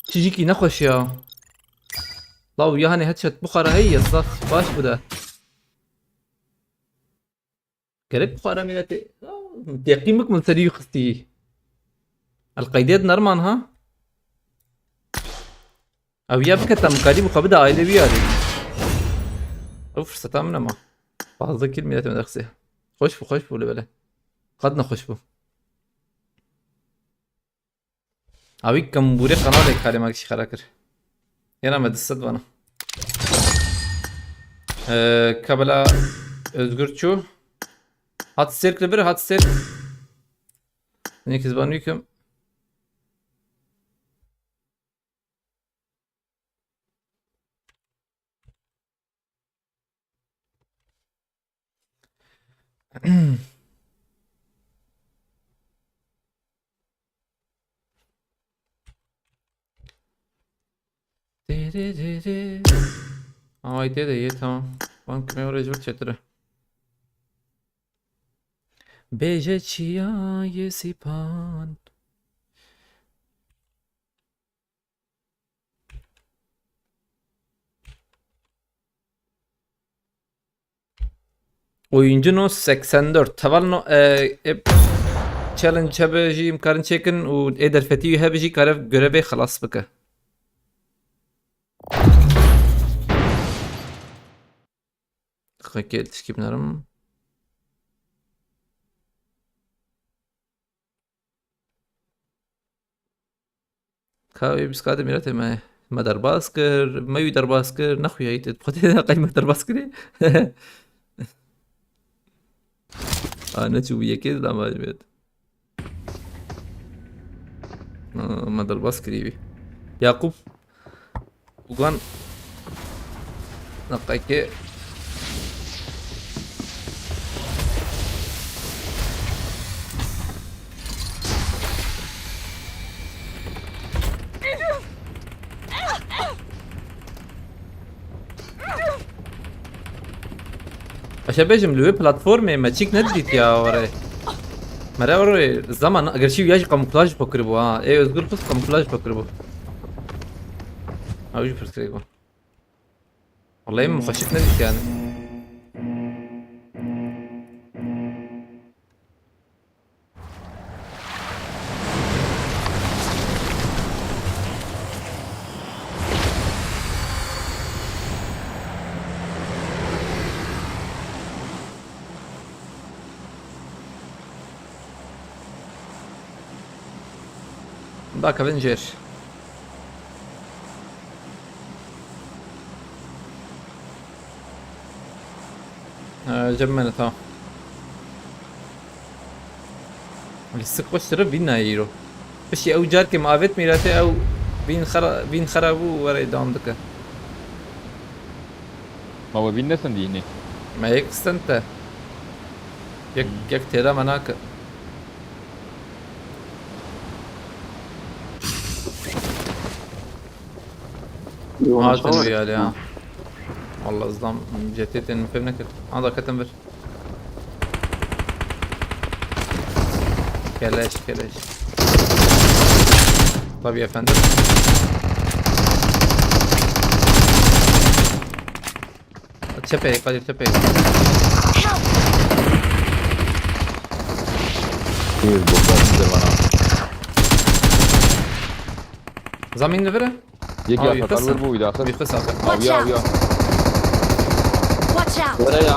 تجيكي نخوش يا لاو يا هاني هتشت بخارة هي الصف باش بدا كريب بخارة ميلاته تيقيمك من سريو خستي القيدات نرمان ها او يا بكتم قريب وخبدا عائلة بيادي او فرصة من ما بعض كلمة من أخسي خوش بو لبلا قدنا خوش بو اوی کم بوری قناه کاری ماکشی خرا کر یه نام دست بنا kabala özgürçü hat sirkli bir hat sirk ne kızbanı yüküm Ay de iyi tamam. Bank me oraya çetere. Beje çiya yesipan. Oyuncu no 84. Taval no challenge هبجي imkanı çekin و eder fetiyi هبجي görevi خلاص بك. Okey, skip narım. Kahve biz kadim mirat ما درباس كر ما يدرباس كر نخوي هيت بخاطر قيمة درباس كري أنا شوية كده لا ما جبت ما درباس كري يعقوب وقان نقايك شباب لوی پلتفرم ما چیک ندید یا وره مرا وره زمان اگر شی یاش کاموفلاژ پکر بو ها ای özgür پس کاموفلاژ پکر بو اوج فرسکری بو والله ما خشيت ندید يعني باك افنجر جمعنا تمام لسه قشتر بينا يرو بشي او جار كم آفت ميراته او بين خرابو ورا دام دكه ما هو بين نسن ديني ما يكستنت يك تيرا مناك هات الريال يا والله صدام جتيت انه فهمنا كده هذا كتم بر كلاش طب يا فندم تشبه قادر تشبه كيف بوقات زمان زمين نفره يجي يخسر بو يداخل بيخسر Watch يا out! يا Watch out! ولا يا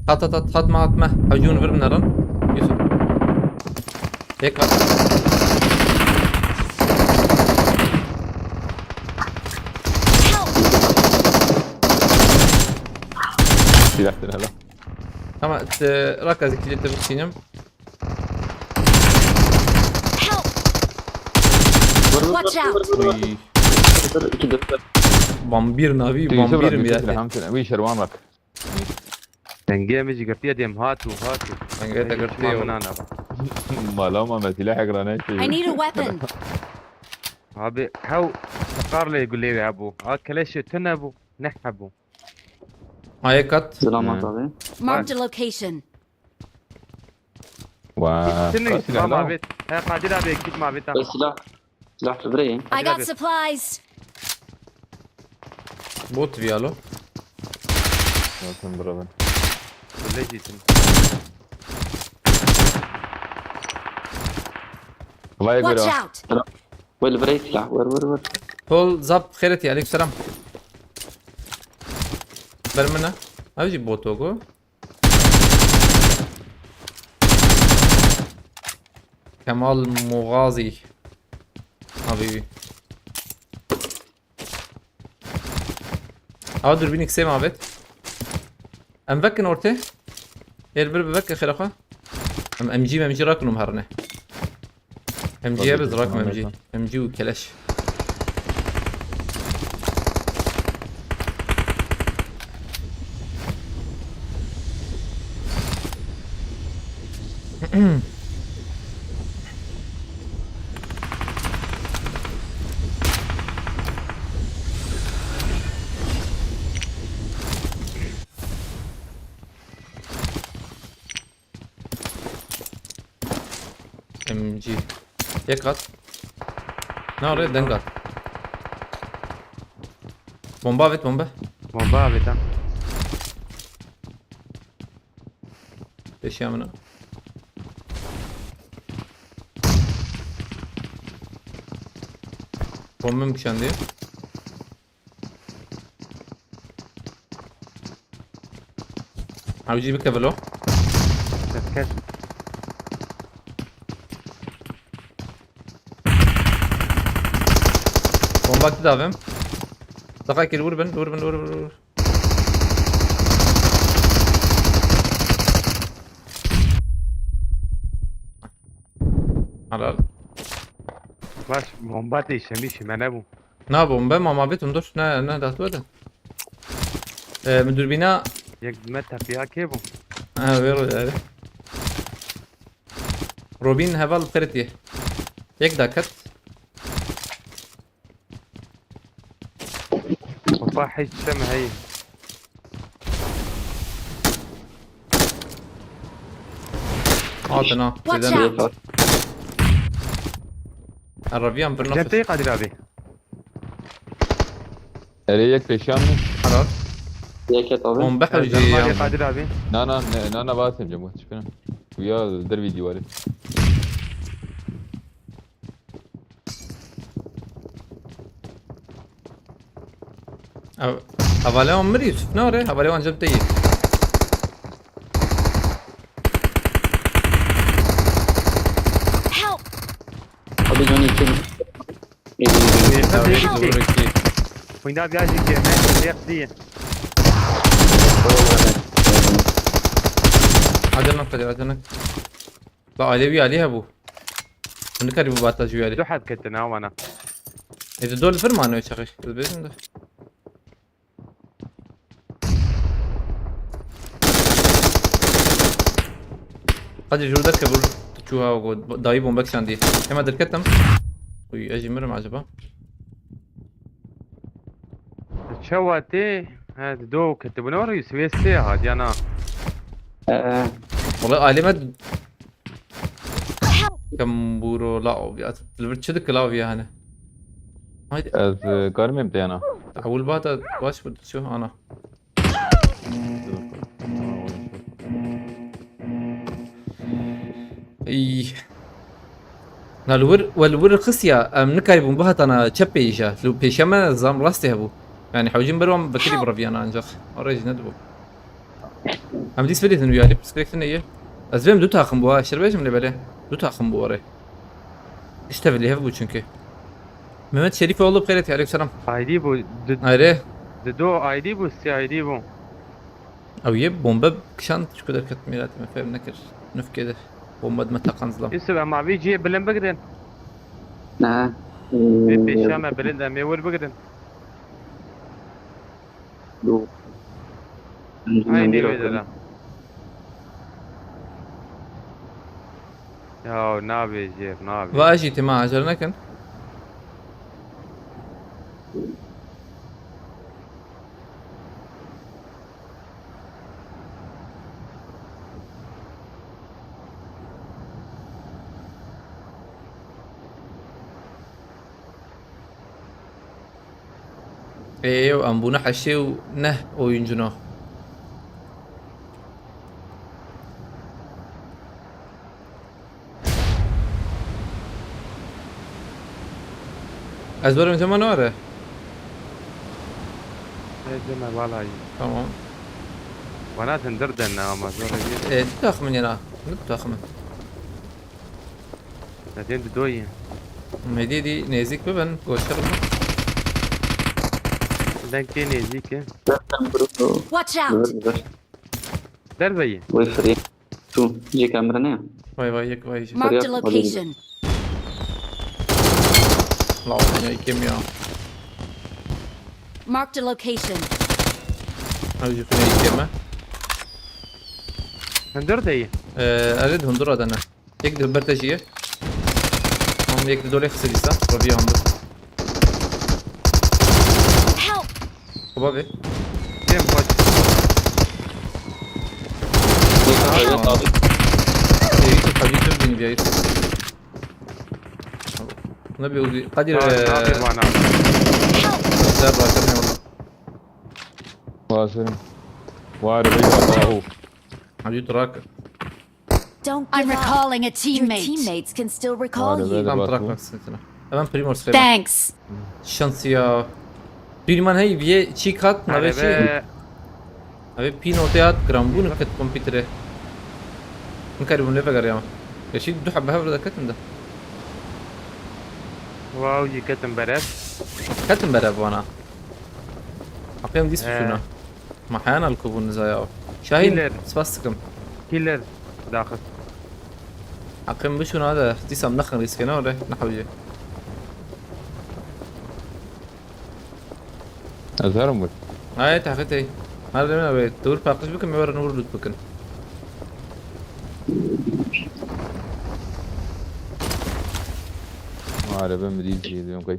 خط ما حجون نفر من رن يوسف هيك سلاحتنا هلا اما ركز كده تبكينم Watch out! وي بامبير نافي بامبير ميراته همتنا وي شروانك تنجي ميجي قرتيه ديم هاتو من قلت قلتي منانا ما لو ما سلاح قرانيش I need a weapon! ابي هاو سقار لي يقول لي يا ابو كلاش تنبو نحبو Aya kat. Selamat abi. Marked a location. و تنو قاتل ما على بيت هاي قادر ابي اكيد ما بيت Ve silah. Silah Fibreyim. I got supplies. Bot viyalo. مثلا برا ولا جيت الله يقول Watch out. والبري silah. Ver. Pol zap خيرتي عليك السلام. برمنا. أجي بوتوغو. كمال مغازي. حبيبي. أقدر بينك سيم عبد. أم بكن أورته. يربر ببك خير أخا. أم جي راكنهم هرنه. ام جي بز راكم ام جي وكلاش. ام جي يقط نار دنقط بومبا بومبا بيت ايش يعمل بومب مكشان دي عاوز يجيبك كبلو كاش بومبا تدافم دقائق الوربن حلال باش بومباتي شميشي ما نبو نا بومبا ما بيتهم دوش نا دات ودا مدير بناء يك متى فيها كيبو ويرو يعني روبين هبال قرتيه يك داكت وفاحش سما هي عطنا Watch سيدان out. الربيان بالنفس جنتي قادر ابي ريك بيشامي حلال Yaket abi. بومبا جي حجي قادر ابي انا باسم جمهور شفنا ويا الدربي ديوالي هفاليون مريض نوري هفاليون جبتي Help. Abi canı için. وين داب ياجي كي ما يقضي عجلنا لا علي عليها ابو نكري بباتا جوي علي دو حد كنتنا وانا اذا دول فرمان يا شيخ باذن الله قد جودك قبل تشوها وقود دايب ومبكش عندي كما دركتم وي اجي مرم عجبا شواتي هذا دو كتبوا نور يسوي الساعة هادي انا والله علي مد كم بورو لا بيات البرتشدك لا بيها انا هاي از قارمي بدينا اول باتا واش بدي شو انا اي نالور والور قصيا نكاي بمبهت انا تشبي ايشا لو بيشما زام راستي هبو يعني حوجين بروم بكري بربي انا انجخ اوريج ندبو ام دي سبيدت انو يالي بسكريكتن ايه ازبم دوتا اخم بوا شربيش من بله دوتا اخم بوا ري اشتغل هبو çünkü Mehmet Şerifoğlu بخيرتي عليك السلام ايدي بو ايره دو ايدي بو سي ايدي بو او يب بومبا كشان شو كده كت ميلاد ما فاهم نكر نف كده بومبا متى قنزلم يسوع ما بيجي بلن بقدن Ne? بيشامة بلن مي ور بقدن Du. هاي نيرو ده يا نابي جيف نابي واجي تما عجلنا كان Am buna haşi ve ne oyuncuna. Az varım zaman var. هذا ما بالي Tamam. وانا تندرد انا ما زور تخمن يا تخمن. بعدين بدوي Medya di nezik mi ben koşarım. ده كتير يجيك Watch out! دار بي वही फ्री तू ये कैमरा ने Vay vay yak vay. Marked a Oraya- location. La ya kim ya. Marked a location. Hadi kune kim? هندر دي أريد هندورة أنا يقدر برتجية هم يقدر دول يخسر يسا ربيع هندور Help! وبابي كم فوت يوسف حبيبي بني بيايس نبي ودي قدر ناقص وانا زار راكبني والله واسلم وارد الله حبيبي تراك Don't I'm recalling a teammate. Your teammates can still recall Vale, you. vale. tam باسو. تراك نفسيتنا أمام بريمورس خير Thanks. شانسيا بريمان هاي بيه چی کات نبی چی نبی پینوتیات گرامبون کت کامپیوتره نکاربون لیفه گریام یشی دو حبه هفر دکتن ده واو جي كتم برات كاتم بلا وانا اقيم ديس بشونا ما حيانا الكوبون زايا شاهين كيلر. سباستكم كيلر داخل اقيم بشونا هذا ديس ام نخن ريسكينا ولا نحوجي أزهرهم بس هاي تحفتي هذا من بيت دور باقش بكم يورا نور لوت بكن وارد بمديد شيء اليوم كي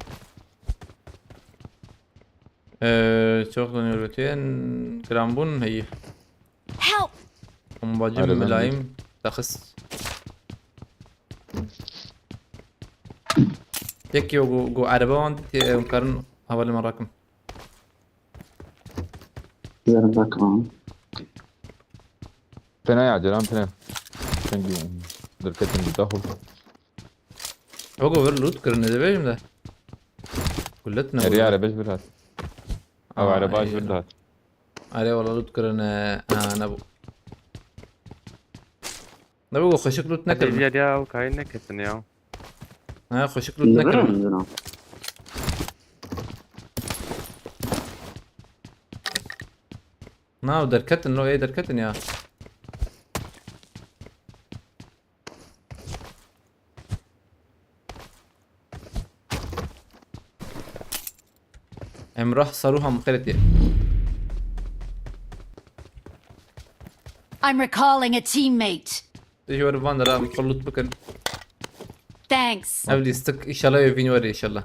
شوف دنيا روتين جرامبون هي Help! هم باجم هذا ملايم تخص يكي جو عربة وانت مكرن أول مرة जरा रखवाऊं تنا يا عجلان تنا تنجي دركتن بتاخد هو جو لوت كرن ده بيجم ده كلتنا ريا على بس بالهات أو على باش أيوة. بالهات عليه والله لوت كرن نبو نبو خشك لوت نكر جا جا وكاين كتن يا خشك لوت जरा نكر जरा ناو دركتن لو ايه دركتن يا امرح صاروها مخيلتي I'm recalling a teammate. تيجي ورا فان لا مخلط بكن Thanks. ابدي استك ان شاء الله يفيني وري ان شاء الله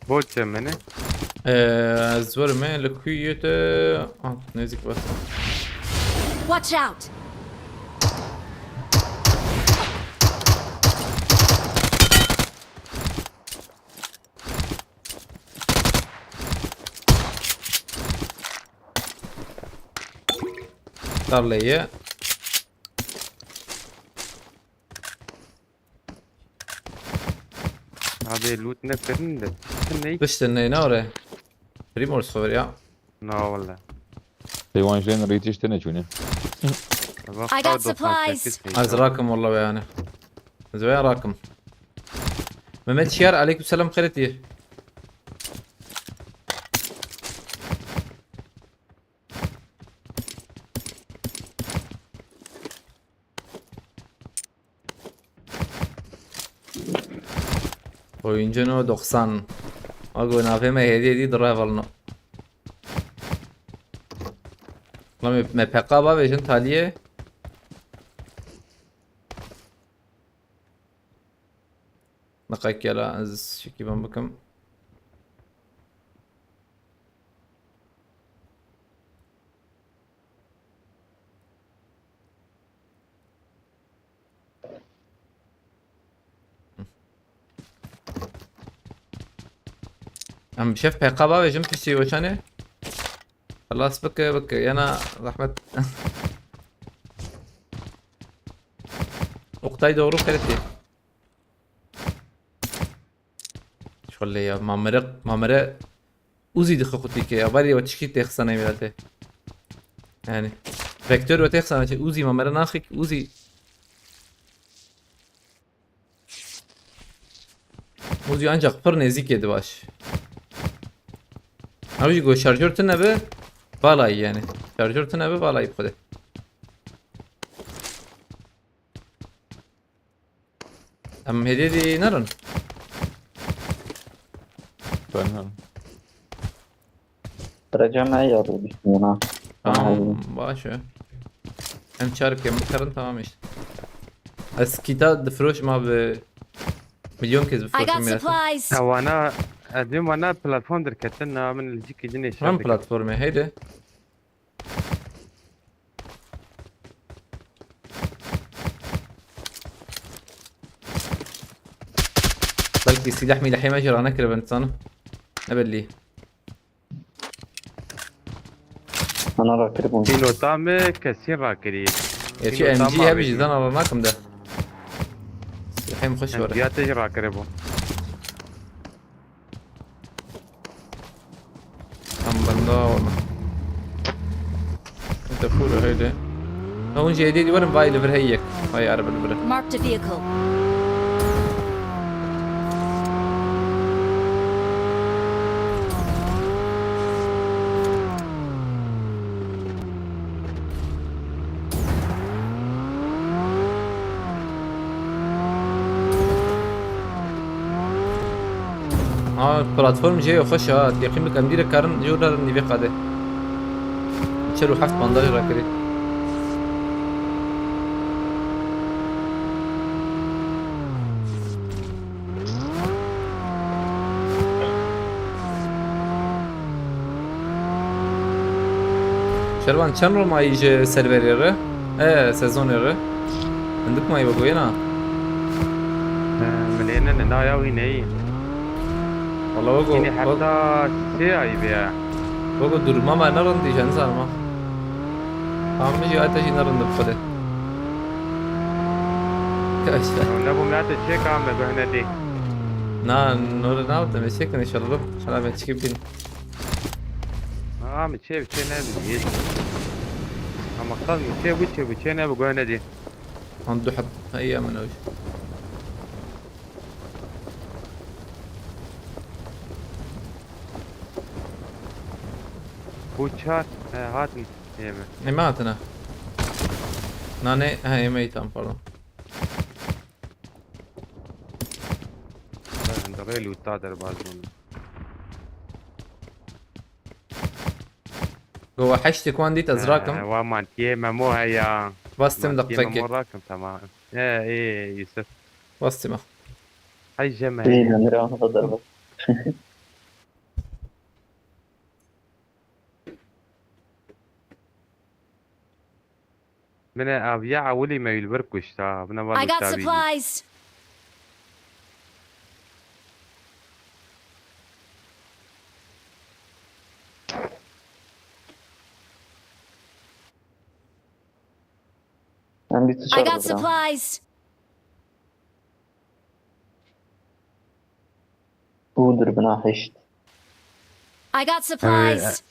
بوت منه زور ما لكوية نزيك بس Watch out! صار لي هذا لوت نكرن ده نيك بس تنينا ورا بريمورس خبر يا لا والله حيوان شلون ريتش تنا شوني I got supplies. عايز راكم والله يعني زين راكم ممت شير عليكم السلام خيرتي oyuncunu 90 Ago nafeme hediye di driver'ını Lan me PK ba vejin taliye دقيقة لا از شكي بكم. عم بشوف عقابة جمت شي وشاني خلاص بك انا رحمت وقتاي دورو كرتي شو اللي يا ما مرق اوزي دخل خوتيك يا بالي وتشكي تخسنا ميلاتي يعني فيكتور وتخسنا اوزي ما مرق ناخك اوزي اوزي ancak pır nezik yedi baş. Abi go şarjör tınabı balay yani. Şarjör tınabı balay bu kadar. Am hediye di narın. فاهم. رجع معي يا ربي هنا. Tamam başı. Hem çarp hem karın tamam işte. Eskita dfroş ma be milyon kez I bfroş got milyon. supplies. وانا اليوم انا بلاتفورم دركتنا من الجيك يجيني Tam شابك platformu heydi. بلكي سلاح ميلحي ما جرى نكره بنت صنع نبلي أنا راكبهم. كيلو طامة كثير راكري يا شي ام جي هبي جدان الله معكم ده الحين مخش ورا يا تجي راكربو عم بندور انت فولو هيدا هون جاي دي ورم باي لفر هيك هاي عرب البره Marked a vehicle. اه بلاتفورم جاي وخش اه يقيم لك امدير كارن جورا اللي بيقعده شرو حفت بنداج راكري شربان چند رو ما يجي سيرفر يره ايه سيزون يره عندك ما يبقوا هنا ملينا نايا ويني والله يعني وقو حتى سي بيع وقو دور ما نرن دي جان سالما عم يجي اتجي نرن بفده كاش ونبو مات الشيك عم بهنا دي نا نور ناو تمشيك ان شاء الله شلا ما تشكيبين متشيف شي نبي يجي اما اختار متشيف وشي نبي هنا دي عنده حب ايام من وجه بوتشات هاتني يمه نماتنا ناني هاي ميتام pardon عند غيلي وتادر بازون جوا حشتي كوان ديت ازراكم ومان يمه مو هيا بستم مو دقيقة راكم تمام ايه يوسف بستمه هاي جمع إيه نرى هذا ضربة. من ابيع ولي ما يلبركوش تا بنا I بالو got تابي supplies. عم I بيتشرب got supplies. ودر بناحشت. I got supplies.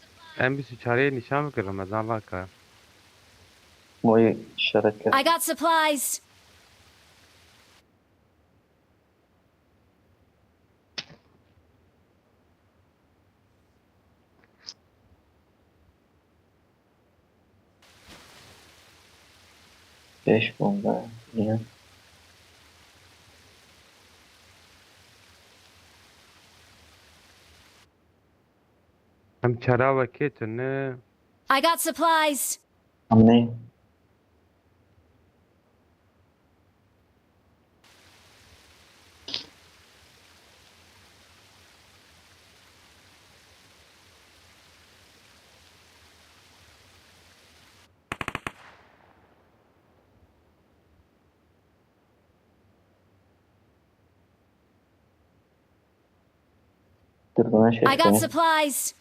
ام بي سوچاري نشام کر رمضان لا کا موي الشركة. I got supplies. ايش بومبا يعني. هم چراوه کیت نه I got supplies. عمي Dur bana şey I got yapayım. supplies.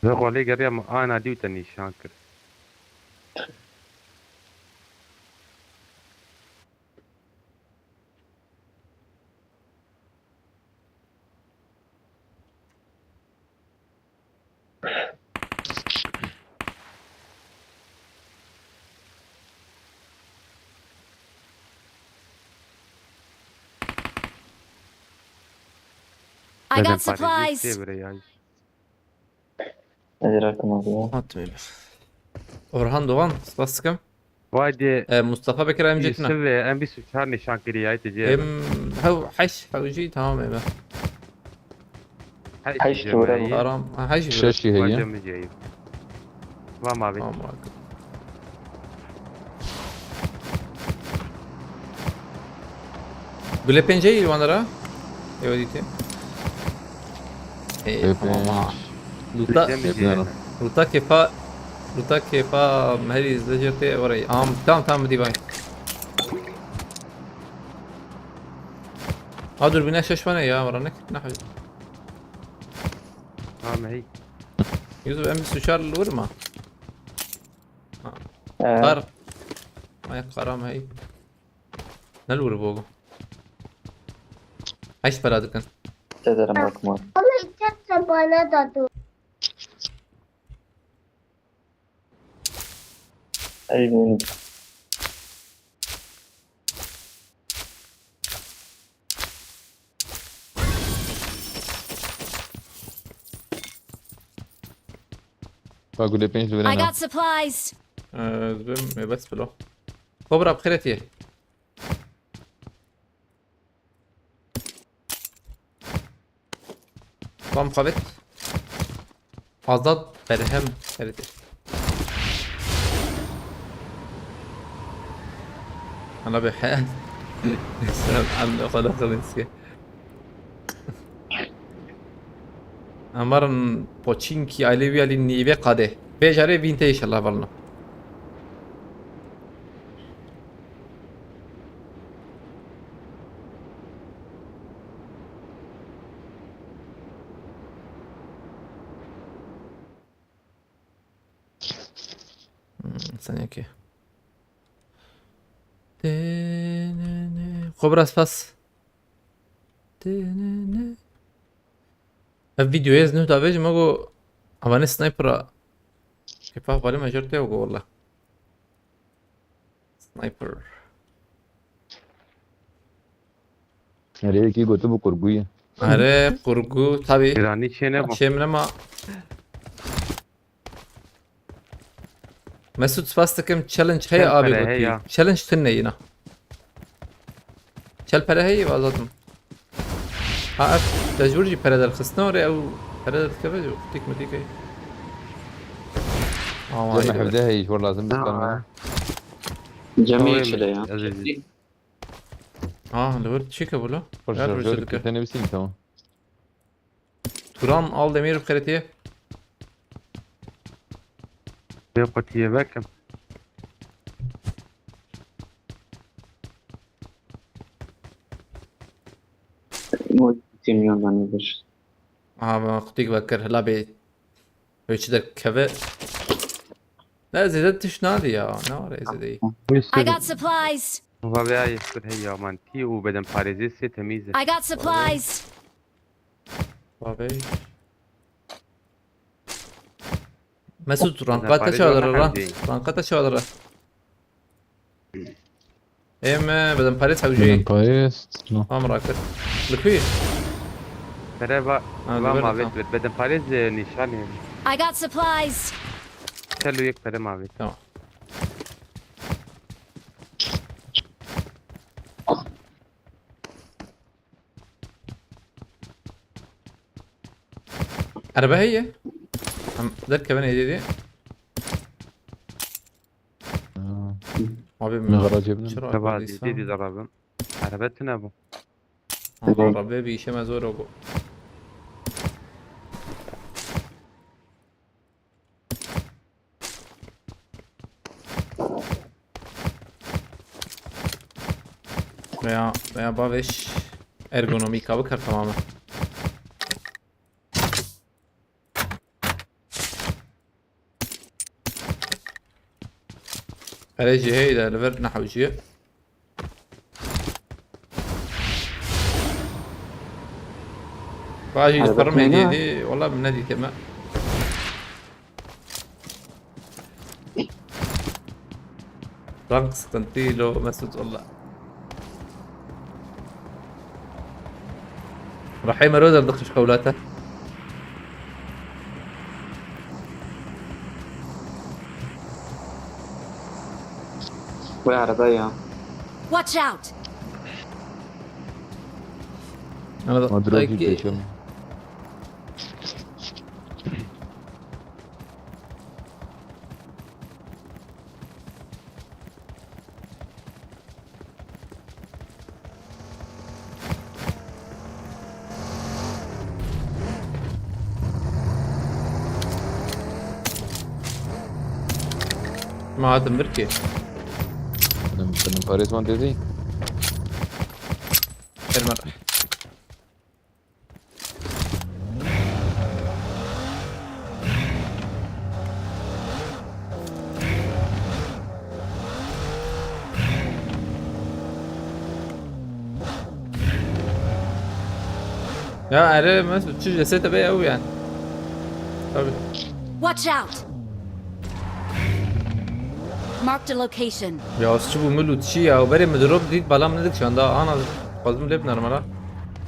زه خو لێ گەڕیام ئانا دیوتە نیشان کرد I got Dedim, parayı supplies. isteye bre ya. Nedir aklıma diyor. Atmayayım. Orhan Doğan bastıkım. Vay de Mustafa Bekir Yusuf emcekine. ve en bir suçar nişan kiri ya tecih. Em haş havcı tamam ebe. Haş doğru. Aram haş bir. شاشي هي Vay demeyeceğim. Vam abi. Tamam bak. Bile penceyi vanara. Evo dite. Tamam. Luta Demeyeceğim. Luta kefa mehri izleyecekti orayı. Tamam di bay. dur bina şaşmana ya varanek. Nahvi. Tamam hey. Yusuf em suçar vurma. Evet. Kar. Ayak karam hey. Ne vur bu? Haş paradıkın. Ederim bakma. Onu içerse bana da dur. Aynen. باقول لي بينج I دولا got supplies. زبم بس بلو. كبرى بخيرتي. Tam kavet. Azat Berhem Ferdi. أنا بحال السلام عم خلاص نسي أمرن بوتشينكي عليويا للنيبي قاده بيجاري فينتي إن شاء الله بالنا ثانية كي خبرس بس الفيديو يزنو تابج ماغو أباني سنايبر كيف بالي ما جرتي والله سنايبر nereye ki götü bu kurguyu. أره قرقو تابي İrani çene bu. شيء من ما مسعود سباستكم تشالنج هي Challenge ابي هي قلتي يا. تشالنج تنينا تشال بره هي وازاتم اف تجورجي بره در خسنوري او بره در كفجو تيك متيك هي ما زي ما هي حبدها هي والله لازم تكلم. Cemil içinde ya. Aziz. لور تشيكا بولو فرصة Ver جورك rüzgarı. تاني بسين تمام. Turan al demir بخيرتي Bir kutuya bakın. Bu bilmiyorum nedir. ما قلتيك بكر هلا بي ويش در كفه لا زيدتش نادي يا نار زيدي I got supplies. Vallahi ayıp hey ya man. Ti u beden parizesi temiz. I got supplies. Abi. Mesut rank Paris kaç alır ona rank? değil. Rank kaç alır? بدن Paris من حوجي بايس. نو. امرك لكوي Merhaba. böyle Vam abi tamam. beden pariz nişan. I got supplies. Telu yek perem abi. tamam. أربعة هي ذاك كمان هي دي abi من غرا جبنا. شرا Tabii dedi darabım. Arabetine bu. ربي بيشي ما زورو veya baveş ergonomik abi kar tamamen. على جهة إذا لفر نحو جهة. باجي على يتفرم بس هدية هنا. دي والله من نادي تمام. رقص تنتيلو مسج والله. رحيم رودر دخش قولاته. ويا عربية. Watch out! أنا ما دروجي بيشم. ما عاد مركي. من باريس ما تدري. المرح. يا عري ما تشوف جسيته بيه قوي يعني. طيب. Watch out! Marked a location. Ya şu bu çi ya bari mi drop dik balam nedik şu anda ana fazım lep normal.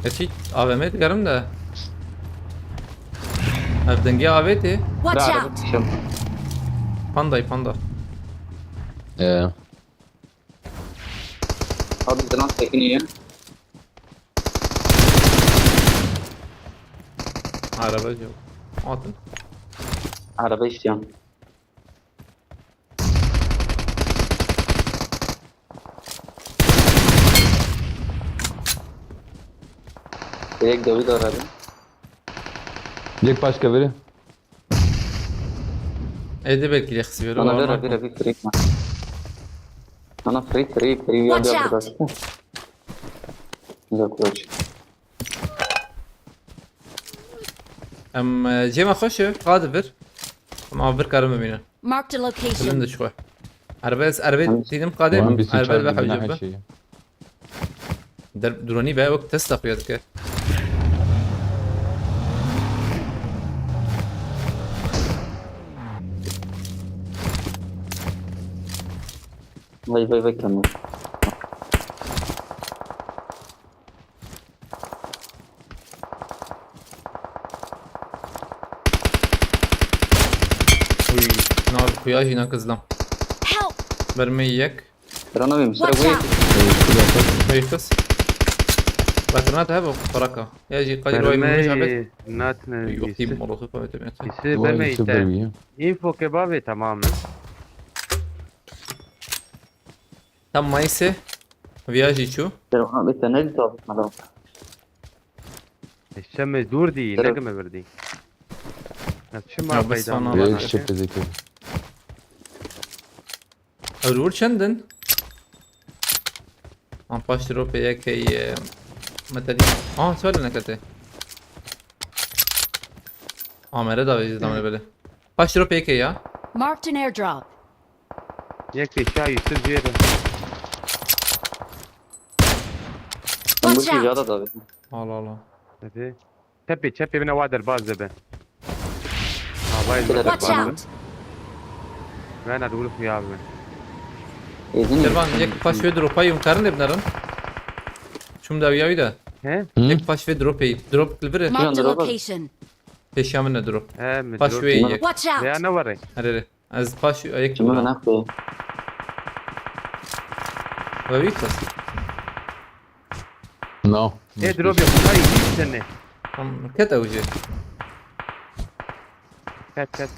Eski AVM diyorum da. Evdengi AVT Watch لا عربية out! الشم. panda. ايه هذا الناس ساكنين. Araba yok. Atın. عربية الشم. एक दवी दौरा है ليك باش كبيرة. Evde belki de kısıyor. انا غير ابي فريق معك انا فريق يا Watch جابر out. بس لا كوتش Em cema خوش قاعد بر. ما بر كارم بينا. Marked a location. كلنا شوي. عربية تيدم قادم. وهم بيسي عربية من بحب ناحية جنبه. شيء. دروني بقى وقت تستق يدك. باي كمل Uy, nar kuya hina kızlam. Help! Vermeyek. ترى انا Watch مسوي out! Kayıkız. Batırnat هبه فرقة. يجي قدر وين مش عبد. برمي ناتنا يوتيم مولوخ فهمت. يصير والله برمي يسوي يتم بيه. ينفو كبابي تماما Tam Mayıs'ı. Viyaji şu. ترى انا بتنادي تو مالو الشمس دور دي ترى- نجمة بردي نفس ما يا بس أنا- بيدان ليك شيب زي كده. Övrur çendin. Am paştiro pe kay matadi. Söyle ne kate. Amere da izlemeli böyle. Paştiro pe ya. Marked an airdrop. يكفي الشاي يصير جيرة Watch ممكن out! زيادة ده Allah Allah. تبي من واد الباز ده بايظ كده Watch ركبان. out! انا اقول في يا يديني Derman yek paş ve drop'a yumkarın ebnarın. Şum da uyavi da. ها Yek paş ve drop'ı. Drop kılbire. Marked a drop. location. Peşamın ne drop. ها Paş ve yek. Watch يا out! نوري Arere. Az paş yek. شو ما ناخذ Ve bitas. نو. ايه دروب يا خلاي استنى Tam kete ucu. كات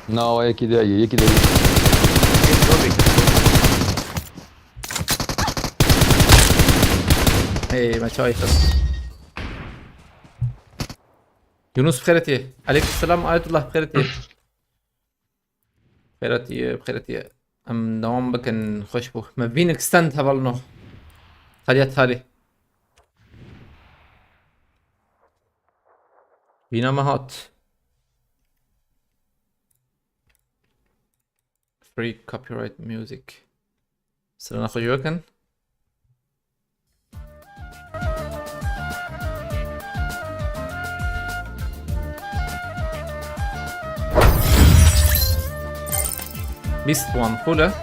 نو هي كده هي كده. ايه دروبي Hey ما شايفه. Yunus بخيرتي. عليك السلام آية الله بخيرتي. بخيرتي. دوام بكن خوشبو. ما بينك ستاند هبلنو. خليت هالي. بينا مهات. Free copyright music. سرنا أخو جوكن بيست وان فولة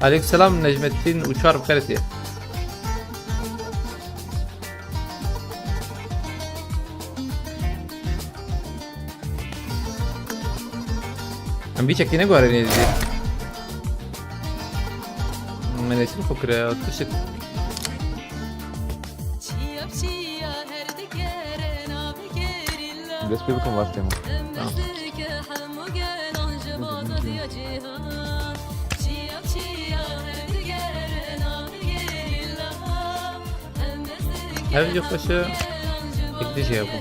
عليكم السلام نجم الدين وشار بخيرتي عم بيشك نقول على نيزي من ايش الفكرة تشك Despede bakın vazgeçme. هل يخش يكديش يا ابو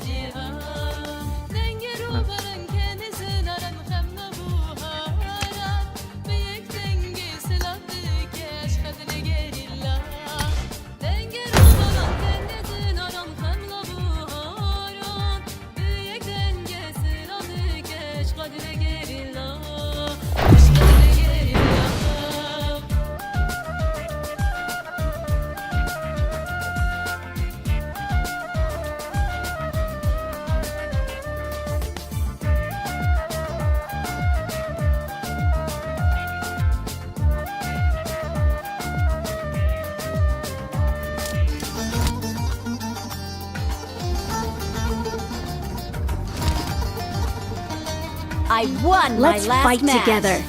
I won Let's my last fight match. together.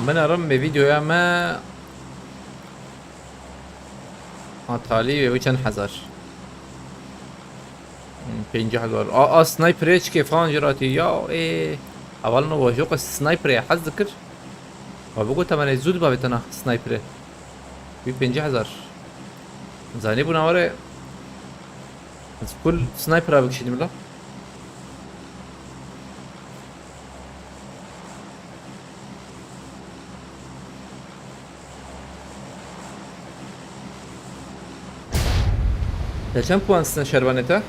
من رمي فيديو ما طالي ويشن حذر بينجح قال سنايبر ايش كيف جراتي يا ايه اول نو وجوق السنايبر يا حظ ذكر وبقول تمام الزود بابتنا سنايبر بينجح حذر زاني بنا ورا كل سنايبر ابيك شي ملا كم puansın şerbanete?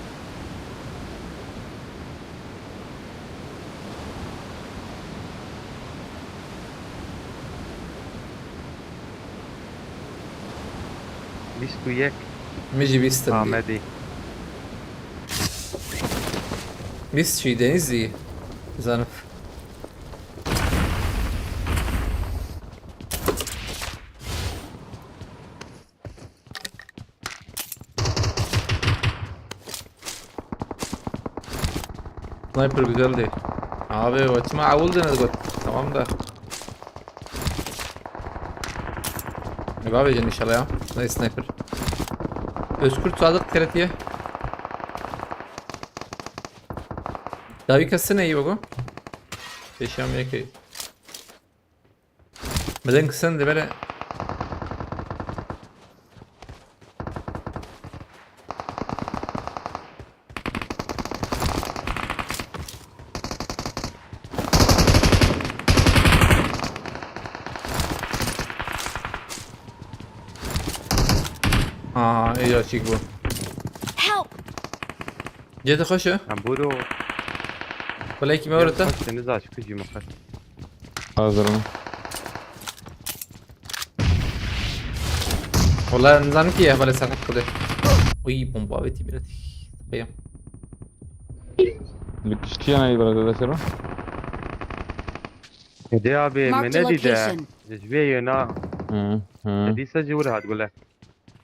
بیست و یک میجی بیست آمدی بیست چی denizli زنف سنايبر güzeldi. Abi maçıma avuldu gol. Tamam da. Ne yapacağız inşallah ya? Ne sniper. Özkurt Sadık Keretiye. Davi kasına iyi bago. Beşam yake. Beden kısan de böyle. ايوه چیک بو Help! جيت خوشه هم برو ولا کی مورته خواست نزاش کجی مخواست Hazırım. والله نظام كي ولا ساعه كده وي بومبا بيتي بلاتي طيب Likişçiye neyi böyle arkadaşlar? دی آبی Mark من the ندیده location. جزبیه نه Hı hı. دی سجی وره هتقوله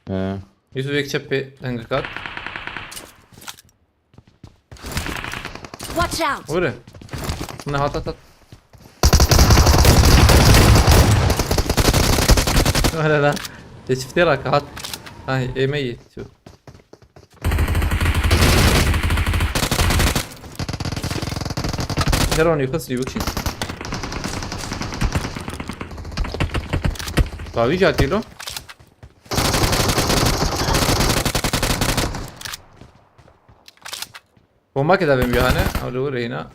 He. يوسف يك شبي هنگكات Watch out! وره نه هات لا شفتي راك هات هاي ايه ميت شوف جروني يخصني وكشي قوي جاتي له بومبا كده بيميانا او لور هنا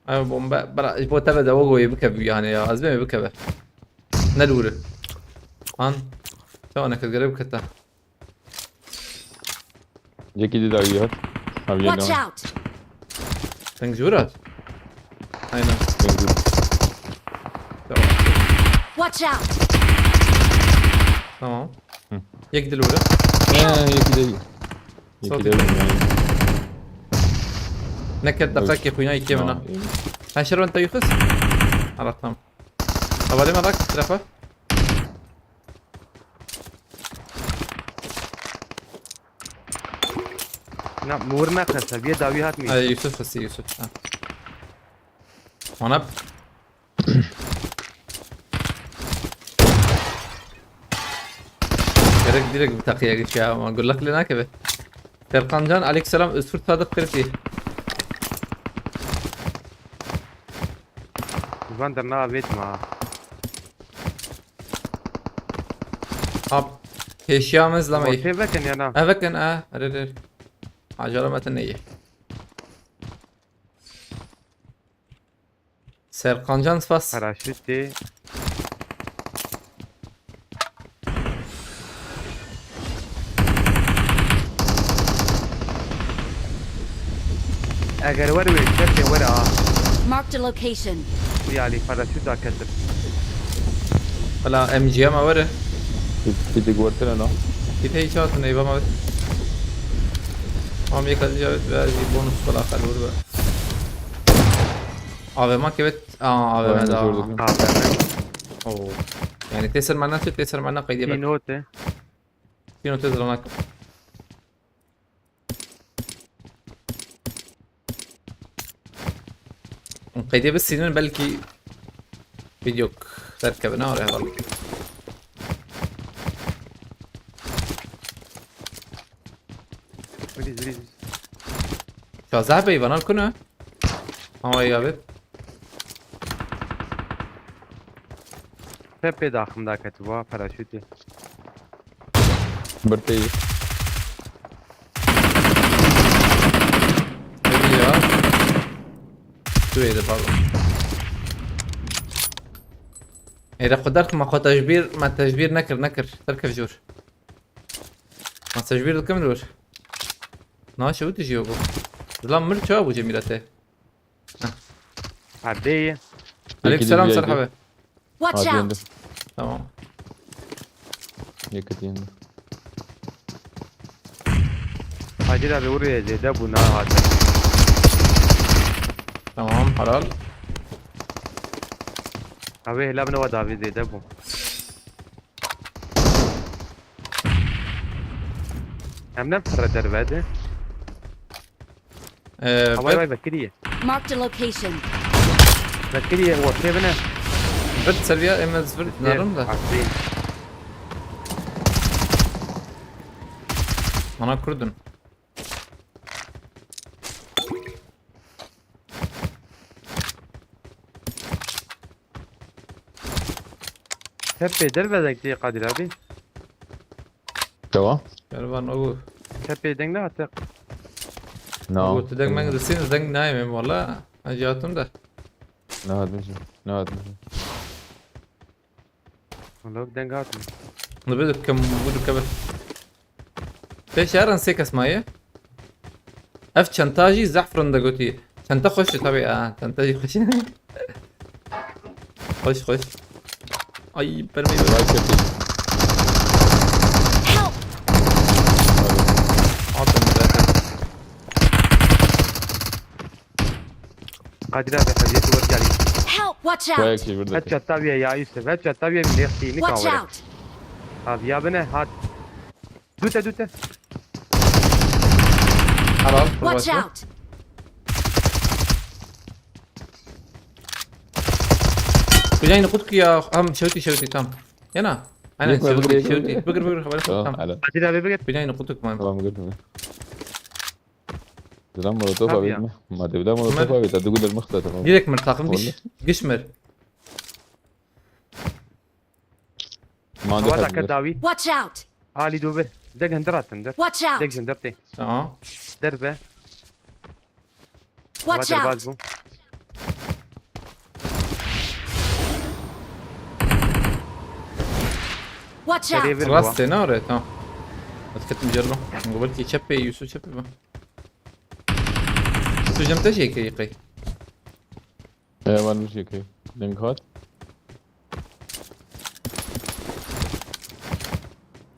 ايوه بومبا برا بو تبدا وجو يبكى يعني يا ازمه يبكى نلوره هان تو انا كقريب كتا یکی دی دایی هات هم Watch out! تنجورات اينا Watch out! تمام يك دلوره یکی دی یکی صوتي. دی نكد دقائق يا اخويا كيف انا هاشر انت يخص على تمام اولي مرة تلفه نه مور نخسته بیا داوی هات می يوسف خسي يوسف وانا gerek direkt bir takıya geç ya ama gullak lina kebe Serkancan aleykümselam Özgür Sadık Kırti زبان در نه بیت ما ab eşyamız lamayı موتی بکن یا نه evet kan ارر عجله متن iyi Serkancan spas پراشوتی اگر ور وی کتی ور Marked a location. یالی پراشوت کتر valla MG'ye ma var کتی گورتر نه git hiç atın eyvah ma am yakalayacağız ve bonus falan kalır be AVM evet AVM AVM daha gördük. Oo. Yani تسر معنا شو تسر معنا قيدي بك نوته فينو تزر هناك قيدي بس سنين بلكي فيديوك تركبنا ولا هذا بریز بریز شو زعبه يبان الكنا اه يا بيت تپه داخم دا کتی وا پراشوتی برته هذي يا شو هذا pardon إذا قدرت ما تجبير ما تجبير نكر تركب جور ما تجبير كم دور ناش شو تجي يوبو زلام مر شو ابو جميلته عدیه عليك يكي السلام دي مرحبا Watch عادي عنده out! تمام یکی عنده حاجی دا دوری زیده بنا هات تمام حلال اوه هلا بنا داوی زیده بو هم نفر در بعده هواي بد واي بكريه Marked a location. بكريه هو كيف انا بد سريع اما زفر نارم ده عارفين انا كردن تبي در بدك تي قادر ابي توا كربان او تبي دنگ نه تق نه قلت دنگ من رسين دنگ نايم والله اجاتم ده نه هات میشه نه هات میشه والله دنگ هات نبدو كم بدو كبر ليش ارن سيك اسمايه اف شنتاجي زعفران ده قلتي شنطة خش طبيعي شنتاجي خش خش اي برمي وای کتی Help! عاطم ذاته قادر ابي حاجات ورجع لي Help! Watch وای out! کی برده هات تابي يا يوسف هات تابي من يختي Watch نكاور out! هات يا بنا هات دوتا حلال Watch out! بجاي نقودك يا هم شوتي تام هنا انا يكمل بقري، شوتي يكمل. بقر اه تام على بعدين ابي بقت بجاي نقودك مان طبعا قلت زلمه مولوتوف طب يا. أبيت ما تبدا مولوتوف أبيت تقول المختلف ديرك مرتاقم والله. قشمر ما عنده وضع حد كداوي Watch out! علي دوبه دق هندرات هندر Watch دق out! جندرتي اه دربه Watch وادر out! بازبو Watch out! قريب راسي نورت اه كنت مجربه قبلتي شبي يوسف شبي يوسف جمت شيء كيقي ايه ما مش هيك لينك هات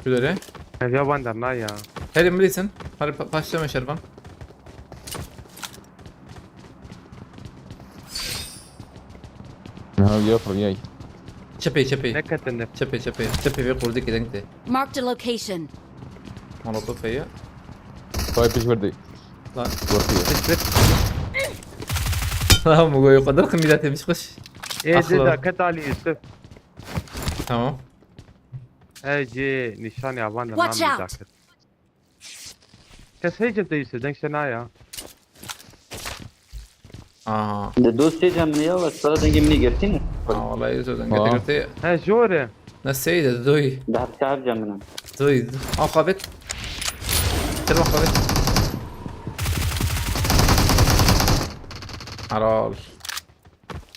شو داري يا باندر نايا هاري مليسن هاري باشا ما شربان ها يفر جاي شبي نكت النف شبي في قردي كده انت Marked a location. مولوتوف هي طيب ايش بدي لا ورقيه لا مو يقدر خميداتي مش خش ايه أخلص. ده كت علي يوسف تمام اجي نشان يا باندر Watch نعم out. مذاكر كس هيك انت يوسف دنك شنايا اه دوستي جمنيه وصلت دنجي مني قرتين والله يوسف آه. قلت ها جوره نسيت دوي ده بتعرف جمنا دوي خابت تلو خابت عرال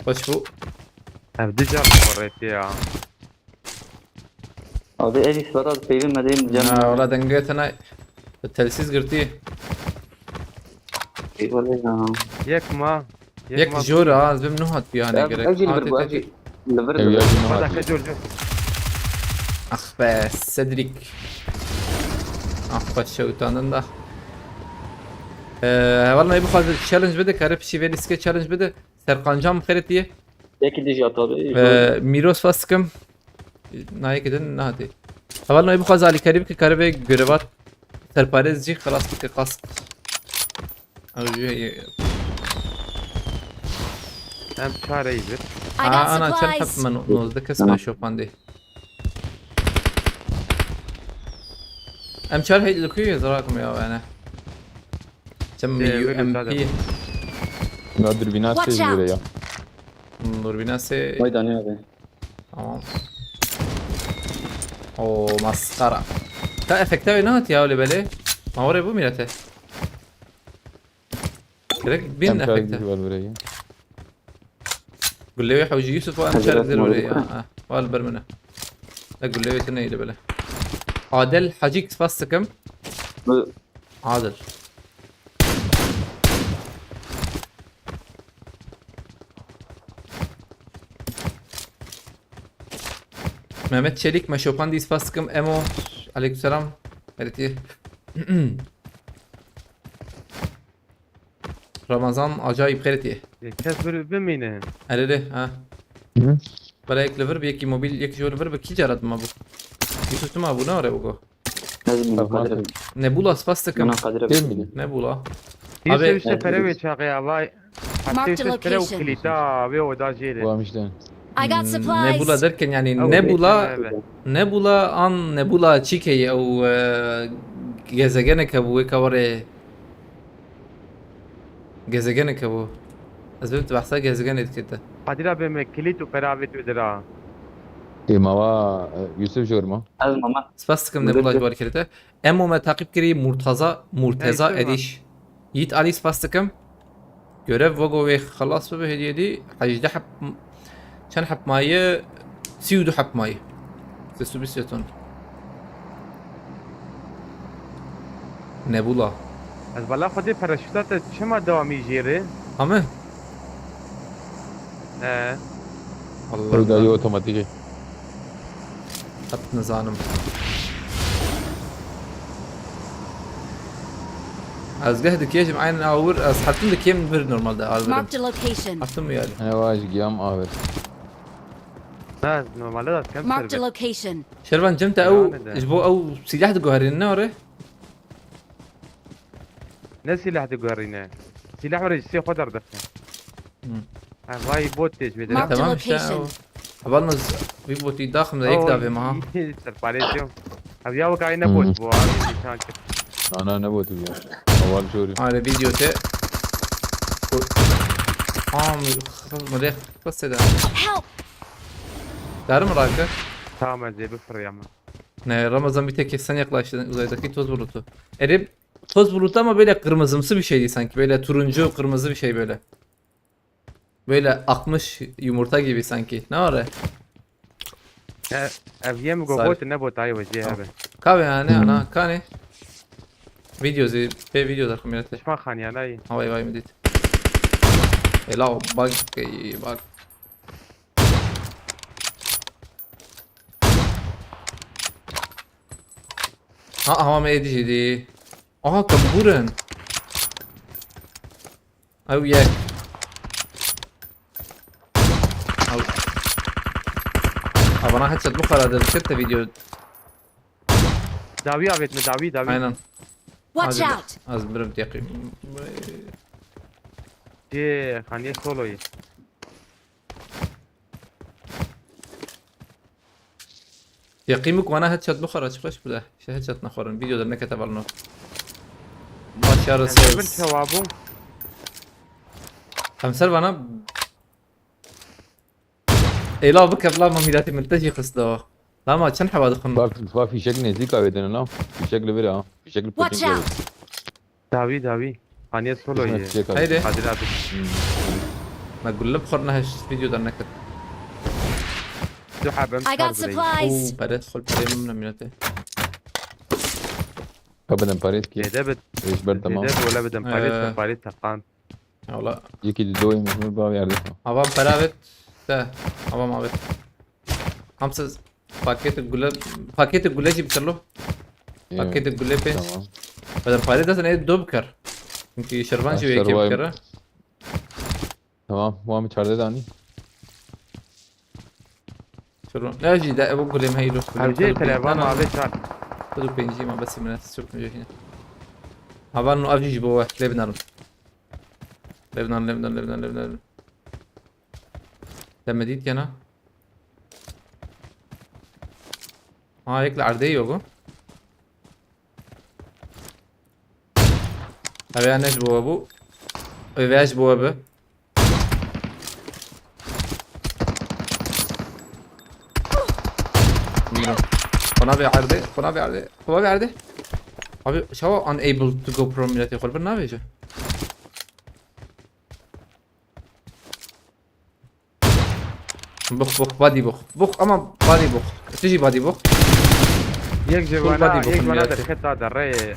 خش فوق بدي جرب وريت يا او دي ايش فرض في المدينه جمنا ولا دنقيت انا التلسيس قرتيه ولا ياك ما يك جورا زبم نهات فيها انا اجي لبربو قريت اجي ايه لبربو يا هذا جماعه كجور اخ بس صدرك اخ بس شوتان ده والله يبغى هذا التشالنج بدك عارف شي فيلي سكيت تشالنج بده سرقانجام خيرتيه ياكي دي جاطوري ميروس فاسكم نهاية كده نهاتي والله يبغى زالي كاريب كاريبي جربات سرباريز جي خلاص كده قص او ام شهر يزر I got انا عشان supplies. حب من نوزدك اسمه شوف عندي ام شار هي لكي زراكم يا انا تم يو ام بي نقدر بينات Watch تيجي out. يا نور بناسي وای دانه هذا تمام او مسخره تا افكتاوي نهات يا ولي بالي ما وري بو ميرته كده بين كم كارك افكتا دي بالبريه قول لي حوجي يوسف وانا شارك زر ولا ايه والبر منه لا قول لي تني اللي بلا عادل حاجيك فاست كم عادل مهمت شريك ما شوفان ديس فاست كم امو عليكم السلام قالت رمضان عجايب خيرتي كسبر بمينه الي ها بلا يك ليفر بيكي موبيل يك جو ليفر بكي جرد ما بو يسوس ما بو ناره بو لازم نقدر نبولا فاست كم انا قادر كمل. نبولا يوسف أبي- يوسف فريوي شاقي الله Marked حتى a يوسف فريو location. كليتا بيو داجيلي ومش دين I got نبولا supplies. دركن يعني أو نبولا بيت نبولا ان نبولا تشيكي او جزجنك ابو كوري جزجنك ابو أزبط بحسها جزجنت كده قادرة بمكليتو فرابت ودرا ايه ما هو يوسف جورما ازمه ما سباستكم نبولا جوار كده امو ما تعقيب كري مرتضى أي اديش يت علي سباستكم görev وقوي خلاص به هدية دي حيجي حب كان حب مايه سيودو حب مايه تسو بيسيتون نبولا از بالا خودی پراشوتات چما دوامی جیره؟ اما اه تبدا والله اوتوماتيكي حب نزانم از قهدك يجي معين اور از حتى لك يم بير نورمال ده Marked a location. حتى يالي انا واجي قيام آور نه نورمال داد کم Marked a سر location. شربان جمتا او يعني ده. اجبو او سلاح دقوهرين نوري نه سلاح دو گارینه سلاح ورج سی خودر دفته مم. وای بوت تیج Marked بیده a تمام location. شاو والله في بوتي داخل ده يكدا في معاه سرپالیسیو اب یا وکای نبود بو آبی نشان کرد انا نبوت بيا اول شوري على فيديو تاع مدير بس ده Help! دارım rakı. tamam زي بفر يا مان Ne Ramazan bir tek sen yaklaştın uzaydaki toz bulutu. Erip toz bulutu ama böyle kırmızımsı bir şeydi sanki. Böyle turuncu kırmızı bir şey böyle. Böyle akmış yumurta gibi sanki. Ne var ya? اب یم گوگوت نبود آی وجه هبه Kahve yani ana kane. Video zey be video da kamera. شما خانیانایی Havay vay mı dedi. Ela bak bak. Ha hava mı ediciydi? Aha kaburen. Au ye. Au. Ha bana headshot bu kadar da video. داوی آبید می داوی داوی Aynen. Watch out! Az bir yakayım. چی خانیه سولوی يقيمك وانا هيد شوت بخرج فلاش بده هيد شوت نخورن فيديو درنا كتب لنا ما شار بل سيلز جوابو امثال وانا اي لا بك بلا ما ميداتي ملتجي قصده لا ما كان حواد خن في شكل نزيكا بدنا لا في شكل برا في شكل Watch بوتين out! داوی داوی خانیه سولوی هيدي حاضرات ما اقول لك بخرنا هش فيديو درنا كتب دو حابم I got supplies! بريد خل بريد من ميداتي ابدا باريس كي جدبت ايش بر تمام جدبت ولا بدم باريس باريس تقان والله يجي دوي مش باب يعرفها ابام برابت ده ابام ابت خمسة باكيت الجلاجي بترلو باكيت الجلاجي تمام بدل فاريد ده ايه دوبكر يمكن شربان شويه أشتر كيف وايم. كره تمام هو متشرد داني شربان لا جي ده ابو جليم هيلو هرجي تلعبان ما بيشان خذوا بينجي ما بس من السوق نجي هنا عبال انه افجي جوا لبنان لبنان لما ديت انا هيك العرضية يوغو ابي انا جوا ابو ابي جوا ابو قنابي عرضي قنابي عرضي abi شو unable to go pro ملاتي خل برنامج بخ بادي بخ اما بادي بخ تجي بادي بخ یک جوانا بادی یک بکن جوانا میاد. در خطا در ری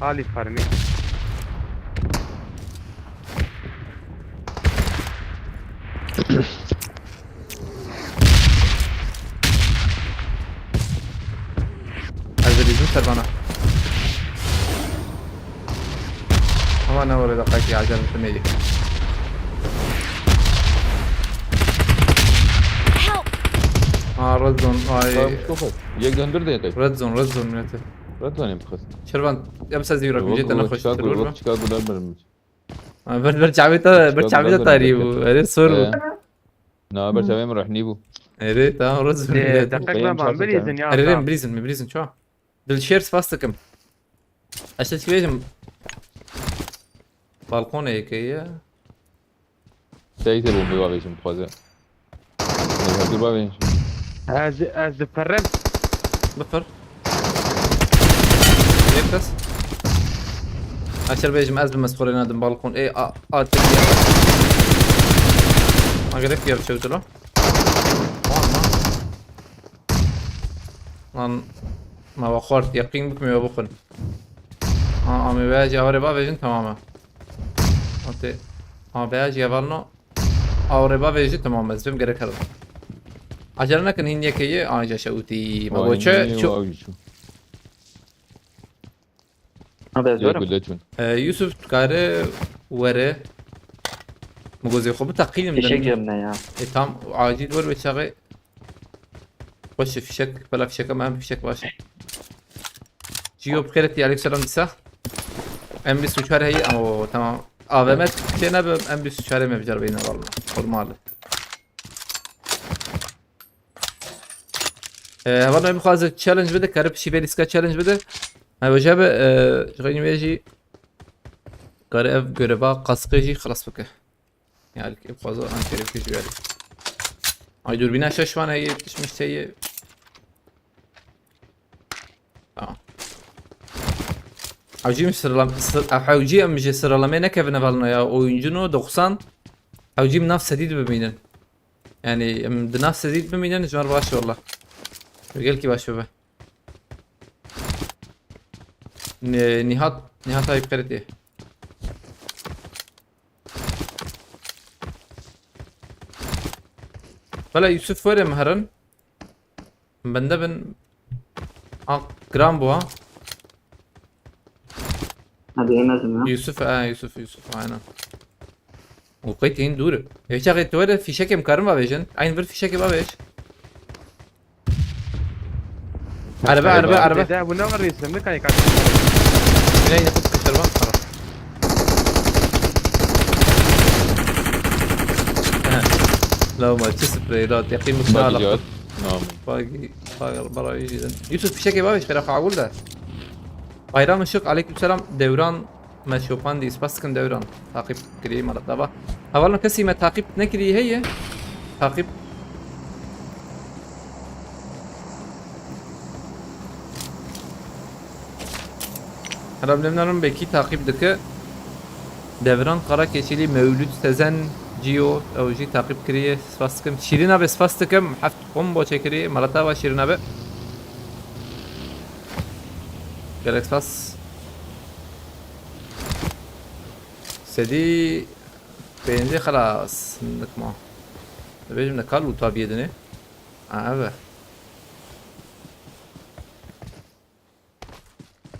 حالی فرمی عايز يزوم سربانا هو انا ورا دقايق عجل في Help! رد زون شوف يك دندر دقيقة رد زون ملاتي رد وين بخس شربان يبس زيرو من جيت انا خش شيكاغو شيكاغو دار برمج برجع بيتا طاري اريد صور نا برشا وين راح نيبو اريد رد زون دقیقا ما بریزن یا اريد بريزن شو بالشيرز فاستكم اشتت كيجم بالكون هيك هي سيت ابو بيوا بيشم خوازه هذا بيوا بيش از فرم بفر هيك بس عشر بيجم ازل مسخورين هذا بالكون اي تكير ما قدرت كيف شفت له ما بخورت يقين بك ما بخن امي باجي اوري با بيجن تماما انت باجي يبالنا اوري با بيجي تماما زم غير كذا عجلنا كان هي كي اجا شوتي ما بوچه شو هذا يا زور قلتون يوسف تكاره وره مجوزي خب تقييم فيشك من جبنا يا تام عاجل ور بشغي وش فيشك بلا فيشك ما فيشك باشه جيو بخيرتي عليك سلام دسا ام بي سوچار هي او تمام افمت كنا ام بي سوچار ما بجربينا والله نورمال هذا بخواز تشالنج بده كارب شي بيلسكا تشالنج بده هاي وجابه شغيني بيجي كارب جربا قسقيجي خلاص بك يعني بخواز انا كارب كيجي يعني هاي دور بينا ششوان هي مش هي حوجي مش حوجي ام جي sıralamayı ne kevine balına ya oyuncunu 90 حوجي مناف سديد بمينن يعني مناف سديد بمينن جمر باش والله رجال كي باش بابا نهات هاي بقرتي فلا يوسف وين مهرن بندبن جرام بوا هذه لازم يوسف يوسف aynen. وقيت هين دور يا شيخ تورد في شكل مكرمه بيجن عين في شكل ما بيش عربة ده ابو نور يسمى كان يقعد لين ياخذ كشربان خلاص لو ما تسبريدات يقين باقي مصالح جواد نعم باقي برا يجي يوسف في شكل ما بيش خلاص اقول له bayram ışık aleykümselam devran meşopan diye spastikın devran takip kiriyi malataba havalna kasi me takip ne kiriyi heye takip Arablemlerin belki takip dike devran kara keçili mevlüt sezen Gio evji takip kiriyi spastikın Şirin abi spastikım haft combo çekiri malataba Şirin abi Galaxy Pass سدي بينزل خلاص عندك ما بيجي من كارلو طاب يدني عابه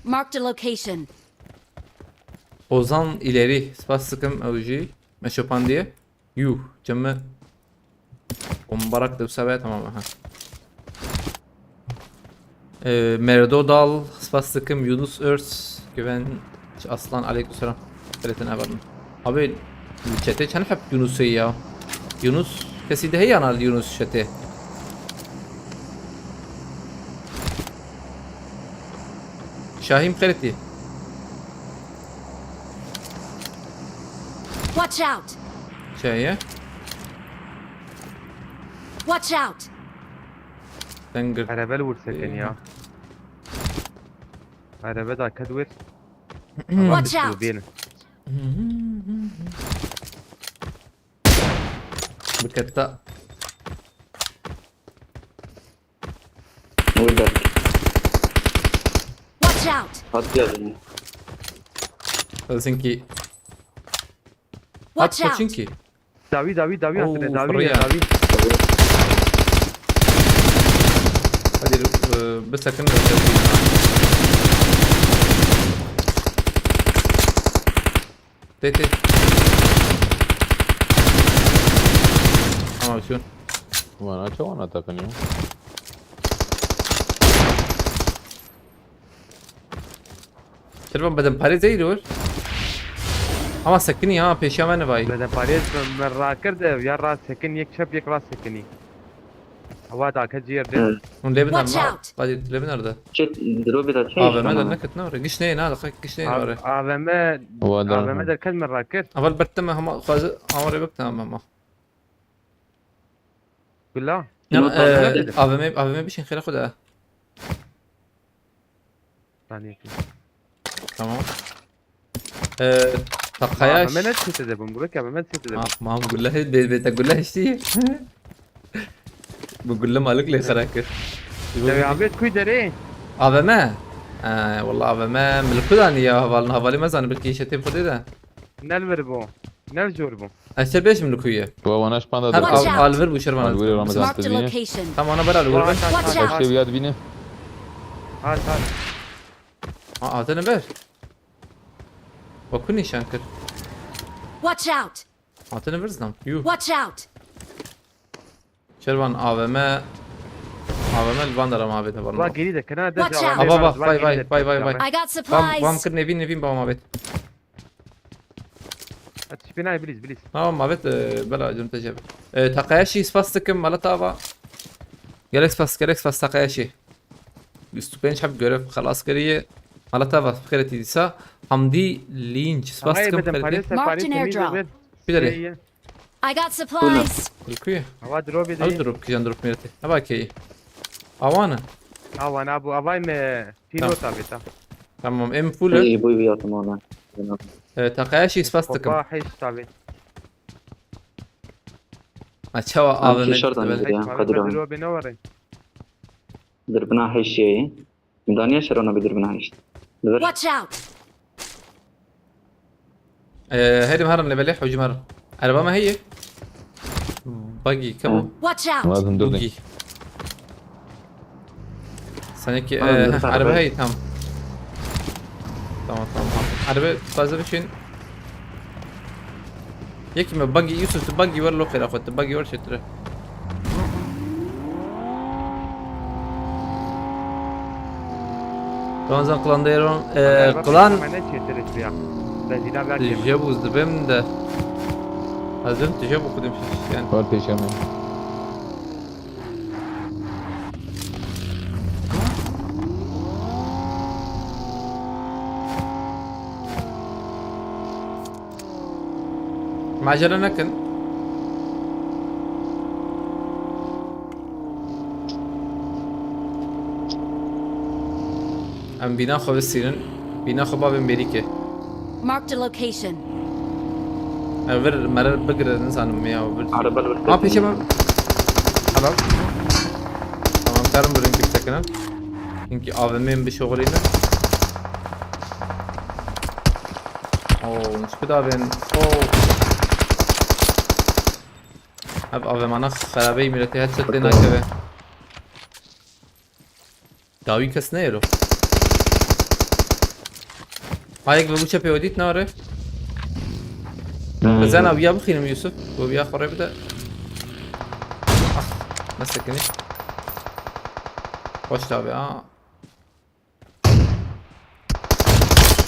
Marked a location. Ozan ileri spastikım evji meşopan diye yuh cemme Ombarak da sabah tamam ha Merdo Dal spastikım Yunus Örs güven Aslan aleykümselam ثلاثين أبدا أبي شتى كان حب يونسية يونس كسيده هي أنا يونس شتى شاهين قرتي Watch out! شاهية Watch out! تنقر عربة الورسكن يا عربة دا كدور Watch out! بكتا ودك Watch out! هات يا Helsinki Watch out! Pochinki داوي أوه، داوي فريا. داوي هذه بس كنا تي ama شلون وانا شو انا تقنيو شربان بدن پاره زي دور ama sakini ha peşime ne vay بدن باريس من را كرد يا راس سكن يك شب يك راس سكني هوا دا كجير ده on lebinar Watch ma out. hadi lebinar da شت دروبي دا شيء abi ben ne كنت نور قش نين هذا قش نين ورا افما هو ده افما ده كلمة را كرد اول برتم هم خاز امر بك تمام ما كلها abi bir şey خير خدها ثانية tamam افما تقياش نسيت ده بقول لك افما نسيت ده ما هم بقول لها بتقول لها اشتي بقول لها مالك لي خراكر ده عبيت كوي دري AVM والله AVM ملكودان يا هvalna havali mezanı belki işe خودی ده نلبربو نلجوربو اشتر بيش ملكويه وانا شباندا هم Watch out. alver bu şervan الوري رمضان Marked a تبينه location. tamam ona beraber vur ben Watch out! شي بياد بينه هات هات atını ver bakın nişan kır Watch out! atını ver znam yuh Watch out! şervan AVM الباندر ما بيت والله والله قريدة كنا ده Watch out. ابا باي I got بام supplies! كر نبين بام ما بيت تشبينا بليز بليز tamam ما بيت بلا جم تجاب تقاشي سباستكم مالتا با جالكس باس تقاشي 25 حب جرف خلاص كريه مالتا بس فكرتي ديسا حمدي لينج سباس هاي كم بدم فكرتي Marked an airdrop. بدري I got supplies. الكويه هوا دروبي او دي دروب كي دروب ميرتي اباكي اوانا هوا انا ابو اباي ما في نعم. نوتا بيتا تمام ام فول اي بوي وياكم والله. تقاشي سباس تكم بابا حيش تابي اتشوا في شرط افن عندي قدرون دروبي نوري دربنا هاي الشيء دانيا شرونا بدربنا هاي Watch out. هيدي مهرة اللي بلح وجي مرة عربا ما هي باقي كم Watch out. لازم دردني بوقي سنكي بدرت عربا عربا. هي تمام تمام عربا فازة بشين يكي ما باقي يوسف تباقي ورلو خير اخوة تباقي ور شتره Ramazan klandayron klan ما نتشي تريد فيها لازم نبقى تجابوز دبم ده لازم تجابو قدام يعني فار پیشمه معجرة نكن ام بيناخو بالسيرن بيناخو باب امريكا Marked a location. اغير مرر بقرا الانسان مياه عربا ما في شيء خلاص تمام كارم برين بيك سكنن يمكن افمين بشغلينا اوه مش كده بين اوه اب افمانا خرابي ملتي هات شتنا كده داوي كسنيرو هايك ببوشة بيوديت ناره بس انا وياه بخينم يوسف وياه خوري بدا مسكني خوش تابع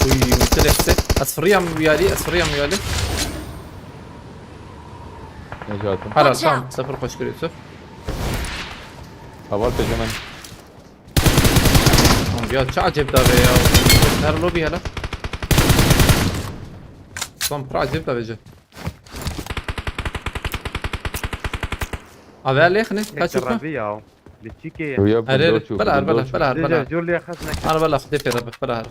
وي متلفسه اصفريه ويالي نجاتم حلال Watch تمام out. صفر خوش كري يوسف فار پیشمه يا شو عجب دابا يا نهار لوبي هلا صم برا عجب دابا جا ابي عليه خني كاشوفه الربيع للتشيكي ويا بلا بندوشو ديجا جولي اخذنا انا بلا خدي في ربح بلا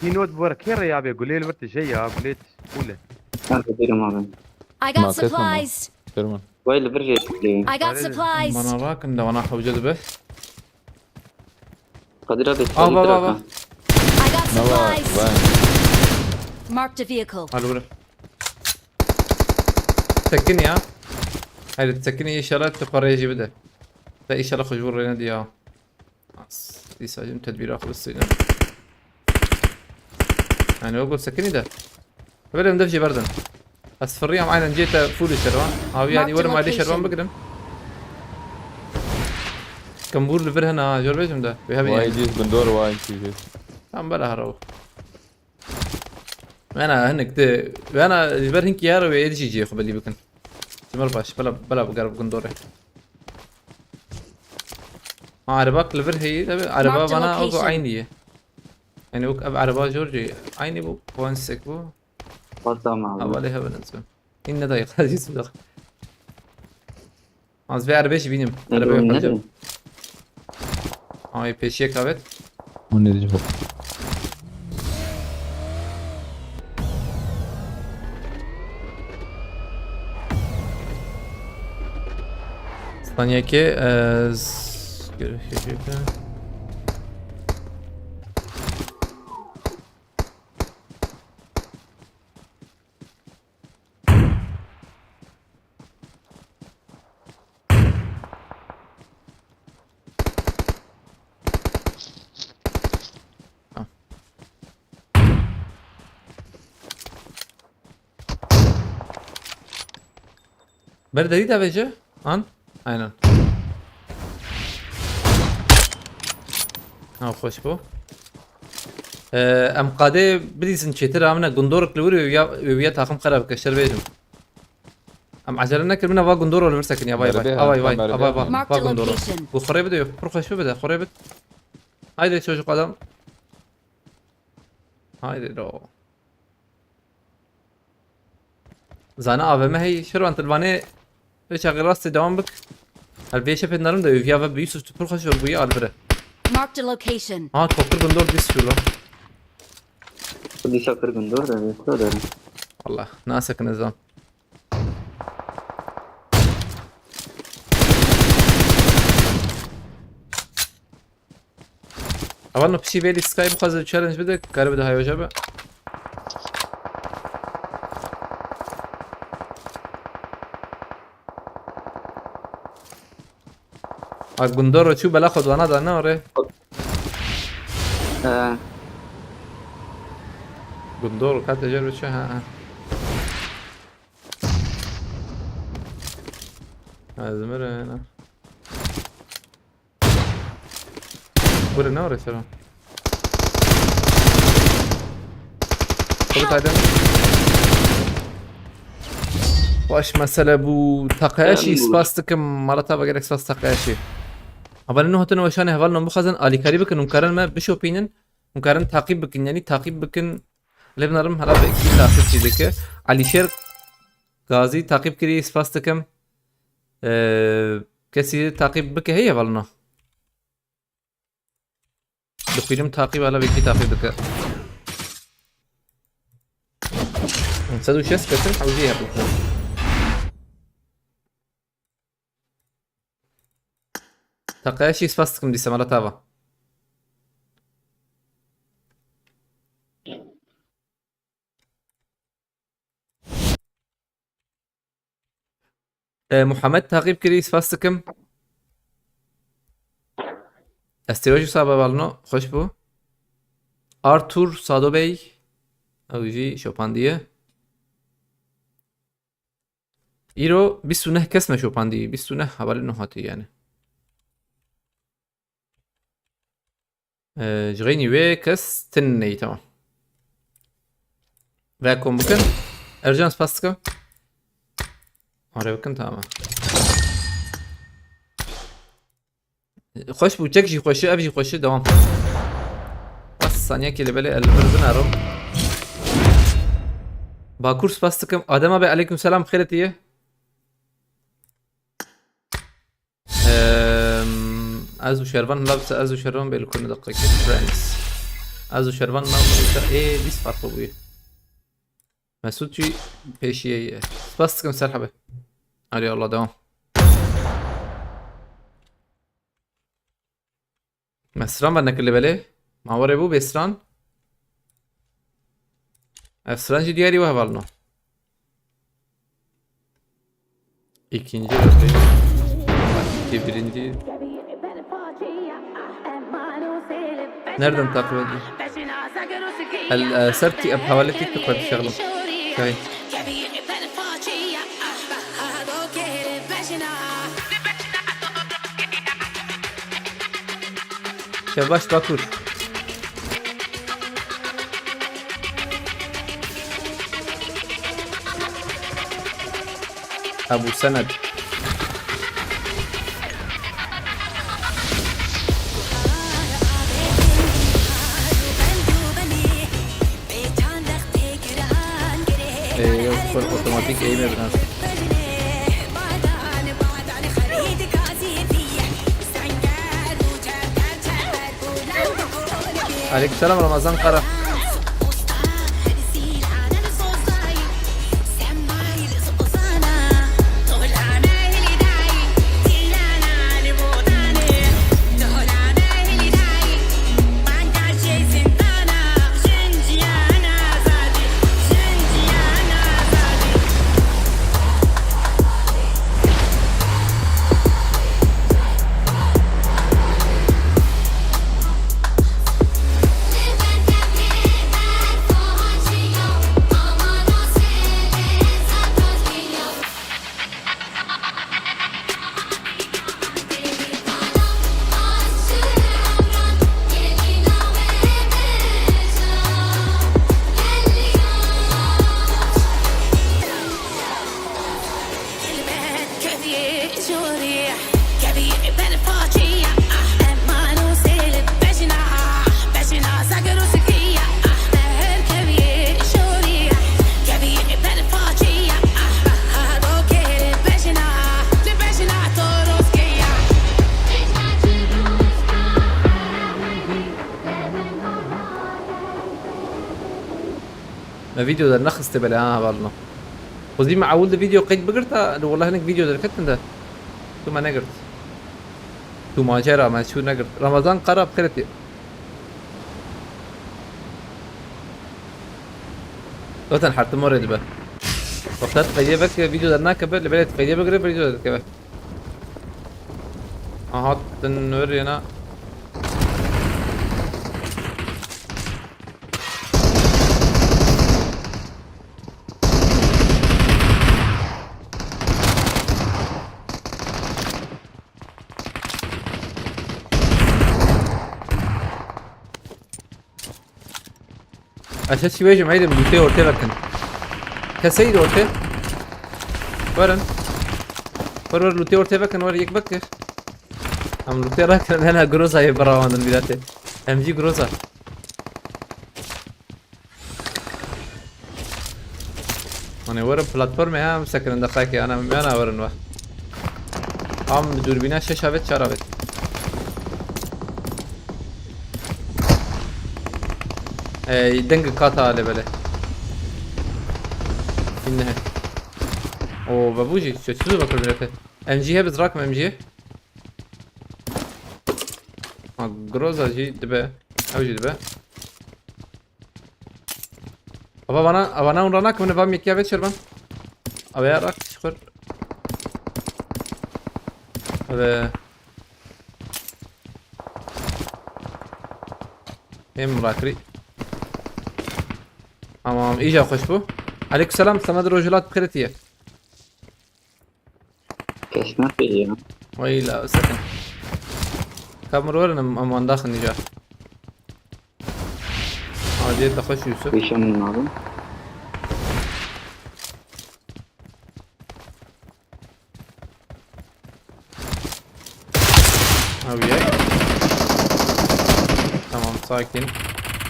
في نوت بوركير يا ابي قولي لي ورت جايه قوليت قوله كان كثير ما I got Ma, kes supplies. ترمن وين الفرجة I got supplies. ما انا راكن ده وانا حوجد به قدرة بابا I got نوا supplies. باين Marked a vehicle. الو تسكني ها هاي تسكني اشارات تقرر يجي بدا لا اشاره خجور رينا دي ها دي ساجم تدبير اخر السجن يعني اقول سكني ده بدا مدفجي بردا اصفريه معانا جيت فول الشروان او يعني ولا ما لي شروان بقدم كمبور لفر هنا جور بيجم ده بيهبي واي يعني جيس بندور واي تيجي عم بلا هرو انا هنك ده انا لفر هنك يارو يجي جي خبلي بكن تمر باش بلا بقرب كندوري عرباك لفر هي عربا Marked a انا او location. عينيه يعني وك عربا جورجي عيني بو وان سك بو قصة معه حواليها بننزل إن دقيقة جيس بدخل از بي عربيش بينم عربي حاجة هاي بيشي كابت وني دي فوق ثانية كي از برد دي بيجي ان aynen ها خوش بو ام قاده بديسن چتر امنا گندورك لوري ويا تاخم خراب كشر بيجم ام عجله نكر منها واغندور ولا برسكن يا باي باي مربيها، باي باي مربيها. باي Marked a واغندور location. وخري بده برخش بده خري بده هايدي çocuk adam هايدي لو زانا AVM هي شروان تلباني ايش غير راستي دوام بك البيشه في النارم ده يا بي يوسف برخش وربيا البره Marked a location. ها تفكر غندور ديس شو له بدي شكر جندور ده بيستودر. والله ناسك نظام أول بشي بالي سكاي بخزن تشالنج بدك قال بده هاي وجبه الجندور شو بالاخذ وانا ده نوري جندور كانت تجربة شو ها زمرة هنا بوري نوري سلام قلت هذا واش مسألة بو تاقياشي سباستكم مرتا بقالك سباس تاقياشي اول انه هتنو وشاني هفالنا بخزن الي كاريبك انو مكارن ما بشو بينن مكارن تعقيب بكن يعني تعقيب بكن اللي بنرم هلا بأكيد تاخذ شي ذكر علي شير غازي تعقيب كري سباستكم كسي تعقيب بك هي هفالنا دخيلم تعقيب هلا بأكيد تعقيب بك نسدو شيس كتن حوزيها بكم تاقياشي سباستكم دي سمالة تابا محمد تعقيب كري سباستكم استيواجو صاحبه بالنو خوش بو ارتور سادو بي او جي شوپاندیه ایرو 29 کس ما شوپاندی 29 حوالی نهاتی yani جغيني ويكس تني تمام فاكم بكن ارجان سباستكم بكن تمام خوش بو تشكشي خوش ابجي خوش دوام بس ثانيه كي بالي البردن ارم باكور سباستكم ادم ابي عليكم السلام خيرتي ازو شربان لابس ازو شربان بالكل دقيقة فريندز ازو شربان لابس ايه ديس فرق بويه مسعودجي بيشي سباستكم سرحبة علي الله دوام مسران بدنا اللي باليه ما وري بو بسران افسران diğeri وهبالنا ikinci röpey birinci nereden takip ediyor? سرتي اب حوالي تيك توك بدي شغله شاي شباش باكور ابو سند يدخل اوتوماتيك ايمر بناس عليك السلام رمضان قرا ما فيديو در نخست بله ها والله خذي مع ولد فيديو قيد بقرتا والله هناك فيديو در كتن ده تو ما نقرت تو ما جرى ما شو نقرت رمضان قرب خيرتي وقتا حتى مرد به وقتات قيبك فيديو در ناكبه اللي بلد قيبك غير فيديو در كبه احط النور هنا اساس شويه جمعيه بلوتيه قلت لك انت كسيد قلت ورن ور لوتيه قلت لك انا وريك بكر ام لوتيه راك انا جروزا يبرا من البلاد ام جي جروزا انا ورا بلاتفورم هم سكن دقيقه انا ورن واحد ام دوربينا شاشة شرابت دنگ كاتا على بله إنها أو بابوجي شو بكر بلته ام جي هي بزراكم ام جي جروزا جي دبا او جي دبا ابا ونراناك من فام يكيا بيت شربان ابا يا راك شكر ابا هم راكري تمام اجا خوشبو عليك السلام سمد رجلات بخيرتيه كيش ما في وي لا سكن كامر ورنا امان داخل نجاح عادي تخش يوسف في شيء من الماضي وياك تمام ساكن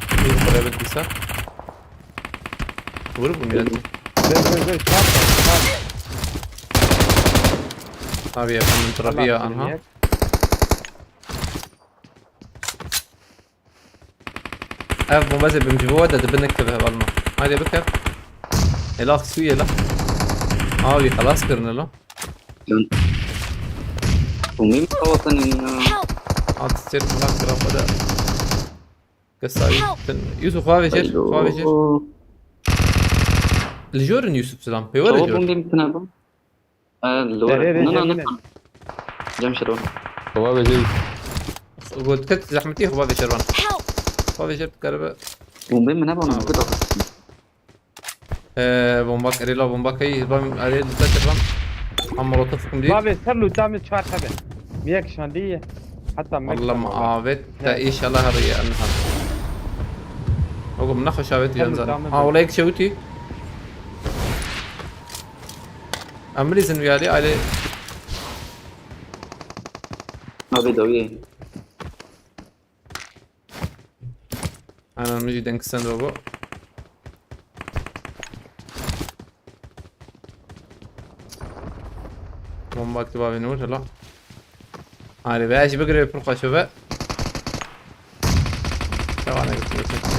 في قريبة ديسا ورب ميلادي زي طيب يا فندم تربية عنها اف مبازل بمجبوه ده بنكتبها بالما هذه بكر الاخ سوية لا هاوي خلاص كرنا له ومين وطن عاد تصير هناك كلام بدأ قصة يوسف خوافي شير خوافي شير الجورن يوسف سلام في ولا جور مين تنابا اللور جمشرو هو بيجي قلت كت زحمتي خوافي شيران خوافي شير كربة ومين منابا من كده بومباك اريلا بومباك اي بام اريل تشران عمرو طفكم دي بابي صار له دامج شهر حبه ميك شانديه حتى والله ما عابت تعيش الله هرية النهار وقم نخش شاوتي ينزل ولا يك شوتي عمري زنويالي علي ما بدوي انا نجي دنك سندوغو بومباك تبابي نور هلا هاري باش بقري بفرقة شوفه ثواني قلت لك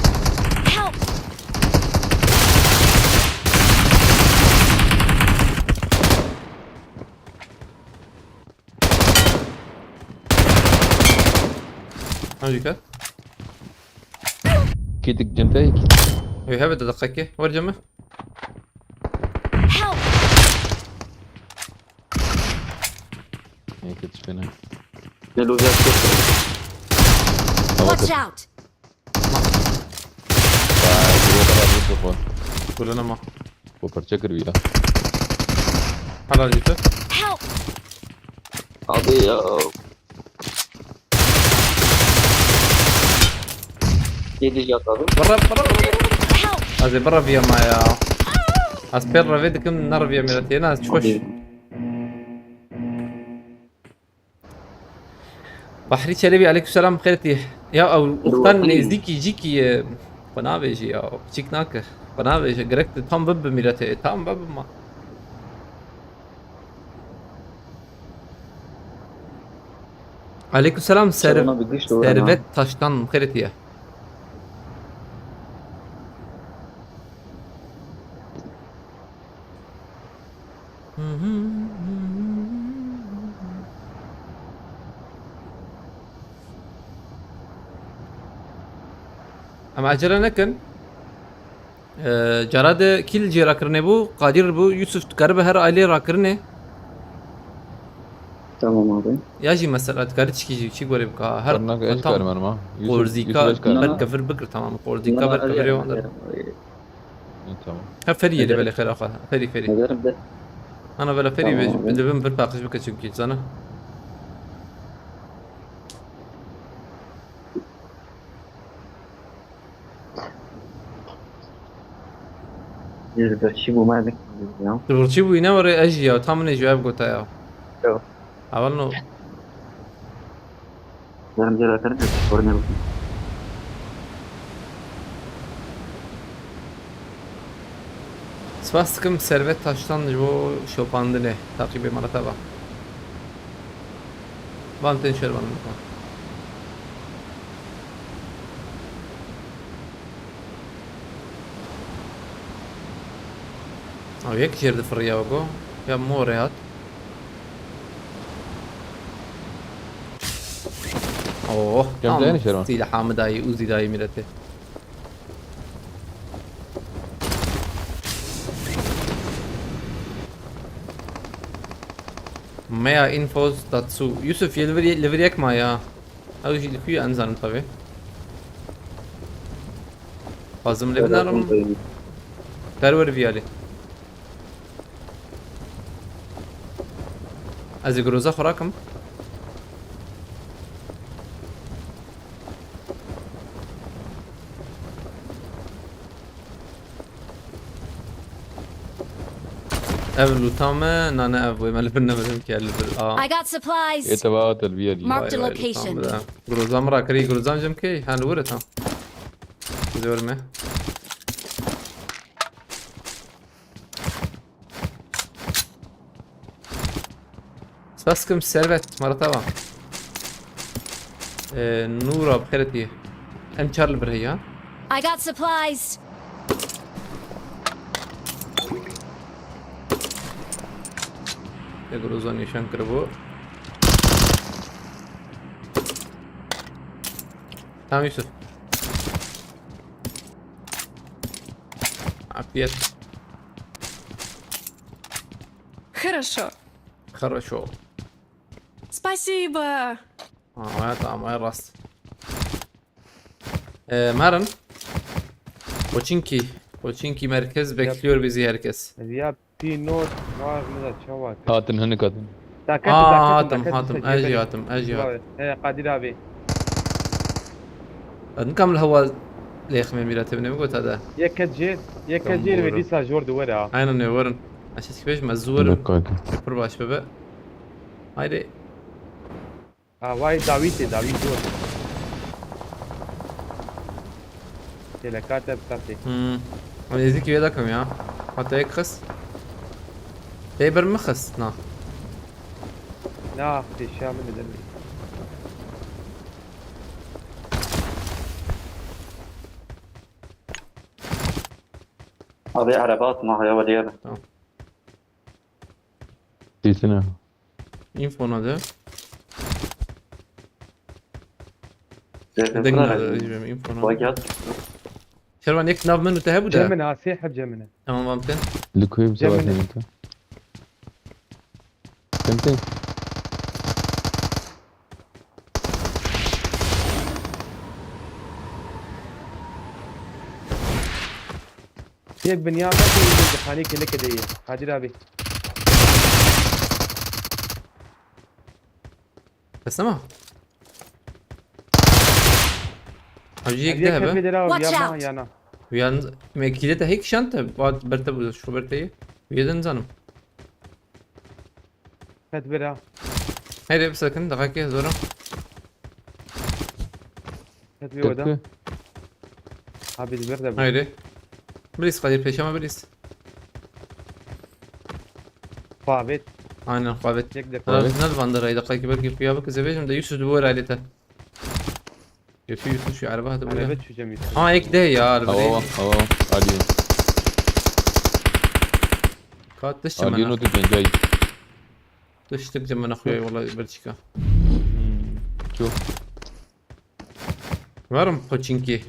هاجيك كيتك جنبك وي هبت دقيقة ورجمه هيك تشفينا لو جات Watch out! كلنا ما ऊपर चेक कर दिया هلا جيته Help! قضية يدي جات هذا برا Help! هذه برا فيها ما يا اسبير فيدكم نار فيها ميلاتينا تشوش بحري شربي عليكم السلام بخيرتي يا او اختان زيكي جيكي بنابيجي يا تشيكناك بنابيجي جريكت تام بب ميلاتي تام بب ما عليكم السلام سيرفت تاشتان بخيرتي اما acele nekin. Carade kil jê rakirine bû, Qadir bû, Yusuf dikaribe her aileyê rakirine. Tamam abi. Ya jî mesela dikari çi gorê bika. Her Karnak eş tam karım ama. Qorzîka eş karım. berkevir bikir tamam. Qorzîka berkevir êwan der. Tamam. Ha feriyê li belê xêr axa. Ferî. Nederim de. Ana vela ferî Tamam abi. dibin bir paqij bike çünkü zana. Bir çi bu malik ya. Tibirçî bûyî ne were ez jî ya tam ne cevap gota ya. Yok. Aval no. Benim de rakırım yok. Oraya bakayım. Spas dikim servet taştan ji bo şopandinê taqîbê me re teva. Van tên şervan bika. Ew yek jêr difiriya wego ya morê hat. Oh, Gem değerli şervan. Zî li Hamidayê û Zîdayê miletê. Meya infos dazu. Yusuf li vir yek ma ya. Ew jî li ku ye enzanim tevê. Xwazim lê binarim derwer viyalê. Ez ê giroza xurakim. Ev lûta me nane ev wê me li vir nemedim ki li vir I got supplies. Etabat البيئة دي. Marked a location. Grozam ra kirî grozam jim kê han li wir e tam. Zor me. Spas dikim servet mara teva. Nûra bi xêr etî. Em çar li bir heya. I got supplies. Grozan nîşan kiribû. Tamam Yusuf. Afiyet. Хорошо. Хорошо. Спасибо. Tamam rast. Maren. Koçinki merkez bekliyor bizi herkes. Ya bir not var mı da çava. هاتن هنك هاتن. Hatım. Eji hatım. He Kadir abi. نكمل هو ليخ من ميرات ابن بقول هذا Yekecil Tamam, ve disa jordu var ya. aynen ne varın aşağısı beş mazur دقائق. bir baş bebe haydi Ha vay David jord. Telekate btati. انا يزيك يدكم يا حتى هيك خس تيبر مخس نا Na dişa mı dedim. Abi arabat ma ya valiye. سيسنا. info nadı Zeytin دقنا kırar. رجيم info nadı Bagiyat. شربان يك ناف منه تهب ده Cemine sihab Cemine. تمام ممكن لكويب سوات جميل. انت. فهمتني؟ Yek Binyamin de khani kele kede ye. Kadir abi. بس ما اجيك Yek ده bir lira Watch ya out. yana. ويان مكيدتها هيك شنطه بعد برتب شو برتي ويدن زنم Tedbira. هيدي بس لكن دقيقه زورم Tedbir oda. تكفي. Abi bir de. هيدي بليس قدير بيشما بليس Favet. aynen قابت Yek de. نال فاندر هيدا قايك بركي فيها بك زبيجم ده يوسف دبور عليته يفي يوسف شو عربها دبور Evet şu cemil. هيك ده يا هوا عربي هوا عادي. كات دش ارجي من نوتي من جاي. دش تقدم من اخويا والله بلجيكا. شوف Varım Pochinki.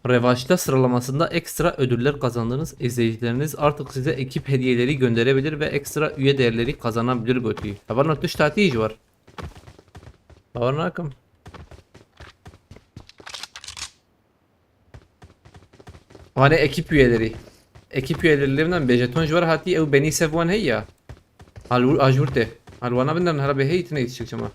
Revaçta sıralamasında ekstra ödüller kazandığınız izleyicileriniz artık size ekip hediyeleri gönderebilir ve ekstra üye değerleri kazanabilir götüyü. Haber tuş tahtiyeci var. Haber nakım. Hani ekip üyeleri. Ekip üyelerinden bejetoncu var hati ev beni sevvan hey ya. Hal ajurte. Hal wana binden hala be hey tine yetişecek ama.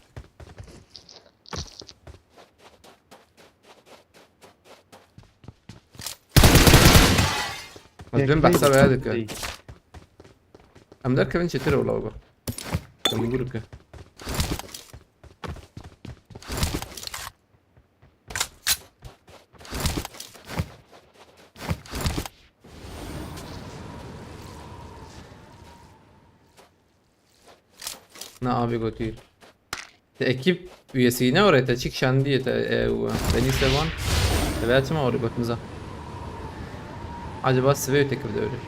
بس بين بحسبها هذيك ام ده كمان شتري ولا بقى كان بيقولوا كده Ne abi götür. Ekip üyesine oraya da çık şandiye beni sevan. Evet mi oraya götümüze. Acaba Sveo tekrar da öyle.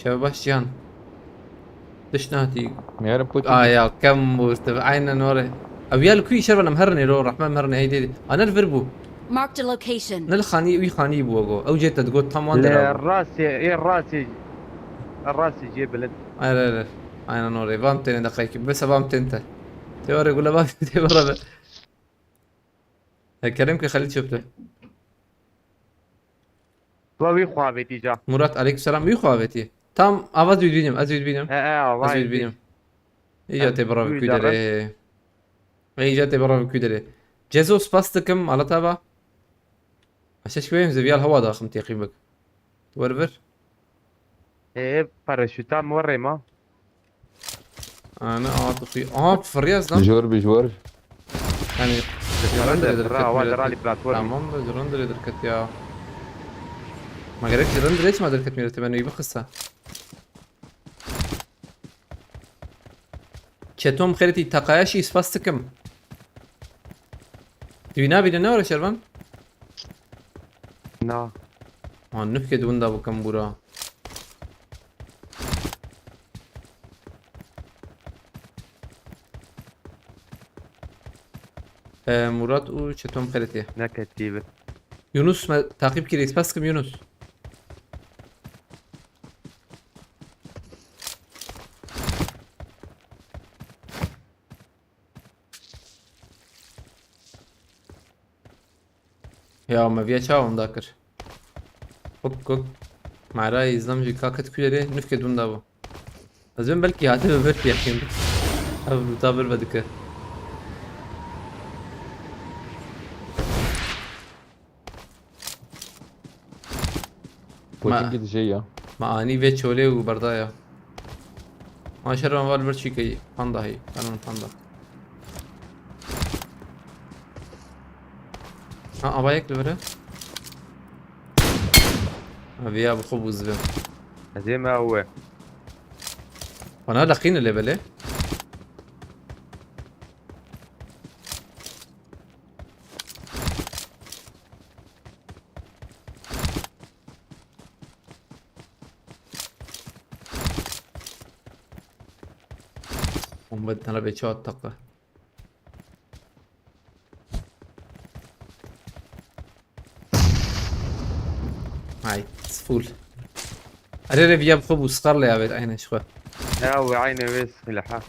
شباش جان ليش نهتي ميارم بوتي يا كم عينا نوري ابيال كوي شرب انا مهرني لو الرحمن مهرني هيدي انا الفربو Marked a location. نلخاني وي خاني بوغو او جيت تقول طمان لا الراس يجيب لد. لا انا نوري فهمتني دقيقة بس فهمت انت توري يقول له توري كريمك خليت شفته وی خوابیتی جا. Murat aleykümselam büyük kahveti. Tam avaz bilmiyorum, az bilmiyorum. Az وای bilmiyorum. İyice bravo büyük küdere. İyice bravo küdere. Jesus bastıkım على تابع. عشان شوية زي الهواء ضخم تقريبا. ورفر. پاراشوتا موری ما. أنا عاطفي. في الرياض نعم. بجور بجور يعني. رالي بلاتفورم. تمام جرندر دركت يا. ما قالك جرندر ليش ما دركت ميرة تبني يبخسها. Çetom خيرتي تقايشي اسباستكم. تبينا بينا ولا شربان؟ نه. نفكد وندا بكم برا. مراد و چتوم خيرتي. نه کتیبه. Yunus takip kiri اسباستكم Yunus. Ya ما فيها شاون ذاكر كوك مع راي زلمجي كاكت كولري نفكد من دابو لازم بلكي هاتف برتي يا اخي ابو تابر بدك بوتين كده شيء يا ما اني في شولي وبردايا ما شر ما برشي كي فاندا هي انا فاندا ابايك لبره ابي ابو خبز به زي ما هو. وانا لقين الليفل ايه ومبدنا بيتشوت طاقة هاي سفول اريري بياب خب وصقر لي يا بيت عيني شوي هو عيني بس لحا.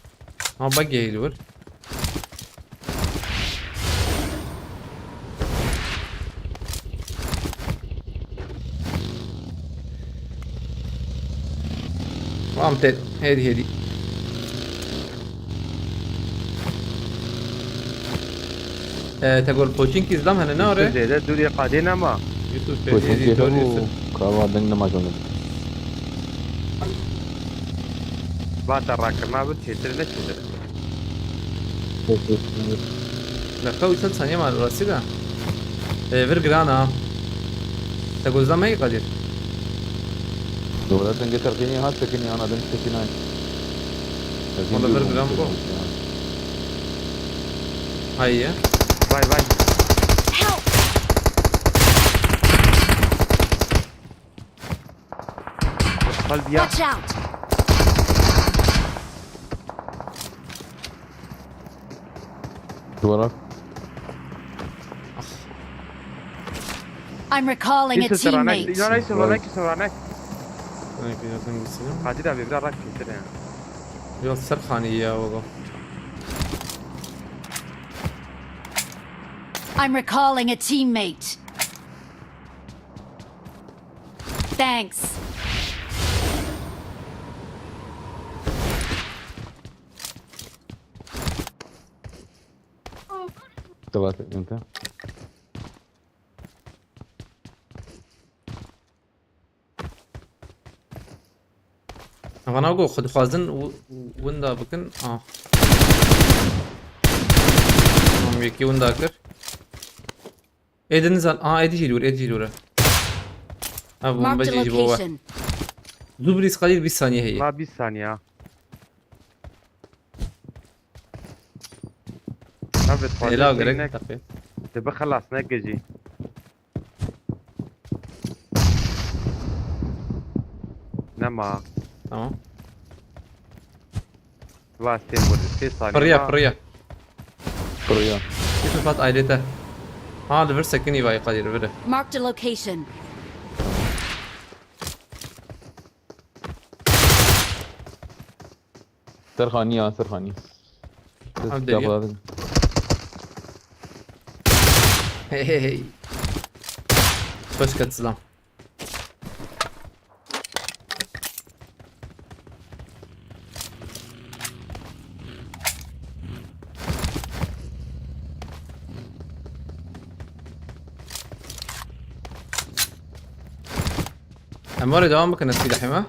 ما بقي هي الور وامتد هذه تقول بوشينكي زلام هنا نوري زي دوري قادينا ما. يوسف بوتين هذه كده دوري كوا دنگنا ما جونو بات الراكر ما بتشتري نشتري. لا خوي 3 ثانية مع الرصيدة فيرجرانا تقول زلام هي قدير دولار تنجي تركيني هات سكني انا دم سكني هاي والله برجرام بو. هاي باي باي. Help! قلب يا Watch out! وراك I'm recalling a يسوع رانك teammate. لا يسوع رانك يسوع رانك انا كده تنقص قاعد يلعب يبدا راك كده يعني. يلا سرخاني يا والله. I'm recalling a teammate. Thanks. تبعت انت انا اقول خد خازن وندا بكن هم يكي ونداكر ايدي نزل ايدي جيلور ايدي جيلورة ابو Marked a بجي جوا location. زبريس قليل 20 ثانية هي ما 20 ثانية. ثابت لا خالص قريت انك تبى خلاص نقجي. نما تمام بس تيمور 6 ثانية. فريا قرية كيف فات ايديته ليفر سكني باي قليل بره Marked a location. سرخانية سرخانية الدنيا. هي خوش كت سلام اموري دوام كانت في لحمة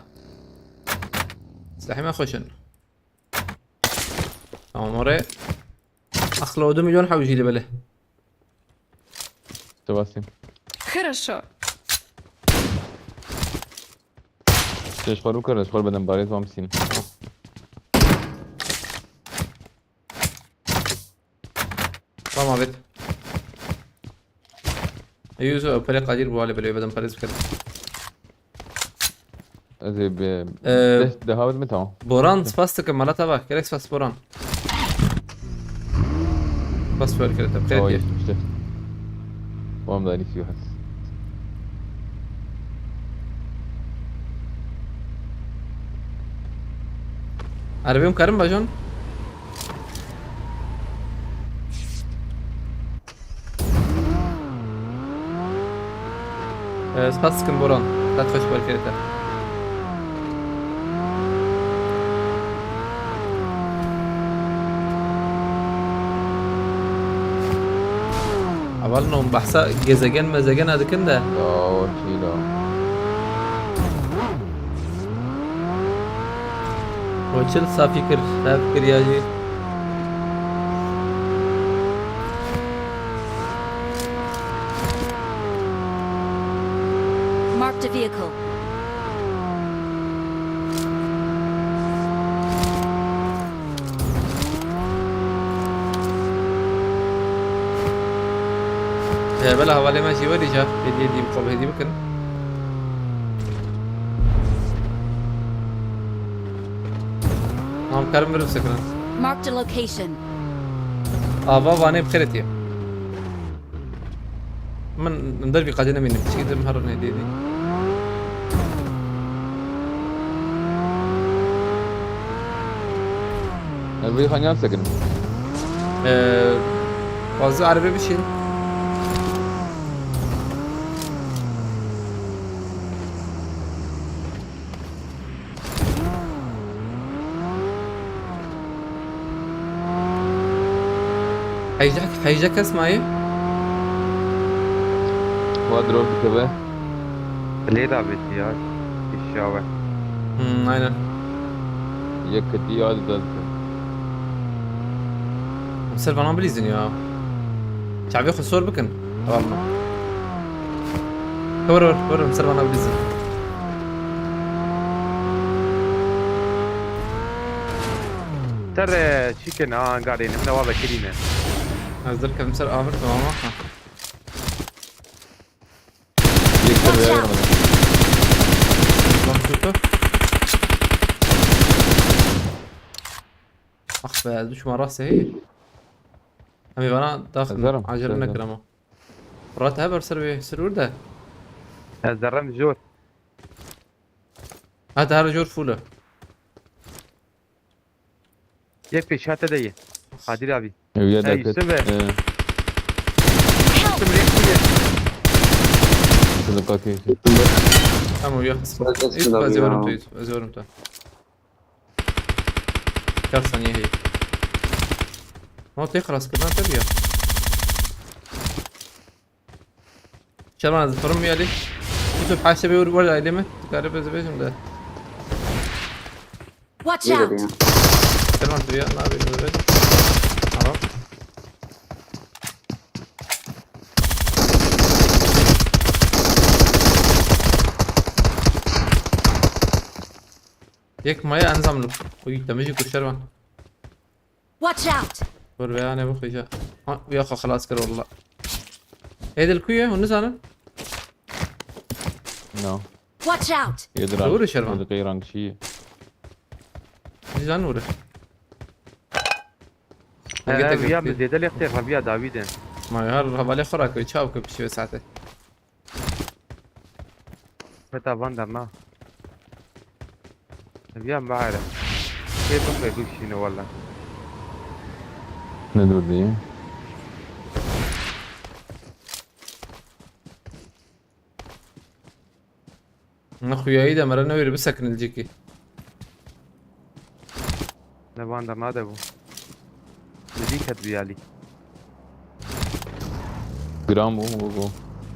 لحمة خوشن اموري اخلو 2 مليون حوجي لي بله سباستيان Хорошо. تشغل وكر تشغل بدن باريس وامسين ما بيت يوزو فريق قدير بوالي بلي بدن باريس كده زي ب أه. ده هاود متاو بوران فاست كمالات تبع كريكس فاست بوران فاست فور كده طب اه كده مش وام داني فيه حس عربيهم كرم باجون سباس كمبوران لا تخش بالكريتا عملنا بحثا جزجان مزاجان هذا كندا اه شيلا وشل سافيكر سافيكر يا جي Marked a vehicle. يا بلا حوالي ماشي ودي شاف هدي مقابل هدي بكن كرم برو سكران Marked a location. بابا انا بخيرتي من ندربي قاعدين مني مش كده مهرنا دي البي خانيان سكن فازو عربي بشين هيجاك اسمعي وادروب كبه ليه لعبت يا الشاوة aynen يكتي هذا ضد مسلفان عم بليزن يا شعبي خسور بكن والله كبر مسلفان عم بليزن ترى تشيكن قاعدين من والله كريمه. از در کم سر آور تمام ها. يكسر يا رمضان. Lan tuttu. Ah be düşman rası هي. أمي بنا داخل زرم. عجلنا كلامه. رات هبر سرور ده. زرم جور. هذا هذا جور فوله. يك في شات دي. قادر ابي. ويا أي داك. سبع. إيه. صدقك أما وياخذ. بس إيه كده أزورم بيا. تويت أزورم تو. كارثانية هي. ما تخلص كمان تبيه. شلون فرمي علي. شوف حاسبي ولا علمه تقارب زبيشم ده. Watch İyi dedi out! ya. شلون تبيه ما أبي زبيش. عرفت. يك ما أنظم له وي تمشي كشربان Watch out! وربيانه بخيجا ويا أخو خلاص كده والله هيدا الكوية والنزانة نو Watch out! يدرى دوري شربان. يدقي رانك شيء نزان وره يا مزيد اللي اختار ربيع داويد. ما يهار هبالي خراك ويتشاوك بشوي ساعته متى فاندرنا. ربيع ما عارف. كيف بقول شنو والله. ندور دي أخويا إيدا مرنا ويلبسك الجيكي لا فاندرنا ده بو. بدي كتبي علي. جرام بو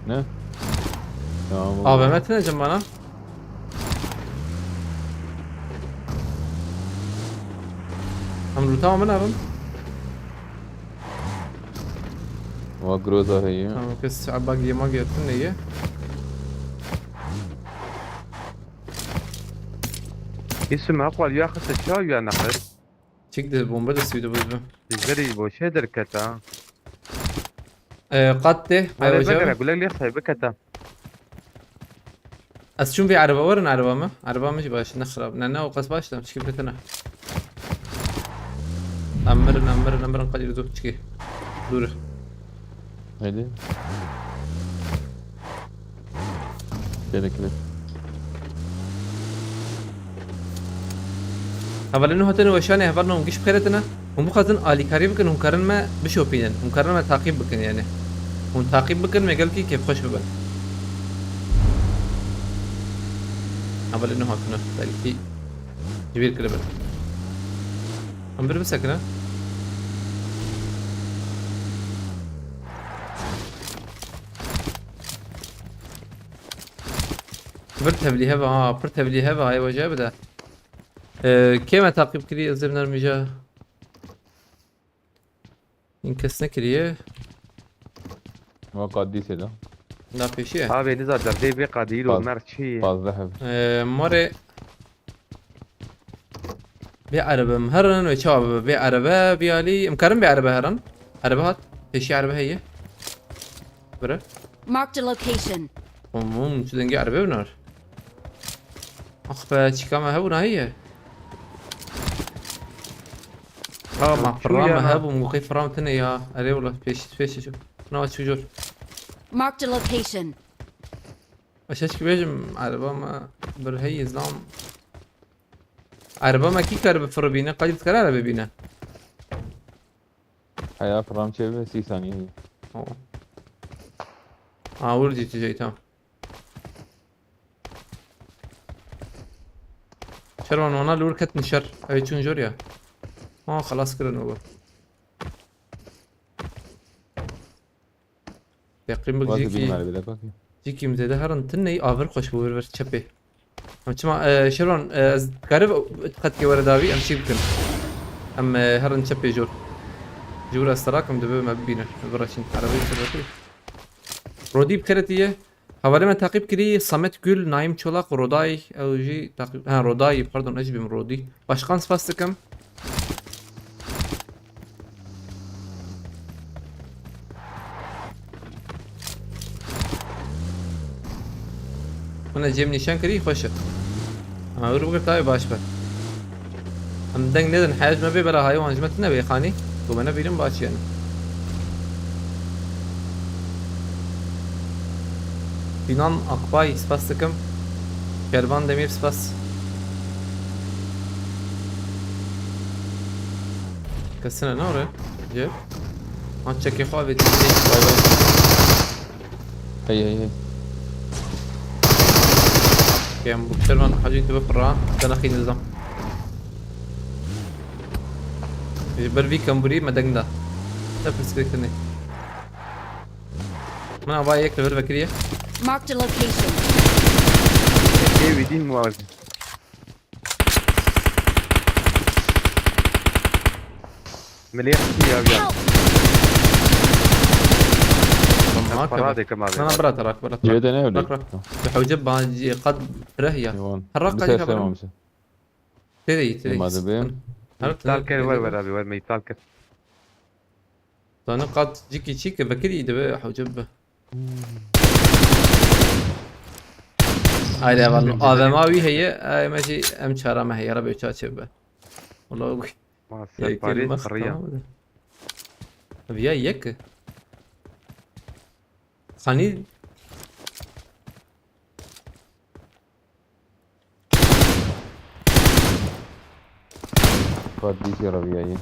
نه تمام آه بمتنا جمعنا هم تمام من أرن وجروزا هي هم كيس عباقي ما جيتني إيه اسم اقوى ياخذ الشاي يا نقر. تشيك ده بومبا ده سويدو بزبه تجري بو شدر كتا. قاته انا هاي بقرا وجهه اقول لك ليه خايبه كتا. أشوف في عربة ورن عربة ما عربة مش باش نخرب نانا وقص باش تم تشكي بتنا أمرن قليل دو تشكي دوره هيدي كده كده أول إنه هتنو وشاني هفرنا ونجيش بخيرتنا هم خاطن آلي كاري بكن هم كارن ما بشوفين هم كارن ما تعقيب بكن يعني هم تعقيب بكن ما قال كي كيف خوش ببن أول إنه هاتنا بلكي كبير كده بن هم بربسكنا برتب لي هبا هاي وجه بدا كيما تعقيب كريه زبنا المجاه ينكسنا كريه وقد دي سيدا لا في شيء ابي نزل دردي بقدير ومرشي. باز ذهب مرة بعربة مهرن وشباب بعربة بيالي مكرم بعربة هرن عربة هات في شيء عربة هي برا Marked a location. شو دنجي عربة بنار أخبا شكامة هبنا هي مع فرام هب ومقي فرام تاني يا أري والله فيش شو نوع شو جور Marked a location. أشاش كبيجم عربة ما برهي زلام عربة ما كي كارب فربينا قاعد يتكرر عربة بينا حياة فرام شبه 30 ثانية هي ولدي تجي تمام شرون وانا لور كت نشر اي تشون جوريا خلاص كده نوبة تقريبا واسه جيكي مزيدة هرن تني آفر خوش بور تشبه أما شرون كارب تقدك ورا داوي أمشي بكن أم هرن تشبه جور استراكم دبي ما بينا براشين عربي سبتي رودي بكرتيه حوالی من تعقیب کردی سمت گل نایم چلاق رودای او جی تعقیب رودای پردون اجبیم رودی باشقان سپاس دکم من جيم نيشان كري خوشه اما ورو بقى تاي باش بقى ام دنگ ندن حاج ما بي بلا هاي وانجمت نبي خاني وبنا بيرم باش يعني Sinan Akbay spas takım. Kervan Demir spas. Kassına ne oraya? Cep. Maç يا خالد باي باي. هي كان بكرمان حاجة تبقى فرعان كان أخي نظام. برفي كمبري مدقنا ده. تفرس كده. ما أبغى ياكل برفا كريه. Marked a location. ايه ودي موازي مليح يا بيان معاك فرادي كمان أنا برا تراك برا تراك. جيت انا ولا رك بحوجب قد رهية. هرق بس عليها سلام برا. مسا تدري ما دبيم تالكر وين رابي وين مي تالكر أنا قد جيكي تشيك بكري دبي حوجب. هاي ده هذا ما وي هي ماشي ام شارع ما هي ربي تشاتشبه والله ما يا سال باريس كلمة خريه بيا يك خاني قد دي في ربيعي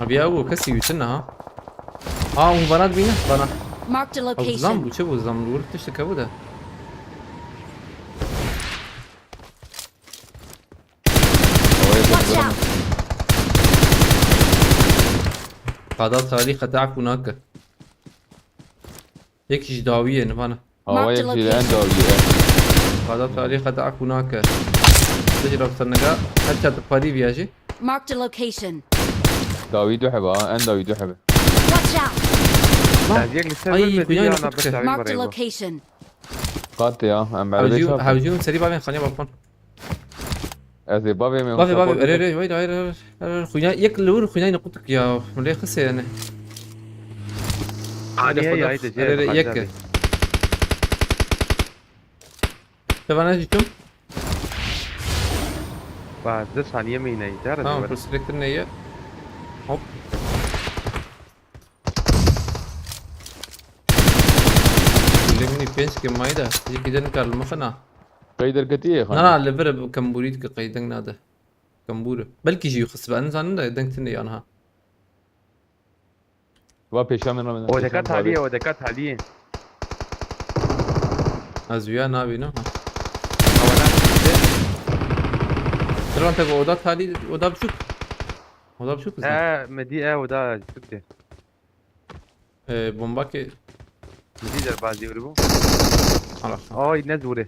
بيا هو كسي يوتنا ها هو بنات بينا بنات Marked a او location. زامبو شبو زامبو ورك تشتكى بودا Watch out. قادات تاريخ تاعك هناك هيك جداوية نفانا هواي Marked في location. الان دوري قادات تاريخ تاعك هناك تجرب سنقا حتى تقاري بياجي Marked a location. داوي دوحبه ان داوي دوحبه Watch out. هذيك لسه أي كويان انا كنت بس كده. Marked a تعبير location. قاتل يا ام بعد هاوجيون سريع بابين خلينا بابون ازي بابي من بابي ري ويدا خويا ياكل ور خويا نقطك يا ملي خسي يعني هي هاي تجي يك طب انا جيتم بعد 10 ثانيه يميني تمام تعرف بروسلكت النية هوب لمني بينش كم مايدا يجي كده نكال مخنا قيدر كتير خان لا لبر كمبوريت كقيدن ناده كمبورة بلكي جيو خص بقى انسان ده دنكتني انا بابي شامل من ودكات عليه ودكات عليه ازويا نابي نو هو انا ترى انت قودات هذه ودا بشوك ودا بشوك مدي ودا شفته بومباكي مدي دربازي وربو خلاص ينزوره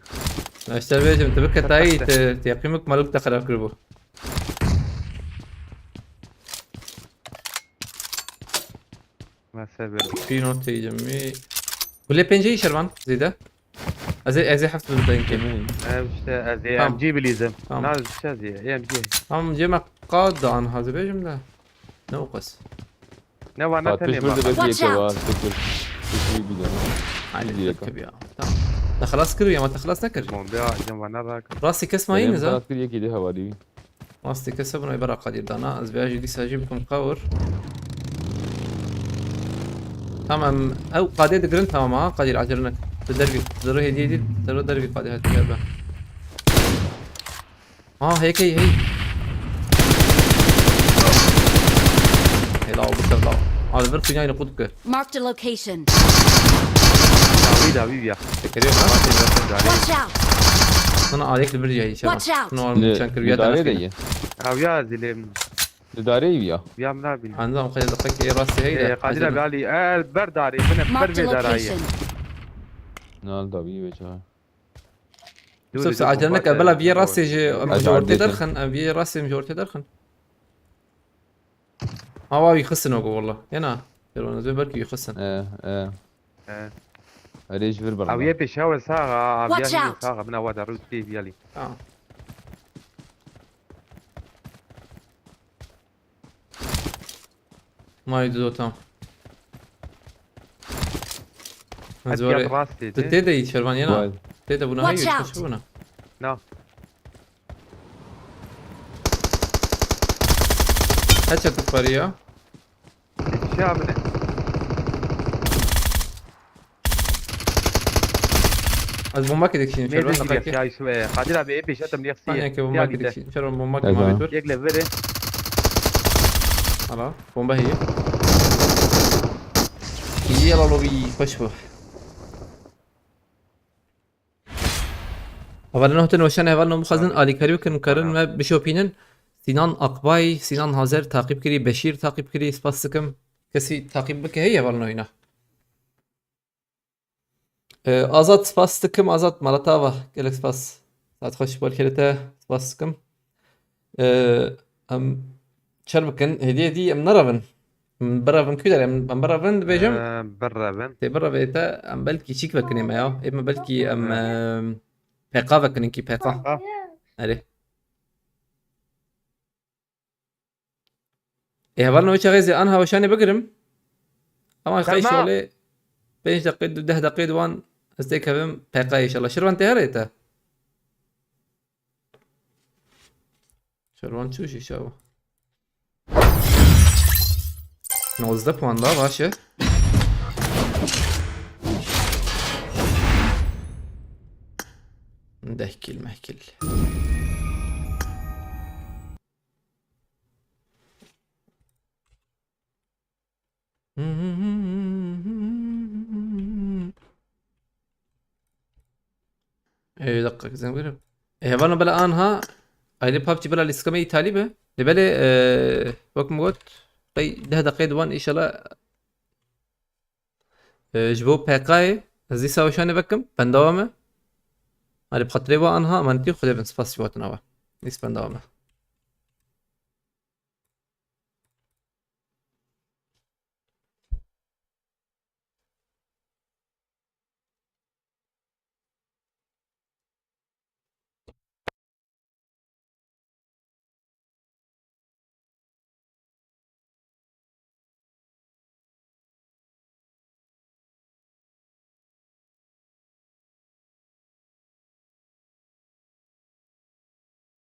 اشتر بيجي انت بك تاي تقيمك مالك تخرب كربو ما سابر في نوت يجمي ولا بنجي شربان زي ده ازي حفظ بالبين كمان مش ازي تمام. ام جي بليزم تمام. ناز شازي ام جي هم جمع قاد عن هذا بيجم ده نوقس نو انا فاتش تاني بلد ما بدي Watch كوا تكل تكل بيجا على يديك. الكب يا تمام ده خلاص كرو يا ما تخلص نكر مون بيع جنب انا راك راسي كس ما ينزل كل يكي ده هوادي راسي كسبنا يبرا قدير دانا از بيجي دي ساجيب لكم قور تمام او قادر دقرن تمام ها قادر عجلنك بالدربي ضروري هدي دي ضروري دربي قادر هدي جربه هيك هي لا بتطلع على بركو جاي نقودك Marked a location. داوي بيا تكريم Watch out. انا عليك البرجي هي شباب Watch out. نوع مشان كريات داري انا دي او يا زلم داري بيا بيا منابل عندهم خلي دقيقة ايه راسي هيدا قاعدين بالي البرداري من Marked a بربي داري location. نال داوي بيجا بس عجلنك بلا بيه راسي مجورتي درخن بيه راسي مجورتي درخن واو يخسن والله ينا يلا زي بركي يخسن ريش في البرد او يبي شاول ساعة Watch بيا out. ساعة من اود اروس تي بيالي ما يدو تام زوري راسي تتدي شربان ينا وايد. تتدي بنا هاي Watch out. يشوفونا نو هاتشا تفاريا شامل از بومباك ديكشين شربان ميدي نقاكي يا شوي قادر ابي ابي شتم لي ثانية خصيه كي بومباك ديكشين شربان بومباك أيوة. ما بيدور يقلب فيري خلاص بومبا هي يلا لوبي خشبه اولا هتن وشان اول مخزن آلی کاری بکن کارن و بشوپینن سینان اقبای سینان حاضر تعقیب کری بشیر تعقیب کری سپاس کم کسی تعقیب بکه هی اول اینا آزاد سپاس کم آزاد مرتبه گلک سپاس ساعت خوش بول کلته سپاس کم ام چر بکن هدیه دی ام نرفن برافن كده ام برافن بيجم برا بن تي برا بيتا ام بلكي شيك بكني ما يا اما بلكي ام بيقا بكني كي بيقا عليه ايه بالنا وش غيزي انا وشاني بقرم اما خي تمام. شغلي 5 دقيقة 10 دقيقة وان استيك بهم بيقا ان شاء الله شروان تهريتا شروان شوشي شو نوزده puan daha başı. Dehkil mehkil. ايه دقيقة زين بقول. ايه وانا بلا انها ايلي بابجي بلا الاسكامي ايطالي به. لبالي وقت موت طي 10 دقيقة وان ان شاء الله جبو بيقاي زي ساوي شاني بكم بندوامه هاري بخطري وانها منتي خذي بن سباس جواتنا نيس بندوامه